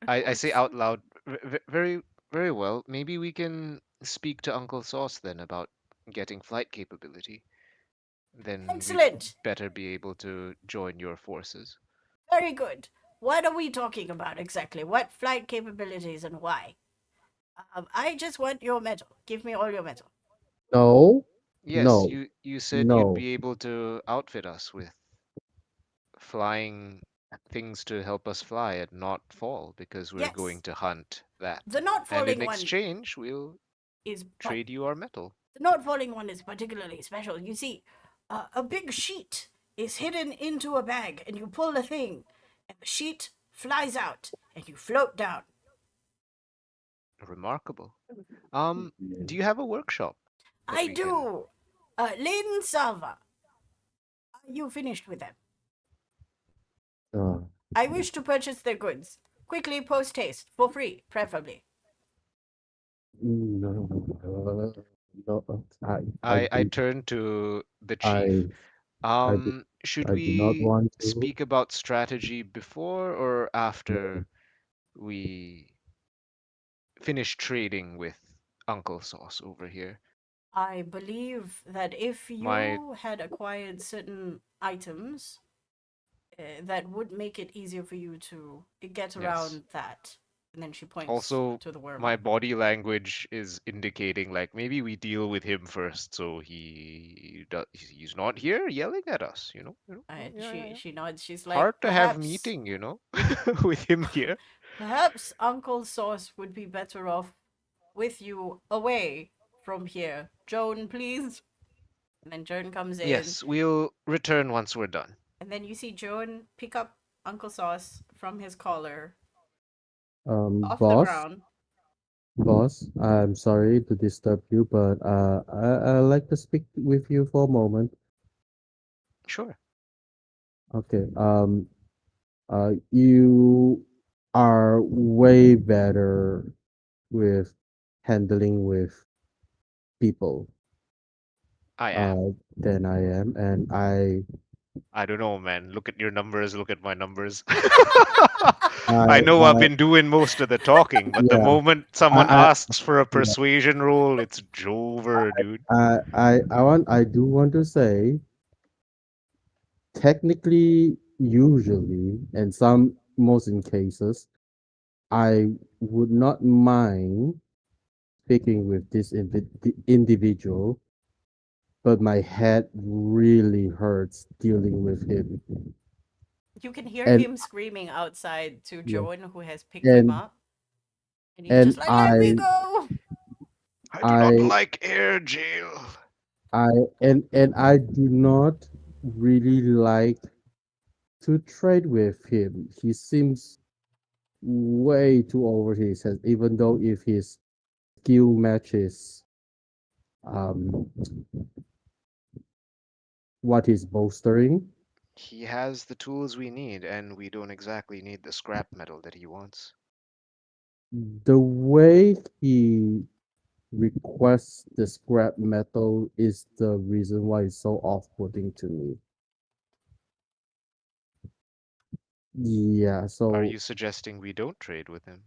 I say Worse. out loud, very, very well. Maybe we can speak to Uncle Sauce then about getting flight capability. Then we'd Excellent. better be able to join your forces. Very good. What are we talking about exactly? What flight capabilities and why? I just want your metal. Give me all your metal. No, Yes, no, you said you'd no. be able to outfit us with flying things to help us fly and not fall because we're going Yes, to hunt that. the not And in falling one exchange, we'll is trade you our metal. the not falling one is particularly special. You see, a big sheet is hidden into a bag, and you pull the thing, and the sheet flies out, and you float down. Remarkable. Yeah. Do you have a workshop that I we can? do. Lynn Salva, are you finished with them? Uh, I wish to purchase their goods. Quickly, post haste, for free, preferably. no, no. I turn to the I, chief. I, do, Should I do not we want to. speak about strategy before or after we finish trading with Uncle Sauce over here? I believe that if My you had acquired certain items, that would make it easier for you to get yes. around that. And then she points Also, to the worm. my body language is indicating like maybe we deal with him first, so he's not here yelling at us. Yeah, yeah, yeah, She yeah. she nods. She's like, Hard to have meeting, with him here. perhaps Uncle Sauce would be better off with you away from here. Joan, please. And then Joan comes in, Yes, we'll return once we're done. and then you see Joan pick up Uncle Sauce from his collar off the Boss, ground. boss. I'm sorry to disturb you, but I like to speak with you for a moment. Sure. Okay. You are way better with handling with people I am. than I am, and I don't know, man. Look at your numbers, look at my numbers. I, I know I've I been doing most of the talking, but the yeah, moment someone I, asks for a yeah, persuasion roll, it's Jover, dude. I do want to say, technically, usually, and some most in cases, I would not mind speaking with this individual, but my head really hurts dealing with him. You can hear and him screaming outside to yeah, Joan, who has picked him and up, and he's and just like, "Let me go." I do not I like air jail. I and I do not really like to trade with him. He seems way too over his head, even though if his skill matches um what he's bolstering. He has the tools we need, and we don't exactly need the scrap metal that he wants. The way he requests the scrap metal is the reason why it's so off-putting to me. Yeah, Are so you suggesting we don't trade with him?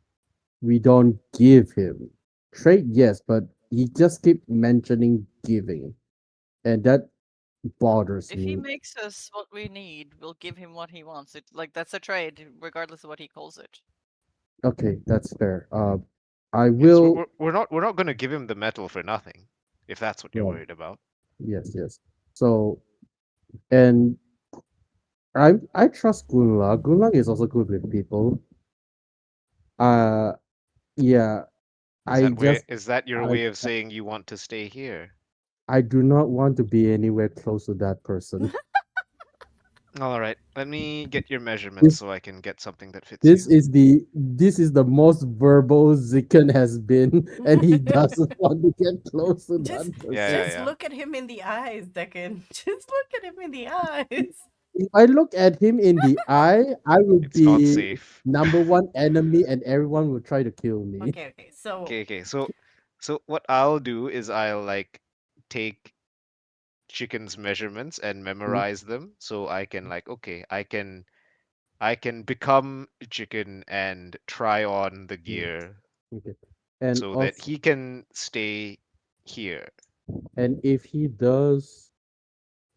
we don't give him trade, yes, but he just keep mentioning giving, and that bothers If he me. makes us what we need, we'll give him what he wants. It like that's a trade, regardless of what he calls it. Okay, that's fair. I Yes, will. we're not going to give him the metal for nothing, if that's what you're Right. worried about. Yes, yes. So, and I trust Gunla. Gunla is also good with people. Uh, yeah. Is I that way? just Is that your I way of saying you want to stay here? I do not want to be anywhere close to that person. All right, let me get your measurements This so I can get something that fits this you. is the most verbal Zikan has been, and he doesn't want to get close to just, that Yeah, person. yeah, just yeah. look at him in the eyes, Deacon. Just look at him in the eyes. If I look at him in the eye, I would It's not be safe. number one enemy, and everyone would try to kill me. Okay, okay. So, Okay, okay. So what I'll do is I'll like take chicken's measurements and Mm, memorize them so I can like okay, I can become chicken and try on the mm, gear okay. And so that also, he can stay here. and if he does,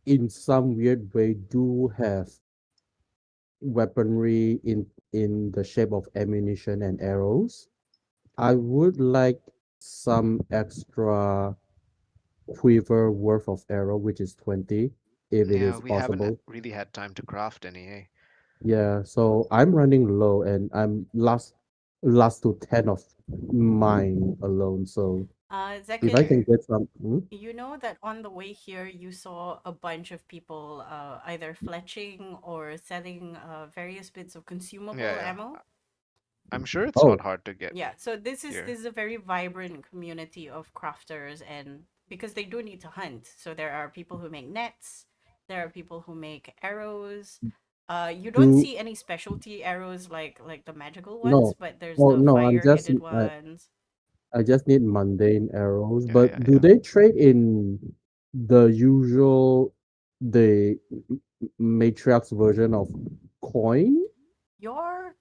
in some weird way, do have weaponry in the shape of ammunition and arrows, I would like some extra quiver worth of arrow, which is 20, if it Yeah, is we haven't possible. really had time to craft any, eh? Yeah, so I'm running low and I'm last to 10 of mine alone. So if I can Zekin, Okay. get some, you know that on the way here you saw a bunch of people either fletching or selling various bits of Yeah, consumable yeah. ammo. I'm sure it's not oh, hard to get Yeah, so this is here. this is a very vibrant community of crafters, and because they do need to hunt, so there are people who make nets, there are people who make arrows. You don't do see any specialty arrows like the magical ones, no, but there's oh the no, fire-headed ones. I just need mundane arrows. Yeah, But yeah, do yeah. they trade in the usual the matriarch's version of coin? You're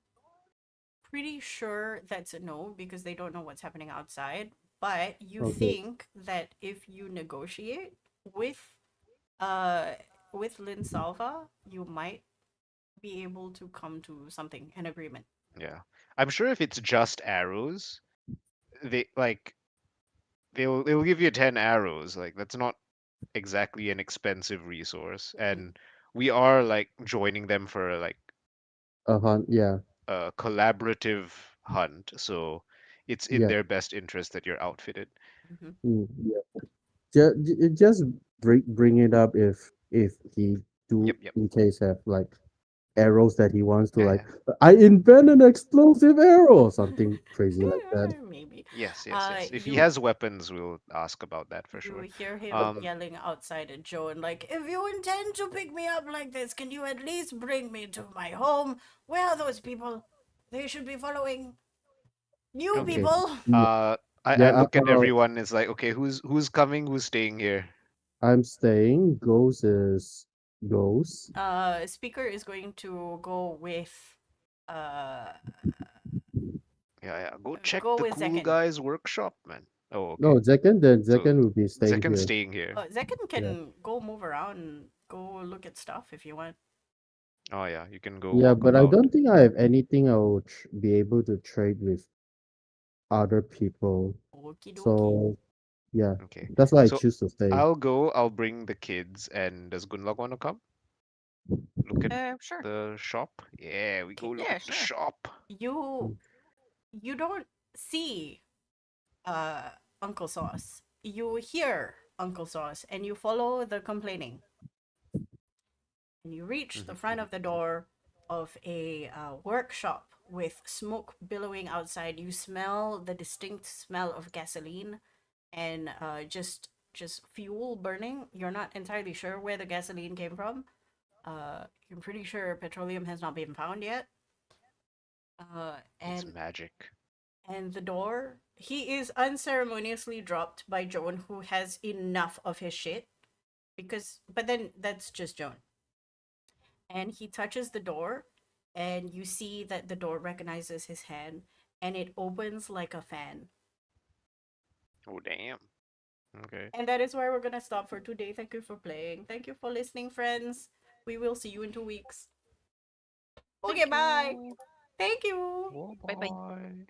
pretty sure that's a no because they don't know what's happening outside, but you Okay, think that if you negotiate with uh with Lin Salva, you might be able to come to something, an agreement. Yeah. I'm sure if it's just arrows, they like they'll give you 10 arrows. Like that's not exactly an expensive resource. Mm. And we are like joining them for like yeah, a collaborative hunt. So it's in yeah, their best interest that you're outfitted. Mhm. yeah. Just bring it up if he do Yep, yep. in case have like arrows that he wants to Yeah, like yeah. I invent an explosive arrow or something crazy like that. Maybe. Yes, yes, yes. If he You has weapons, we'll ask about that for you sure. hear him Um, yelling outside at Joan, like, "If you intend to pick me up like this, can you at least bring me to my home? Where are those people? They should be following you okay. Okay. people." Yeah, I yeah, look at everyone. It's like, okay, who's coming? Who's staying here? I'm staying. Ghost is ghost. Speaker is going to go with uh Yeah, yeah. Go check go the with cool Zekin. guys workshop, man. Oh, okay. No, then So Zekan will be staying Zekan's here. staying here. Zekin Yeah. can go move around and go look at stuff if you want. Oh yeah, you can go Yeah, walk but I about. don't think I have anything I will be able to trade with other people. Okie dokie. So yeah, Okay. that's why I So choose to stay. I'll bring the kids, and does Gunlock want to come? look at Sure. the shop? Yeah, we go Okay. look Yeah, at the sure. shop. You don't see Uncle Sauce. You hear Uncle Sauce and you follow the complaining. And you reach the front of the door of a workshop with smoke billowing outside. You smell the distinct smell of gasoline and just fuel burning. You're not entirely sure where the gasoline came from. I'm pretty sure petroleum has not been found yet. Uh, It's and magic. and the door, he is unceremoniously dropped by Joan, who has enough of his shit. But then that's just Joan. And he touches the door, and you see that the door recognizes his hand, and it opens like a fan. Oh damn. Okay. And that is where we're gonna stop for today. Thank you for playing. Thank you for listening, friends. We will see you in 2 weeks. Okay, Thank bye. you. Thank you. Bye Bye bye. bye.